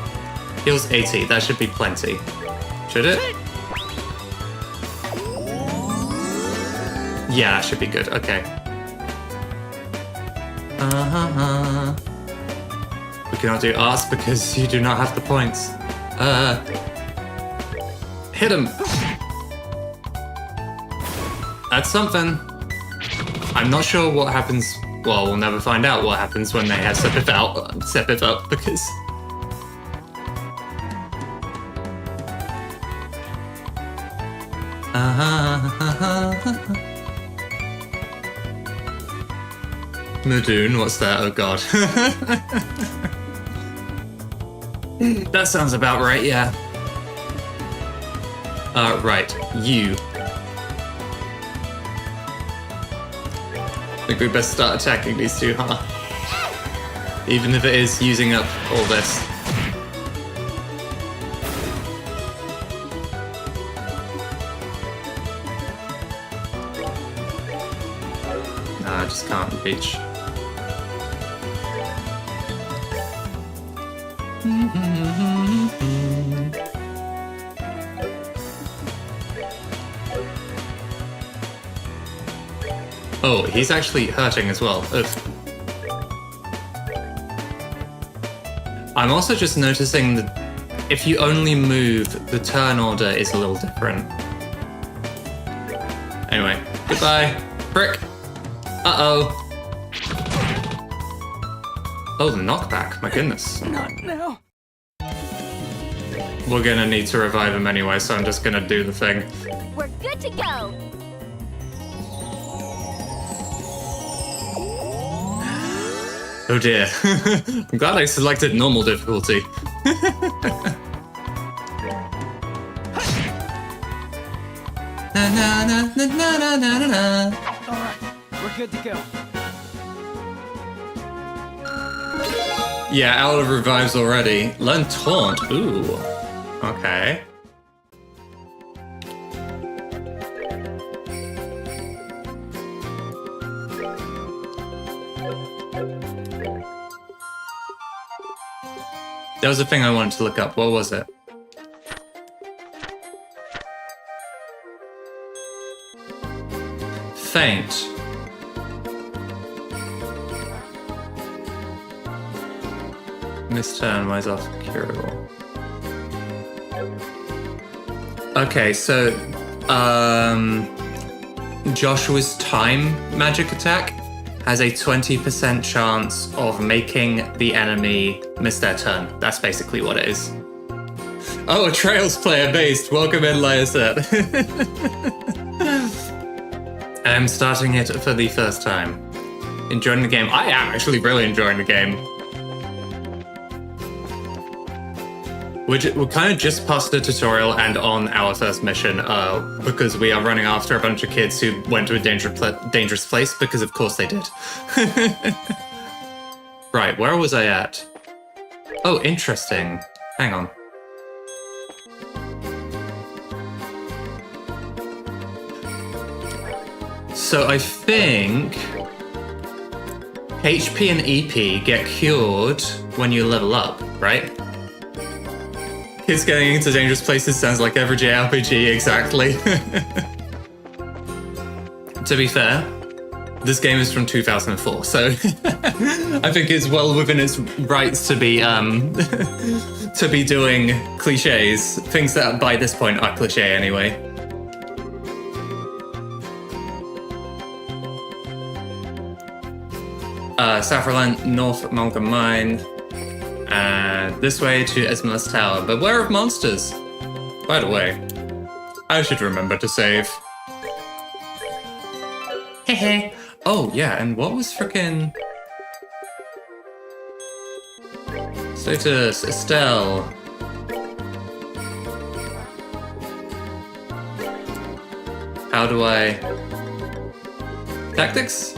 Heals 80. That should be plenty. Should it? Yeah, that should be good. Okay. We cannot do arts because you do not have the points. Hit him. That's something. I'm not sure what happens. Well, we'll never find out what happens when they have Sepith up because. Madoon, what's that? Oh god. That sounds about right, yeah. Right, you. I think we best start attacking these two, huh? Even if it is using up all this. Nah, I just can't reach. Oh, he's actually hurting as well. Ugh. I'm also just noticing that if you only move, the turn order is a little different. Anyway, goodbye. Frick. Uh-oh. Oh, the knockback, my goodness. Not now. We're gonna need to revive him anyway, so I'm just gonna do the thing. We're good to go. Oh dear. I'm glad I selected normal difficulty. Na na na na na na na na. All right, we're good to go. Yeah, out of revives already. Learn taunt. Ooh. Okay. There was a thing I wanted to look up. What was it? Faint. Misturn wears off curable. Okay, so Joshua's time magic attack has a 20% chance of making the enemy miss their turn. That's basically what it is. Oh, a Trails player based. Welcome in, Lyoset. I'm starting it for the first time. Enjoying the game. I am actually really enjoying the game. We're kind of just past the tutorial and on our first mission because we are running after a bunch of kids who went to a dangerous place because of course they did. Right, where was I at? Oh, interesting. Hang on. So I think HP and EP get cured when you level up, right? Kids getting into dangerous places sounds like every JRPG, exactly. To be fair, this game is from 2004, so I think it's well within its rights to be doing cliches, things that by this point are cliche anyway. Saffron North Mountain Mine. This way to Esmeralda Tower. Beware of monsters! By the way, I should remember to save. Hehe. Oh, yeah, and what was frickin'... Status, Estelle. How do I... Tactics?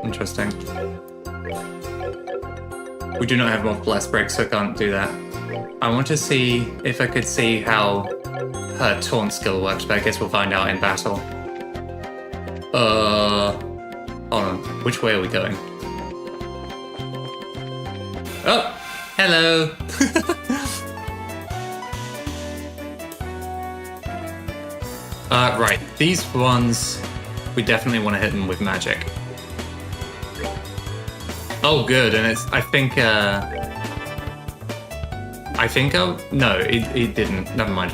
Interesting. We do not have multiple S breaks, so I can't do that. I want to see if I could see how her taunt skill works, but I guess we'll find out in battle. Hold on. Which way are we going? Oh! Hello! Right. These ones, we definitely want to hit them with magic. Oh, good, and it's, I think, no, it didn't, never mind.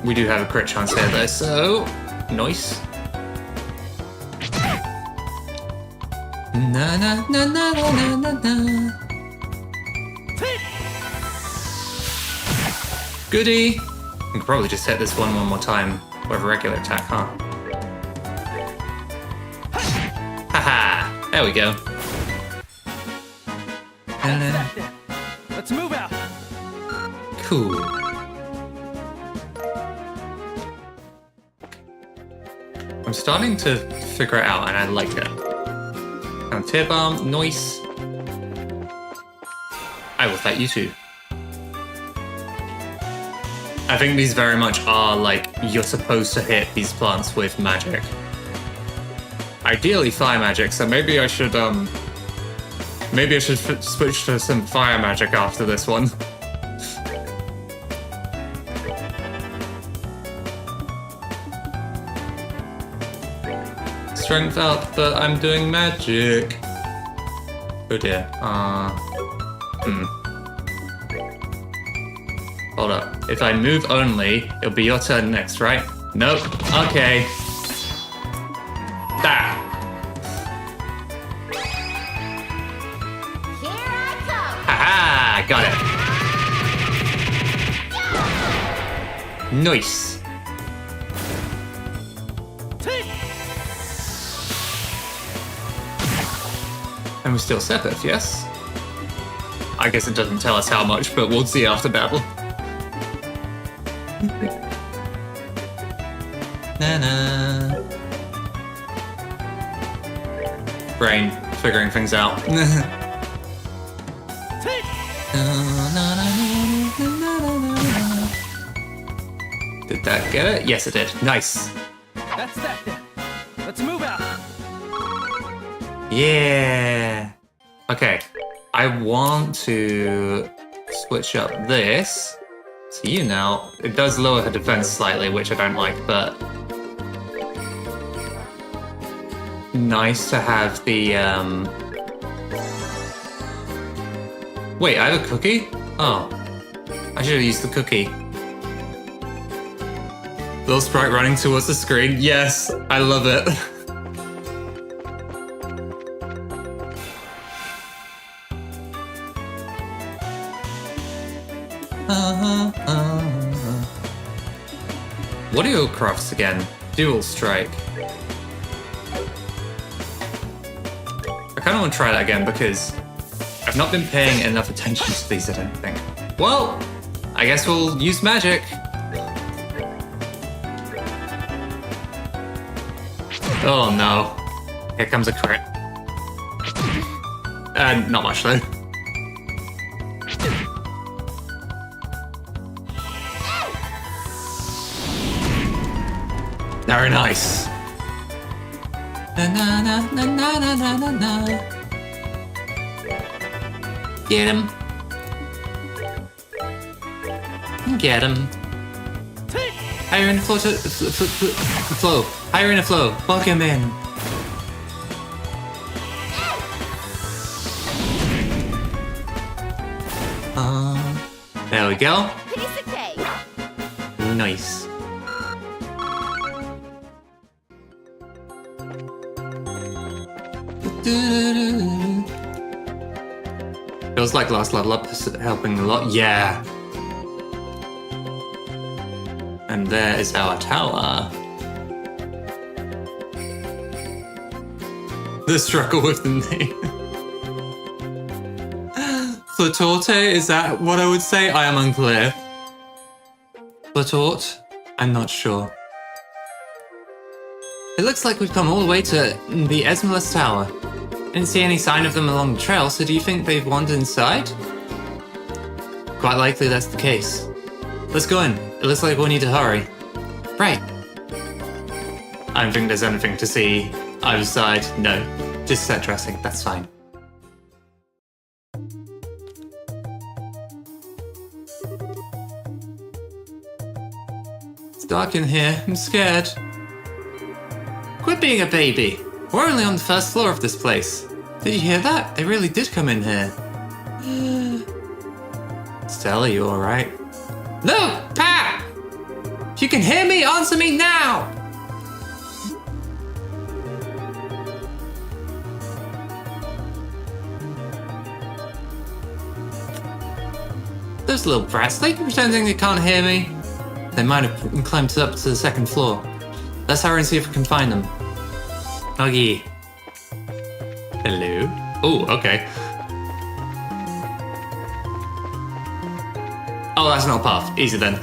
We do have a crit chance here though, so, nice. Na na na na na na na. Goody! We could probably just hit this one more time with a regular attack, huh? Haha! There we go. That's that then. Let's move out. Cool. I'm starting to figure it out, and I like it. And tear bomb, nice. I will fight you too. I think these very much are like you're supposed to hit these plants with magic. Ideally fire magic, so maybe I should switch to some fire magic after this one. Strength up, but I'm doing magic. Oh dear. Hold up. If I move only, it'll be your turn next, right? Nope. Okay. Ah. Here I come. Haha! Got it. Nice. And we're still separate, yes? I guess it doesn't tell us how much, but we'll see after battle. Na-na. Brain figuring things out. Did that get it? Yes, it did. Nice. That's that then. Let's move out. Yeah. Okay. I want to switch up this to you now. It does lower her defense slightly, which I don't like, but nice to have the Wait, I have a cookie? Oh. I should have used the cookie. Little sprite running towards the screen. Yes, I love it. What are your crafts again? Dual strike. I kind of want to try that again because I've not been paying enough attention to these, I don't think. Well, I guess we'll use magic. Oh no. Here comes a crit. Not much though. Very nice. Na na na na na na na na na. Get him. Get him. Higher in the flow. Flow. Higher in the flow. Walk him in. There we go. Piece of cake. Nice. Feels like last level up is helping a lot. Yeah. And there is our tower. The struggle with the name. Flatorte, is that what I would say? I am unclear. Flatort? I'm not sure. It looks like we've come all the way to the Esmeralda Tower. Didn't see any sign of them along the trail, so do you think they've wandered inside? Quite likely that's the case. Let's go in. It looks like we'll need to hurry. Right. I don't think there's anything to see either side. No. Just set dressing. That's fine. It's dark in here. I'm scared. Quit being a baby. We're only on the first floor of this place. Did you hear that? They really did come in here. Stella, you alright? No! Pat! If you can hear me, answer me now! Those little brats, they keep pretending they can't hear me. They might have climbed up to the second floor. Let's hurry and see if we can find them. Oh yeah. Hello? Oh, okay. Oh, that's not a path. Easy then. I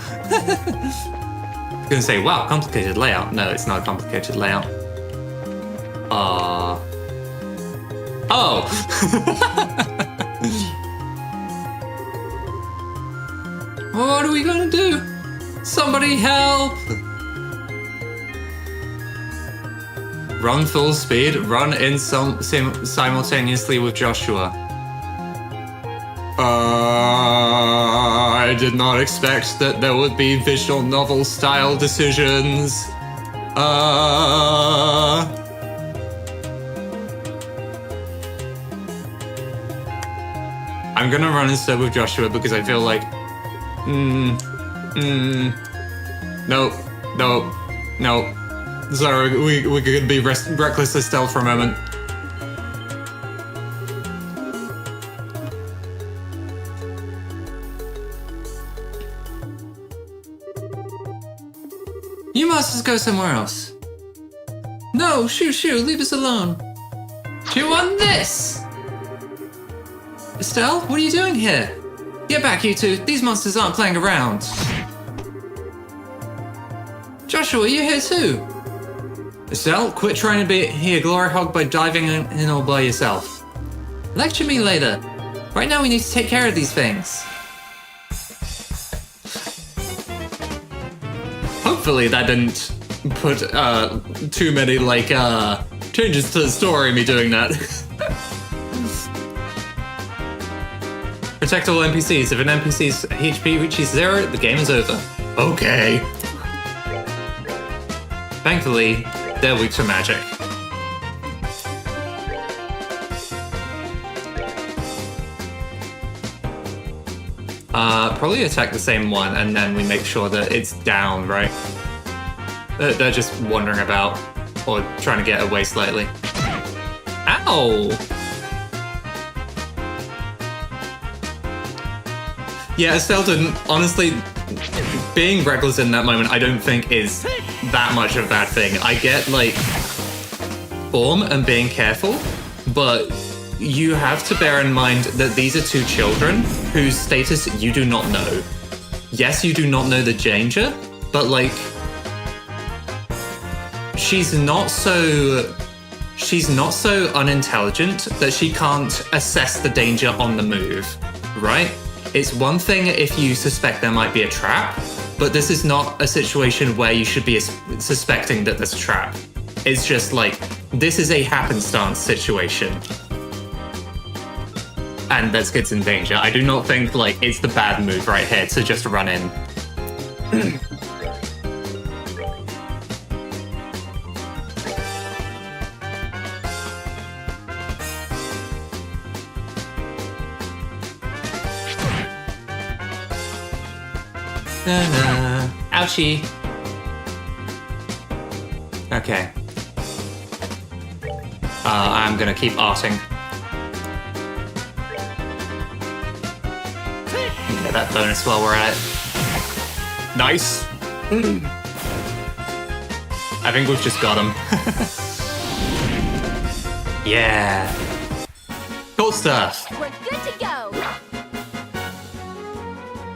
was gonna say, wow, complicated layout. No, it's not a complicated layout. Oh! What are we gonna do? Somebody help! Run full speed, run in simultaneously with Joshua. I did not expect that there would be visual novel style decisions. I'm gonna run instead with Joshua because I feel like Nope. Nope. Nope. Sorry, we could be reckless Estelle for a moment. You must just go somewhere else. No, shoo, leave us alone. Chew on this! Estelle, what are you doing here? Get back, you two. These monsters aren't playing around. Joshua, you're here too. Estelle, quit trying to be a glory hog by diving in all by yourself. Lecture me later. Right now we need to take care of these things. Hopefully that didn't put too many changes to the story, me doing that. Protect all NPCs. If an NPC's HP reaches 0, the game is over. Okay. Thankfully, they're weak to magic. Probably attack the same one, and then we make sure that it's down, right? They're just wandering about, or trying to get away slightly. Ow! Yeah, Estelle didn't. Honestly, being reckless in that moment, I don't think is that much of a bad thing. I get, form and being careful, but you have to bear in mind that these are two children whose status you do not know. Yes, you do not know the danger, but, she's not so unintelligent that she can't assess the danger on the move, right? It's one thing if you suspect there might be a trap, but this is not a situation where you should be suspecting that there's a trap. It's just this is a happenstance situation. And there's kids in danger. I do not think, it's the bad move right here to just run in. Ouchie. Okay. I'm gonna keep arting. Get that bonus while we're at it. Nice. I think we've just got him. Yeah. Cool stuff. We're good to go.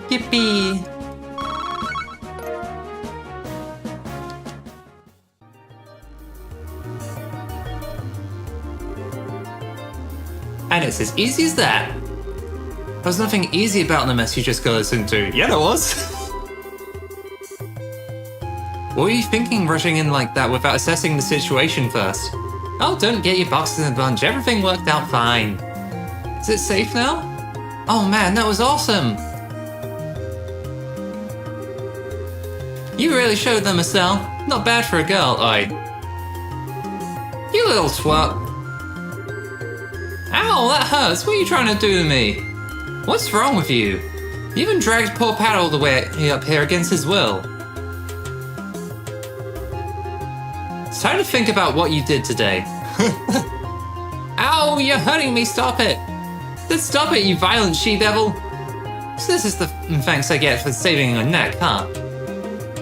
Yippee. And it's as easy as that. There's nothing easy about the mess you just got us into. Yeah, there was. What were you thinking rushing in like that without assessing the situation first? Oh, don't get your boxes in a bunch. Everything worked out fine. Is it safe now? Oh man, that was awesome. You really showed them, Estelle. Not bad for a girl, You little twat. Ow, that hurts. What are you trying to do to me? What's wrong with you? You even dragged poor Pat all the way up here against his will. It's time to think about what you did today. Ow, you're hurting me, stop it. Just stop it, you violent she-devil. So this is the thanks I get for saving your neck, huh?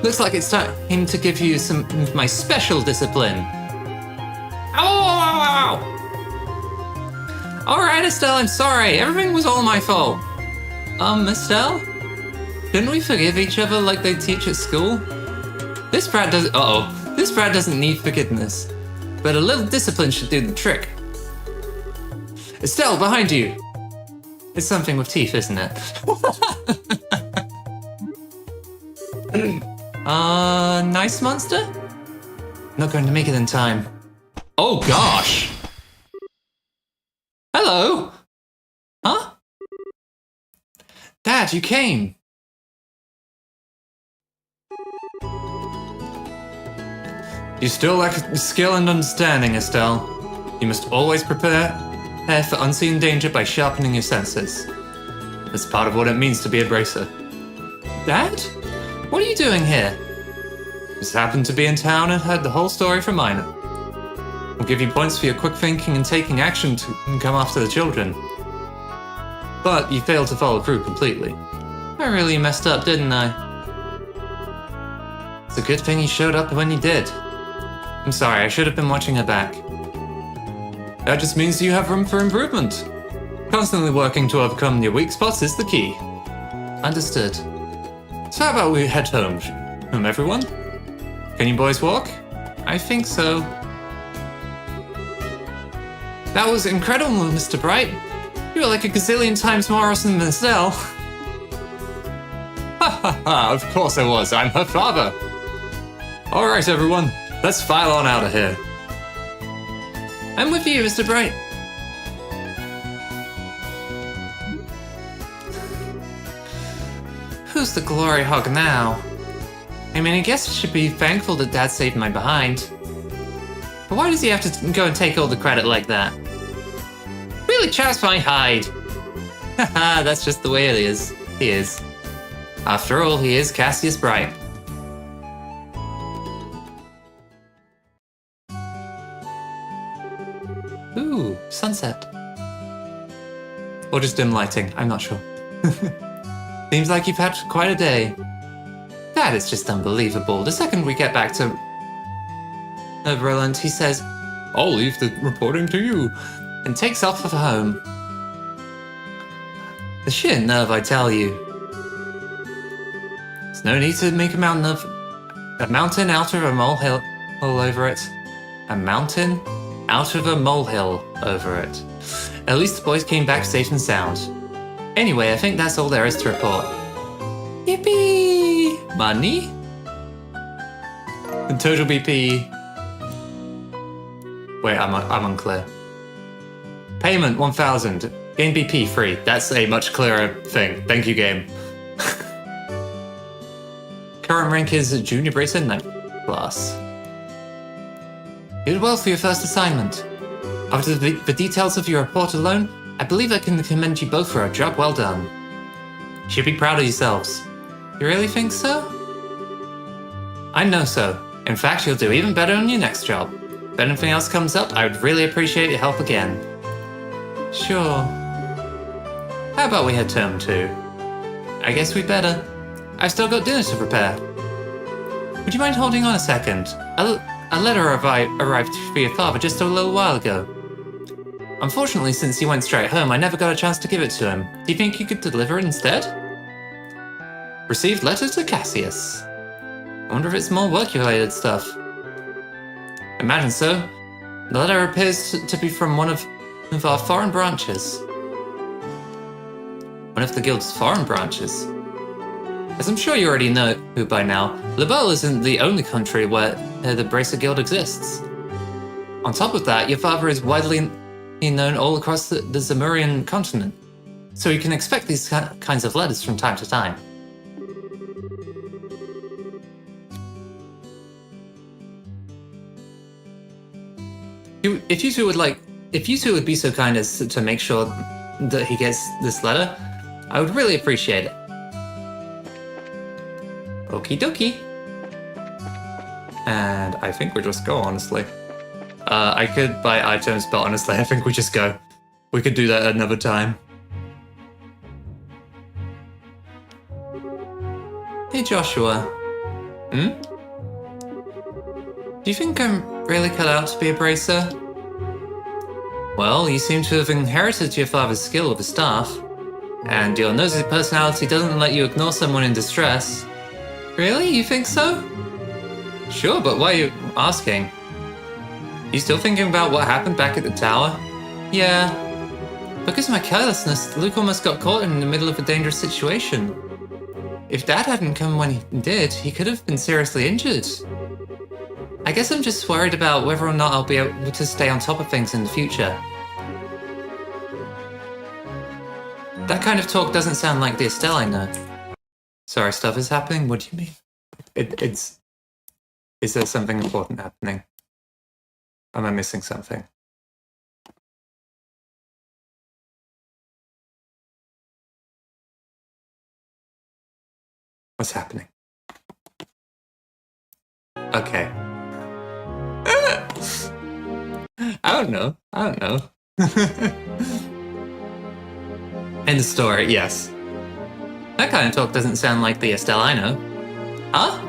Looks like it's time to give you some of my special discipline. Ow, ow, ow, ow. Alright, Estelle, I'm sorry. Everything was all my fault. Estelle? Didn't we forgive each other like they teach at school? This brat doesn't. This brat doesn't need forgiveness. But a little discipline should do the trick. Estelle, behind you! It's something with teeth, isn't it? Nice monster? Not going to make it in time. Oh gosh! Hello? Huh? Dad, you came! You still lack skill and understanding, Estelle. You must always prepare for unseen danger by sharpening your senses. That's part of what it means to be a bracer. Dad? What are you doing here? Just happened to be in town and heard the whole story from mine. I'll give you points for your quick thinking and taking action to come after the children. But you failed to follow through completely. I really messed up, didn't I? It's a good thing you showed up when you did. I'm sorry, I should have been watching her back. That just means you have room for improvement. Constantly working to overcome your weak spots is the key. Understood. So how about we head home? Home, everyone? Can you boys walk? I think so. That was incredible, Mr. Bright. You were like a gazillion times more awesome than Estelle. Ha ha ha, of course I was. I'm her father. Alright, everyone. Let's file on out of here. I'm with you, Mr. Bright. Who's the glory hog now? I mean, I guess I should be thankful that Dad saved my behind. But why does he have to go and take all the credit like that? Really chaps my hide. Haha, that's just the way it is. He is. After all, he is Cassius Bright. Ooh, sunset. Or just dim lighting, I'm not sure. Seems like you've had quite a day. That is just unbelievable. The second we get back to Roland, he says, I'll leave the reporting to you, and takes off for home. The sheer nerve, I tell you. There's no need to make a mountain out of a molehill over it. A mountain out of a molehill over it. At least the boys came back safe and sound. Anyway, I think that's all there is to report. Yippee! Money? And total BP. Wait, I'm unclear. Payment 1,000. Gain BP free. That's a much clearer thing. Thank you, game. Current rank is Junior Bracer 9th class. You did well for your first assignment. After the details of your report alone, I believe I can commend you both for a job well done. You should be proud of yourselves. You really think so? I know so. In fact, you'll do even better on your next job. If anything else comes up, I would really appreciate your help again. Sure. How about we head home too? I guess we better. I've still got dinner to prepare. Would you mind holding on a second? A letter arrived for your father just a little while ago. Unfortunately, since he went straight home, I never got a chance to give it to him. Do you think you could deliver it instead? Received letter to Cassius. I wonder if it's more work-related stuff. Imagine so. The letter appears to be from one of our foreign branches. One of the guild's foreign branches. As I'm sure you already know by now, Lebel isn't the only country where the Bracer Guild exists. On top of that, your father is widely known all across the Zemurian continent, so you can expect these kinds of letters from time to time. If you two would be so kind as to make sure that he gets this letter, I would really appreciate it. Okie dokie. And I think we just go, honestly. I could buy items, but honestly, I think we just go. We could do that another time. Hey, Joshua. Hmm? Do you think I'm really cut out to be a bracer? Well, you seem to have inherited your father's skill with the staff, and your nosy personality doesn't let you ignore someone in distress. Really? You think so? Sure, but why are you asking? You still thinking about what happened back at the tower? Yeah. Because of my carelessness, Luke almost got caught in the middle of a dangerous situation. If Dad hadn't come when he did, he could have been seriously injured. I guess I'm just worried about whether or not I'll be able to stay on top of things in the future. That kind of talk doesn't sound like the Estelle I know. Sorry, stuff is happening? What do you mean? Is there something important happening? Am I missing something? What's happening? Okay. I don't know. In the store, yes. That kind of talk doesn't sound like the Estelle I know. Huh?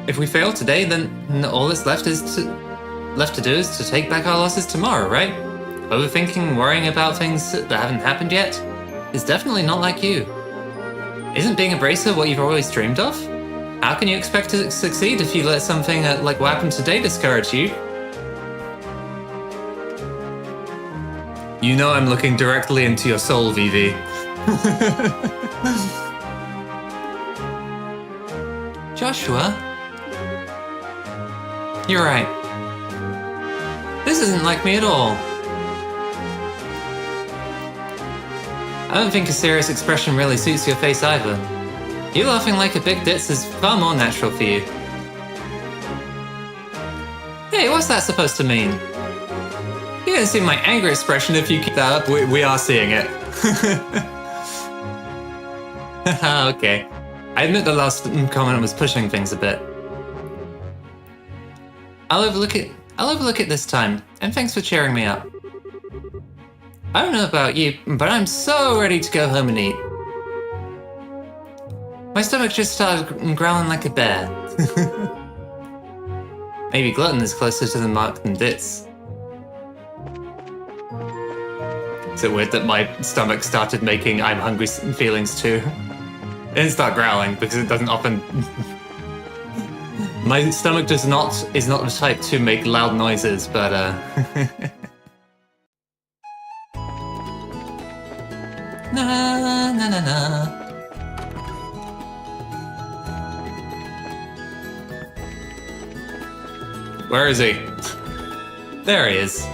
If we fail today, then all that's left to do is to take back our losses tomorrow, right? Overthinking and worrying about things that haven't happened yet is definitely not like you. Isn't being a bracer what you've always dreamed of? How can you expect to succeed if you let something like what happened today discourage you? You know I'm looking directly into your soul, Vivi. Joshua? You're right. This isn't like me at all. I don't think a serious expression really suits your face either. You laughing like a big ditz is far more natural for you. Hey, what's that supposed to mean? You're gonna see my angry expression if you keep that up. We are seeing it. Okay. I admit the last comment was pushing things a bit. I'll overlook it this time, and thanks for cheering me up. I don't know about you, but I'm so ready to go home and eat. My stomach just started growling like a bear. Maybe glutton is closer to the mark than ditz. Is it weird that my stomach started making I'm hungry feelings too? It didn't start growling because it doesn't often... My stomach is not the type to make loud noises, but na na na na. Where is he? There he is.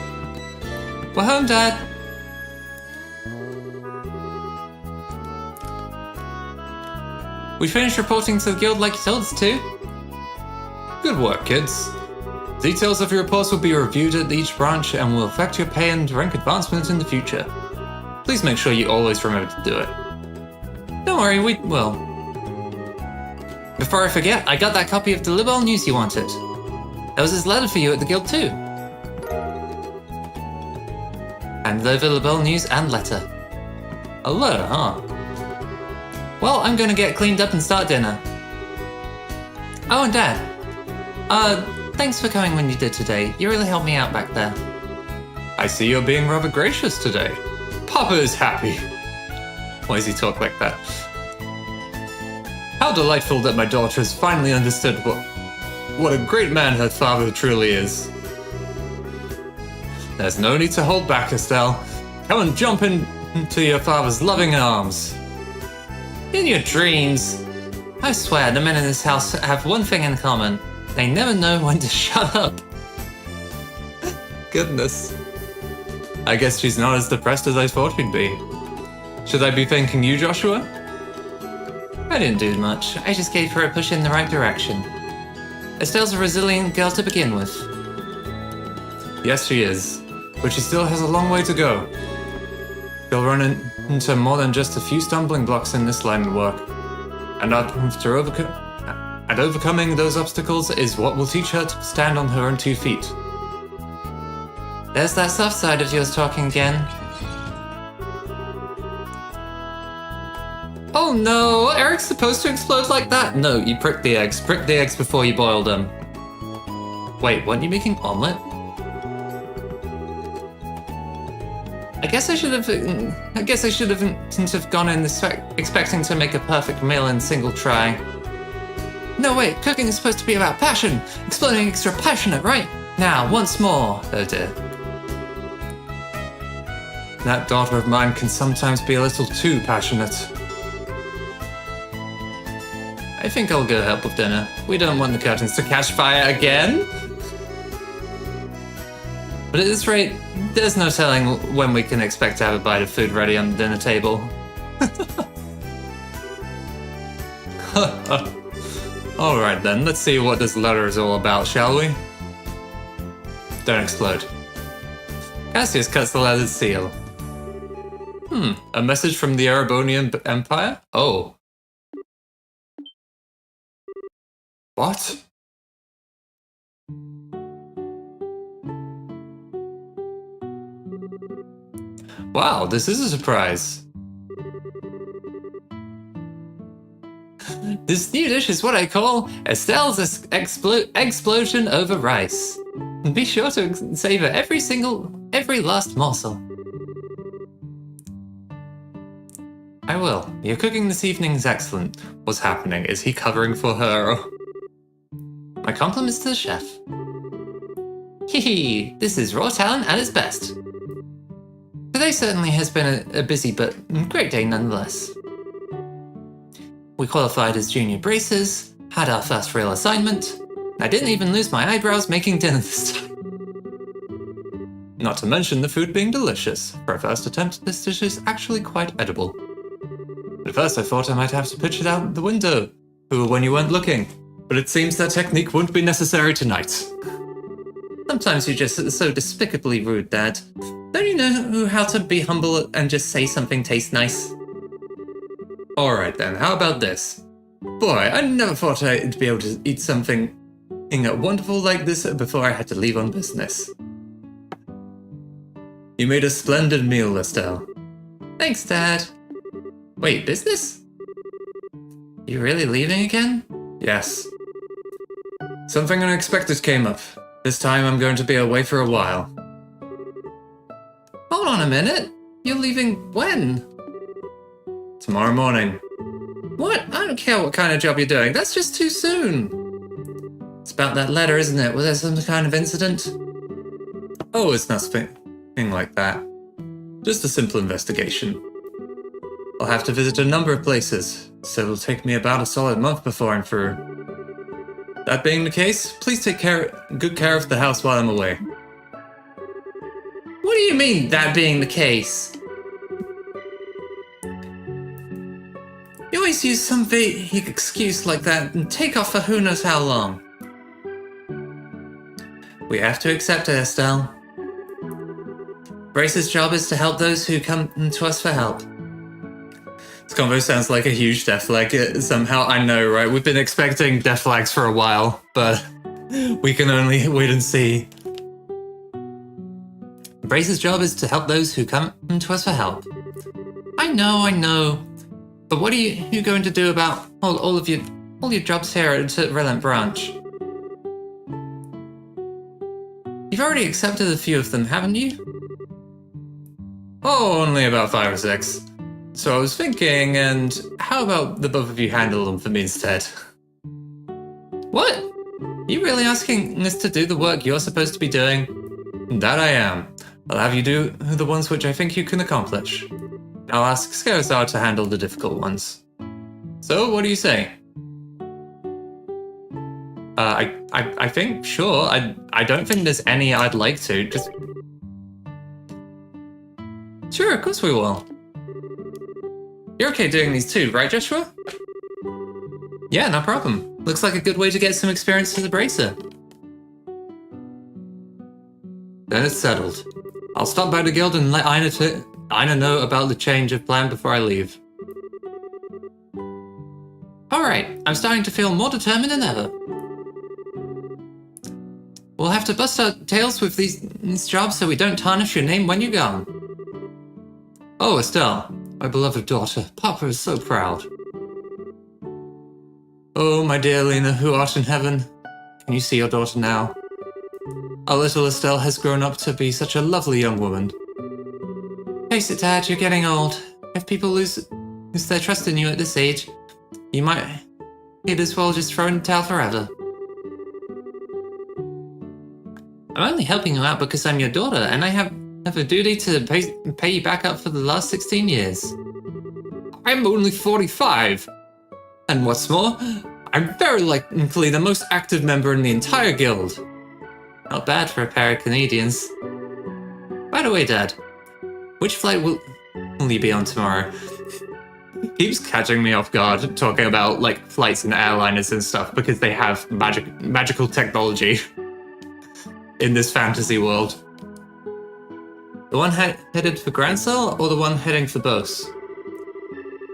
We're home, Dad. We finished reporting to the guild like you told us to. Good work, kids. Details of your reports will be reviewed at each branch and will affect your pay and rank advancement in the future. Please make sure you always remember to do it. Don't worry, we will. Before I forget, I got that copy of the Libel news you wanted. There was his letter for you at the guild too. And the Libel news and letter. A letter, huh? Well, I'm gonna get cleaned up and start dinner. Oh, and Dad. Thanks for coming when you did today. You really helped me out back there. I see you're being rather gracious today. Papa is happy. Why does he talk like that? How delightful that my daughter has finally understood what a great man her father truly is. There's no need to hold back, Estelle. Come and jump into your father's loving arms. In your dreams. I swear, the men in this house have one thing in common. They never know when to shut up. Goodness. I guess she's not as depressed as I thought she'd be. Should I be thanking you, Joshua? I didn't do much. I just gave her a push in the right direction. Estelle's a resilient girl to begin with. Yes, she is. But she still has a long way to go. She'll run into more than just a few stumbling blocks in this line of work. And overcoming those obstacles is what will teach her to stand on her own 2 feet. There's that soft side of yours talking again. Oh no, Eric's supposed to explode like that? No, you prick the eggs. Prick the eggs before you boil them. Wait, weren't you making omelette? I guess I should have gone in expecting to make a perfect meal in a single try. No, wait, cooking is supposed to be about passion. Exploding extra passionate, right? Now, once more. Oh dear. That daughter of mine can sometimes be a little too passionate. I think I'll go help with dinner. We don't want the curtains to catch fire again. But at this rate, there's no telling when we can expect to have a bite of food ready on the dinner table. Alright then, let's see what this letter is all about, shall we? Don't explode. Cassius cuts the letter's seal. A message from the Erebonian Empire? Oh. What? Wow, this is a surprise. This new dish is what I call Estelle's explosion over rice. Be sure to savor every last morsel. I will. Your cooking this evening is excellent. What's happening? Is he covering for her? My compliments to the chef. Hee, this is raw talent at its best. Today certainly has been a busy but great day nonetheless. We qualified as junior bracers, had our first real assignment. I didn't even lose my eyebrows making dinner this time. Not to mention the food being delicious. For a first attempt, this dish is actually quite edible. At first I thought I might have to pitch it out the window when you weren't looking, but it seems that technique won't be necessary tonight. Sometimes you're just so despicably rude, Dad. Don't you know how to be humble and just say something tastes nice? Alright then, how about this? Boy, I never thought I'd be able to eat something wonderful like this before I had to leave on business. You made a splendid meal, Estelle. Thanks, Dad. Wait, business? You really leaving again? Yes. Something unexpected came up. This time I'm going to be away for a while. Hold on a minute. You're leaving when? Tomorrow morning. What? I don't care what kind of job you're doing. That's just too soon. It's about that letter, isn't it? Was there some kind of incident? Oh, it's nothing like that. Just a simple investigation. I'll have to visit a number of places, so it'll take me about a solid month before I'm through. That being the case, please take good care of the house while I'm away. What do you mean, that being the case? You always use some vague excuse like that and take off for who knows how long. We have to accept it, Estelle. Brace's job is to help those who come to us for help. This convo sounds like a huge death flag somehow. I know, right? We've been expecting death flags for a while, but we can only wait and see. Brace's job is to help those who come to us for help. I know. But what are you going to do about all your jobs here at Relent Branch? You've already accepted a few of them, haven't you? Oh, only about 5 or 6. So I was thinking, and how about the both of you handle them for me instead? What? You really asking us to do the work you're supposed to be doing? That I am. I'll have you do the ones which I think you can accomplish. I'll ask Scarazar to handle the difficult ones. So, what do you say? I think, sure. I don't think there's any I'd like to, just... Sure, of course we will. You're okay doing these too, right, Joshua? Yeah, no problem. Looks like a good way to get some experience as a bracer. Then it's settled. I'll stop by the guild and let Ina know about the change of plan before I leave. Alright, I'm starting to feel more determined than ever. We'll have to bust our tails with these jobs so we don't tarnish your name when you're gone. Oh, Estelle, my beloved daughter. Papa is so proud. Oh, my dear Lena, who art in heaven. Can you see your daughter now? Our little Estelle has grown up to be such a lovely young woman. Face it, Dad, you're getting old. If people lose their trust in you at this age, you'd as well just throw in the towel forever. I'm only helping you out because I'm your daughter, and I have a duty to pay you back up for the last 16 years. I'm only 45. And what's more, I'm very likely the most active member in the entire guild. Not bad for a pair of Canadians. By the way, Dad, which flight will you be on tomorrow? Keeps catching me off guard talking about flights and airliners and stuff because they have magical technology in this fantasy world. The one headed for Grancel or the one heading for Bose?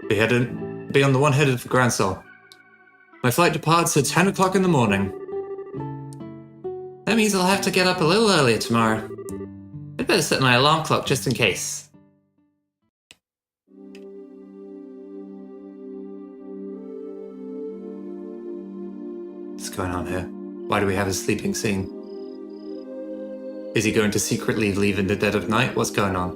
Be on the one headed for Grancel. My flight departs at 10 o'clock in the morning. That means I'll have to get up a little earlier tomorrow. I'd better set my alarm clock just in case. What's going on here? Why do we have a sleeping scene? Is he going to secretly leave in the dead of night? What's going on?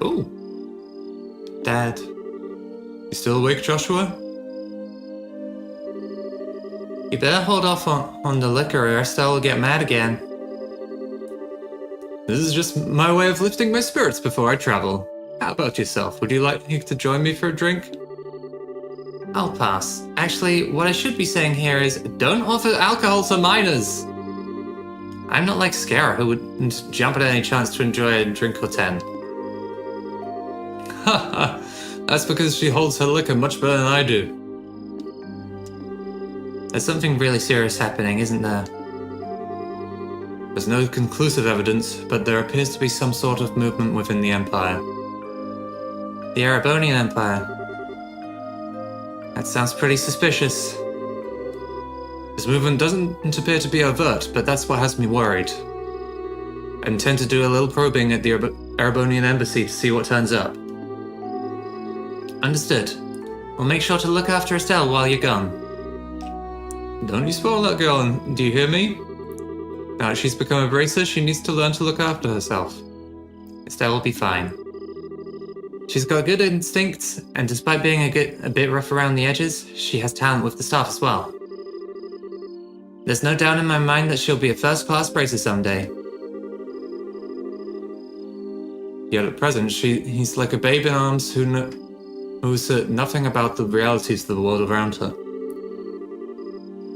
Ooh. Dad. You still awake, Joshua? You better hold off on the liquor or Estelle will get mad again. This is just my way of lifting my spirits before I travel. How about yourself? Would you like to join me for a drink? I'll pass. Actually, what I should be saying here is don't offer alcohol to minors. I'm not like Scara, who would jump at any chance to enjoy a drink or 10. Haha, that's because she holds her liquor much better than I do. There's something really serious happening, isn't there? There's no conclusive evidence, but there appears to be some sort of movement within the Empire. The Erebonian Empire. That sounds pretty suspicious. This movement doesn't appear to be overt, but that's what has me worried. I intend to do a little probing at the Erebonian Embassy to see what turns up. Understood. We'll make sure to look after Estelle while you're gone. Don't you spoil that girl, do you hear me? Now that she's become a bracer, she needs to learn to look after herself. Estelle will be fine. She's got good instincts, and despite being a bit rough around the edges, she has talent with the staff as well. There's no doubt in my mind that she'll be a first-class bracer someday. Yet at present, he's like a babe in arms who knows nothing about the realities of the world around her.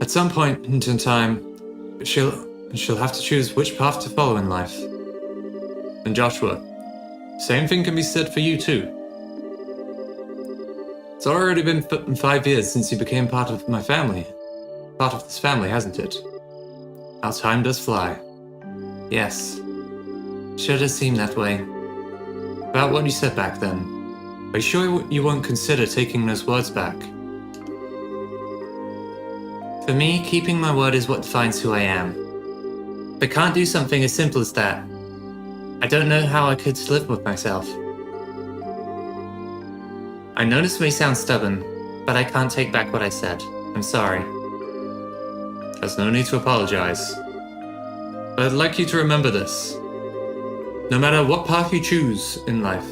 At some point in time, she'll have to choose which path to follow in life. And Joshua, same thing can be said for you too. It's already been 5 years since you became part of my family. Part of this family, hasn't it? How time does fly. Yes. Sure does seem that way. About what you said back then. Are you sure you won't consider taking those words back? For me, keeping my word is what defines who I am. If I can't do something as simple as that, I don't know how I could live with myself. I know this may sound stubborn, but I can't take back what I said. I'm sorry. There's no need to apologize. But I'd like you to remember this. No matter what path you choose in life,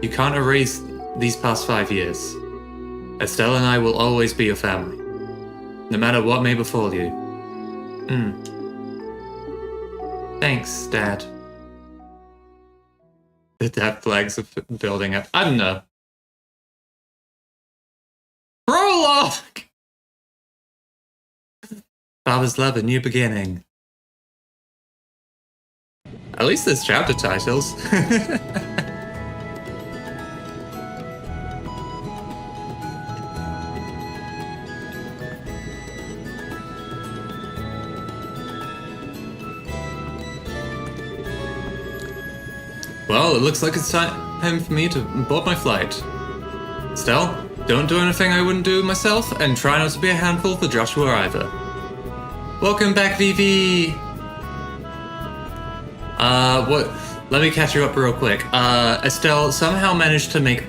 you can't erase these past 5 years. Estelle and I will always be your family, no matter what may befall you. Thanks, Dad. The dad flags are building up. I don't know. Prologue! Father's love, a new beginning. At least there's chapter titles. Well, it looks like it's time for me to board my flight. Estelle, don't do anything I wouldn't do myself, and try not to be a handful for Joshua either. Welcome back, Vivi! Let me catch you up real quick. Estelle somehow managed to make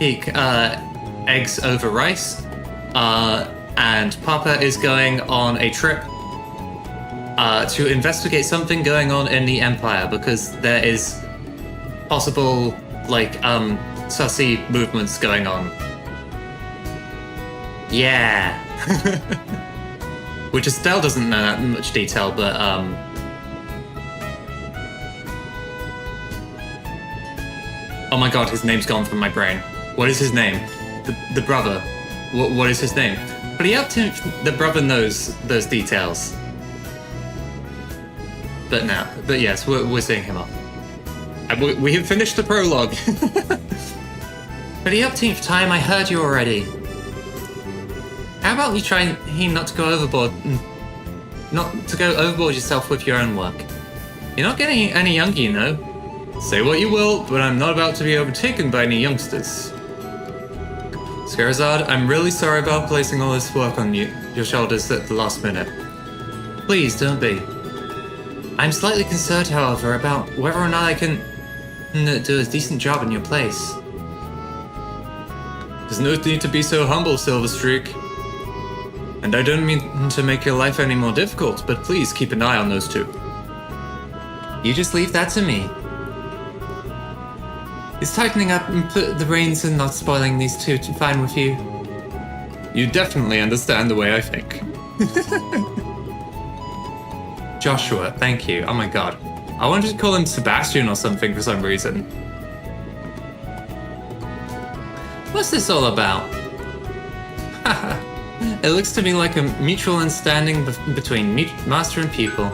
eggs over rice, and Papa is going on a trip to investigate something going on in the Empire, because there is possible, sussy movements going on. Yeah. Which Estelle doesn't know that much detail, but, oh my god, his name's gone from my brain. What is his name? The brother. What is his name? But the brother knows those details. But yes, we're seeing him off. We have finished the prologue. For the upteenth time, I heard you already. How about you try not to go overboard, yourself with your own work? You're not getting any younger, you know. Say what you will, but I'm not about to be overtaken by any youngsters. Scarazard, I'm really sorry about placing all this work on your shoulders at the last minute. Please don't be. I'm slightly concerned, however, about whether or not I can do a decent job in your place. There's no need to be so humble, Silverstreak. And I don't mean to make your life any more difficult, but please keep an eye on those two. You just leave that to me. Is tightening up and put the reins and not spoiling these two fine with you? You definitely understand the way I think. Joshua, thank you. Oh my god. I wanted to call him Sebastian or something for some reason. What's this all about? It looks to me like a mutual understanding between master and pupil.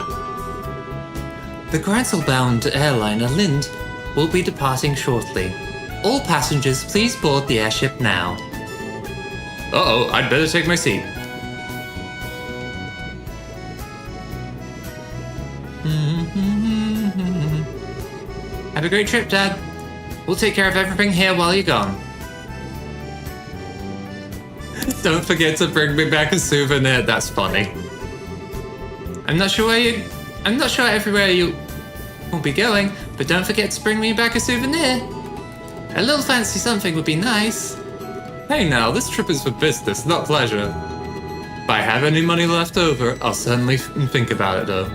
The Granzel-bound airliner Lind will be departing shortly. All passengers, please board the airship now. Uh-oh, I'd better take my seat. Have a great trip, Dad. We'll take care of everything here while you're gone. Don't forget to bring me back a souvenir. That's funny. I'm not sure everywhere you will be going, but don't forget to bring me back a souvenir. A little fancy something would be nice. Hey now, this trip is for business, not pleasure. If I have any money left over, I'll certainly think about it though.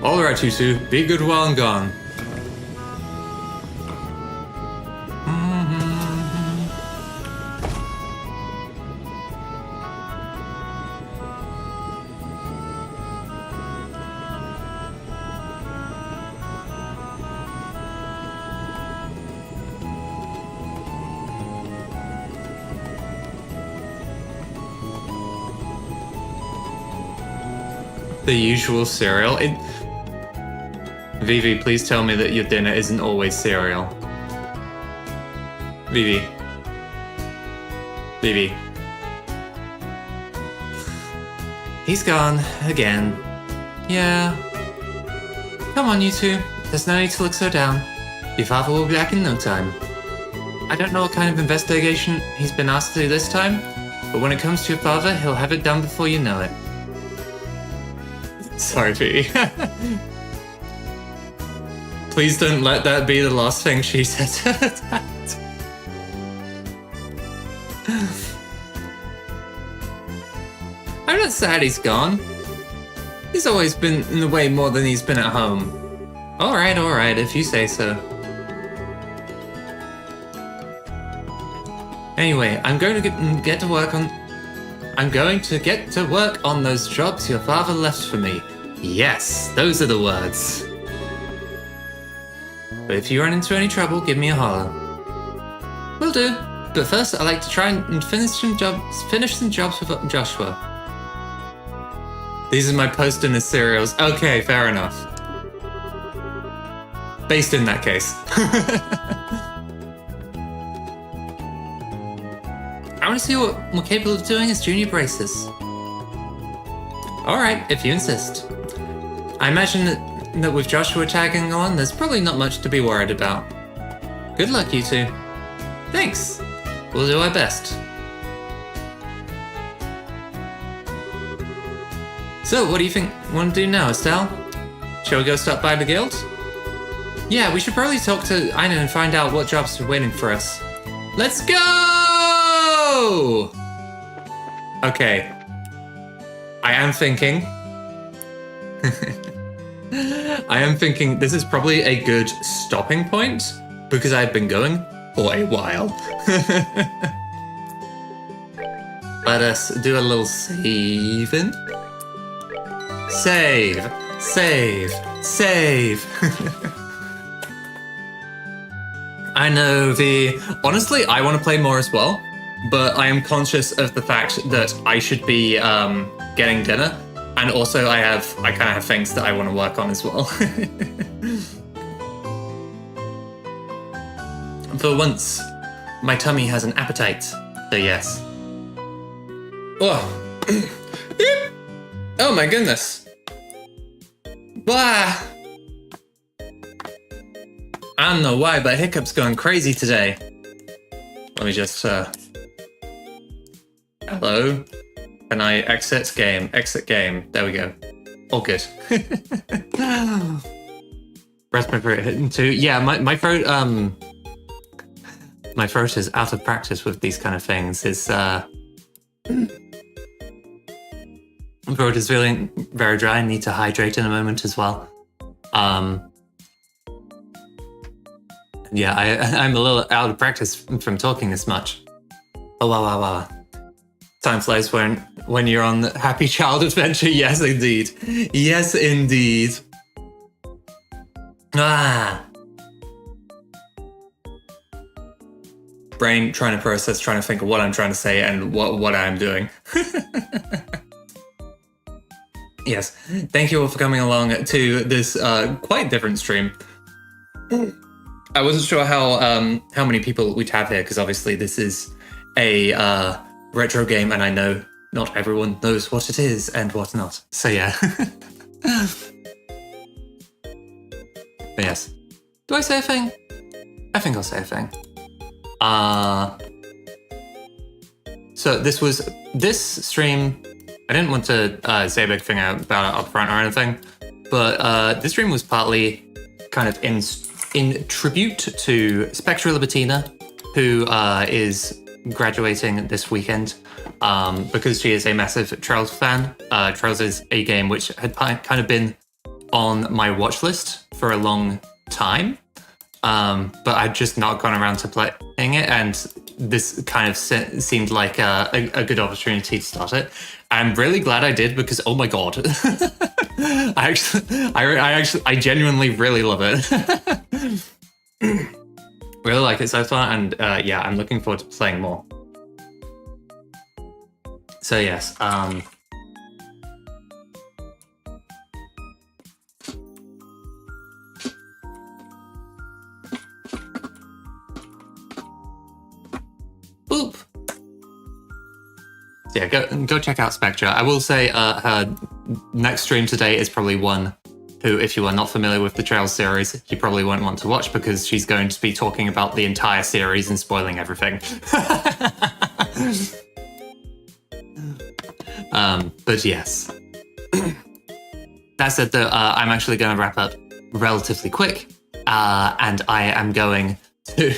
Alright, you two, be good while I'm gone. The usual cereal. Vivi, please tell me that your dinner isn't always cereal. Vivi. Vivi. He's gone again. Yeah. Come on, you two. There's no need to look so down. Your father will be back in no time. I don't know what kind of investigation he's been asked to do this time, but when it comes to your father, he'll have it done before you know it. Sorry, Vivi. Please don't let that be the last thing she said to her dad. I'm not sad he's gone. He's always been in the way more than he's been at home. Alright, if you say so. Anyway, I'm going to get to work on those jobs your father left for me. Yes, those are the words. But if you run into any trouble, give me a holler. Will do. But first, I'd like to try and finish some jobs with Joshua. These are my post-dinner cereals. Okay, fair enough. Based in that case. I want to see what we're capable of doing as junior bracers. Alright, if you insist. I imagine that with Joshua tagging along, there's probably not much to be worried about. Good luck, you two. Thanks. We'll do our best. So, what do you think we want to do now, Estelle? Shall we go stop by the guild? Yeah, we should probably talk to Ina and find out what jobs are waiting for us. Let's go! Okay. I am thinking this is probably a good stopping point because I've been going for a while. Let us do a little saving. Save. I know honestly, I want to play more as well, but I am conscious of the fact that I should be getting dinner. And also I kind of have things that I want to work on as well. For once, my tummy has an appetite, so yes. Oh, oh my goodness. Blah. I don't know why, but Hiccup's going crazy today. Let me just, hello? Can I exit game? Exit game. There we go. All good. Rest my throat hitting too. Yeah, my throat, my throat is out of practice with these kind of things. It's, throat is feeling very dry. I need to hydrate in a moment as well. Yeah, I'm a little out of practice from talking this much. Oh, wow. Time flies when you're on the happy child adventure. Yes, indeed. Yes, indeed. Brain trying to process, trying to think of what I'm trying to say and what I'm doing. Yes, thank you all for coming along to this quite different stream. I wasn't sure how many people we'd have here, because obviously this is a retro game, and I know not everyone knows what it is and what not. So yeah. But yes. Do I say a thing? I think I'll say a thing. So this stream, I didn't want to say a big thing about it up front or anything, but this stream was partly kind of in tribute to Spectra Libertina, who is graduating this weekend, because she is a massive Trails fan. Trails is a game which had kind of been on my watch list for a long time, but I'd just not gone around to playing it, and this kind of seemed like a good opportunity to start it. I'm really glad I did, because oh my god, I genuinely really love it. Really like it so far, and yeah, I'm looking forward to playing more. So yes, boop. Yeah, go check out Spectra. I will say her next stream today is probably one who, if you are not familiar with the Trails series, you probably won't want to watch, because she's going to be talking about the entire series and spoiling everything. But yes. That said, though, I'm actually going to wrap up relatively quick, and I am going to...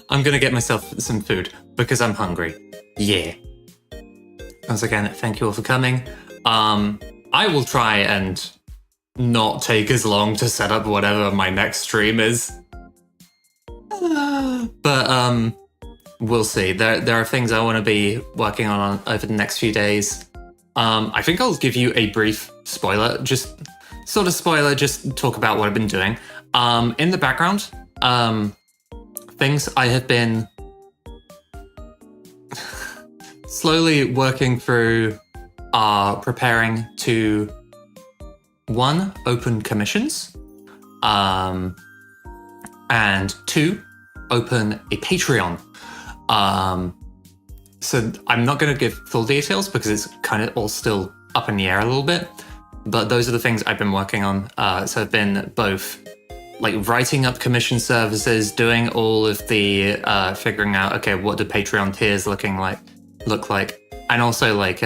I'm going to get myself some food, because I'm hungry. Yeah. Once again, thank you all for coming. I will try and not take as long to set up whatever my next stream is. But we'll see. There are things I want to be working on over the next few days. I think I'll give you a brief spoiler, just talk about what I've been doing. In the background, things I have been slowly working through are preparing to, 1, open commissions, and 2, open a Patreon. So I'm not going to give full details because it's kind of all still up in the air a little bit, but those are the things I've been working on. So I've been both like writing up commission services, doing all of the figuring out, okay, what do Patreon tiers look like, and also like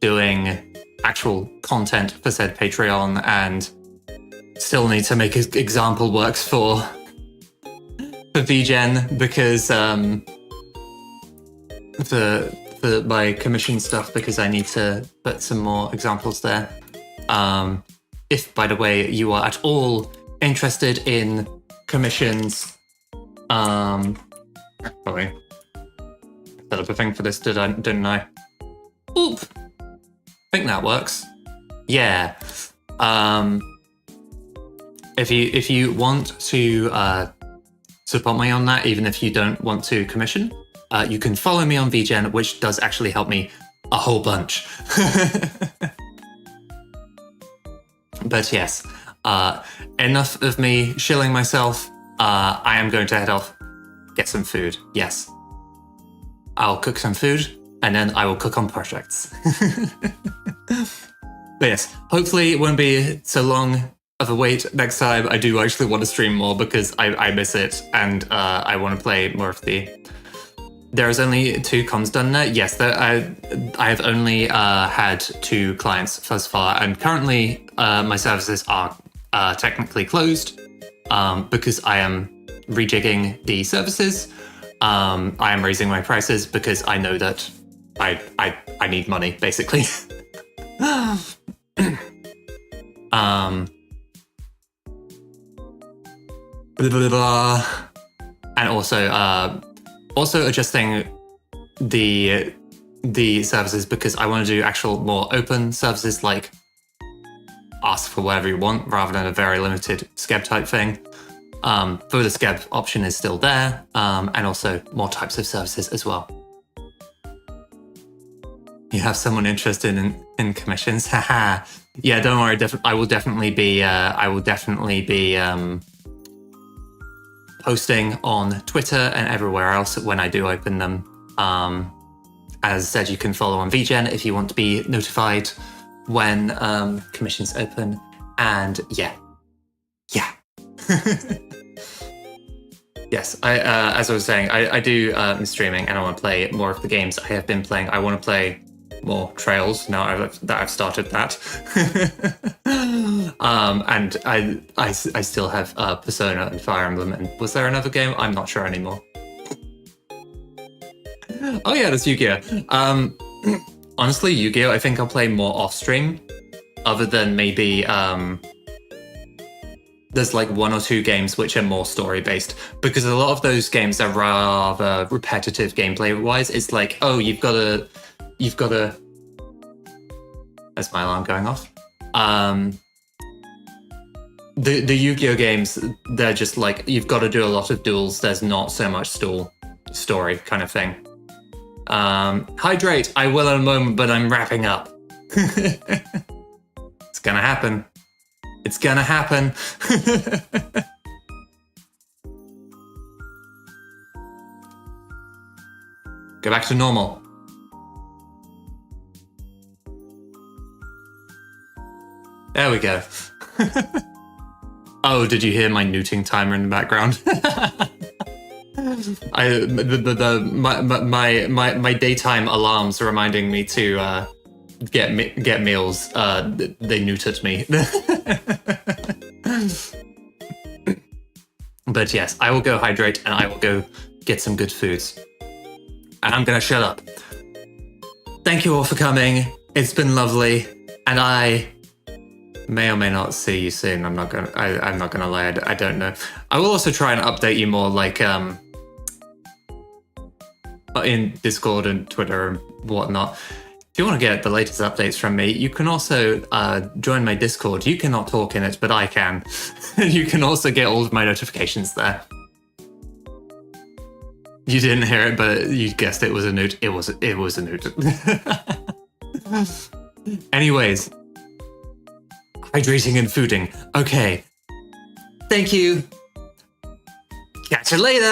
doing actual content for said Patreon, and still need to make example works for VGen, because for my commission stuff, because I need to put some more examples there. If, by the way, you are at all interested in commissions, sorry, set up a thing for this, didn't I? Oop. I think that works. Yeah. If you want to support me on that, even if you don't want to commission, you can follow me on VGen, which does actually help me a whole bunch. But yes, enough of me shilling myself. I am going to head off, get some food. Yes. I'll cook some food, and then I will cook on projects. But yes, hopefully it won't be so long wait, next time I do actually want to stream more because I miss it, and I want to play more of the... There's only 2 comms done there. Yes, I have only had 2 clients thus far, and currently my services are technically closed because I am rejigging the services. I am raising my prices because I know that I need money, basically. Blah, blah, blah. And also adjusting the services because I want to do actual more open services, like ask for whatever you want rather than a very limited Skeb type thing. Though the Skeb option is still there, and also more types of services as well. You have someone interested in commissions? Haha. Yeah, don't worry. I will definitely be posting on Twitter and everywhere else when I do open them. As I said, you can follow on VGen if you want to be notified when commissions open. And yeah. Yes, as I was saying, I do miss streaming and I want to play more of the games I have been playing. I want to play more Trails now that I've started that. And I still have Persona and Fire Emblem. And was there another game? I'm not sure anymore. Oh yeah, there's Yu-Gi-Oh! Honestly, Yu-Gi-Oh! I think I'll play more off-stream, other than maybe there's like 1 or 2 games which are more story-based, because a lot of those games are rather repetitive gameplay-wise. It's like, oh, you've got to... That's my alarm going off. The Yu-Gi-Oh! Games, they're just like, you've got to do a lot of duels. There's not so much story kind of thing. Hydrate, I will in a moment, but I'm wrapping up. It's gonna happen. It's gonna happen. Go back to normal. There we go. Oh, did you hear my newting timer in the background? My daytime alarms reminding me to get meals. They neutered me. But yes, I will go hydrate and I will go get some good foods. And I'm gonna shut up. Thank you all for coming. It's been lovely, and I may or may not see you soon. I'm not gonna lie. I don't know. I will also try and update you more, like in Discord and Twitter and whatnot. If you want to get the latest updates from me, you can also join my Discord. You cannot talk in it, but I can. You can also get all of my notifications there. You didn't hear it, but you guessed it was a newt. It was a newt. Anyways. Hydrating and fooding. Okay. Thank you. Catch you later.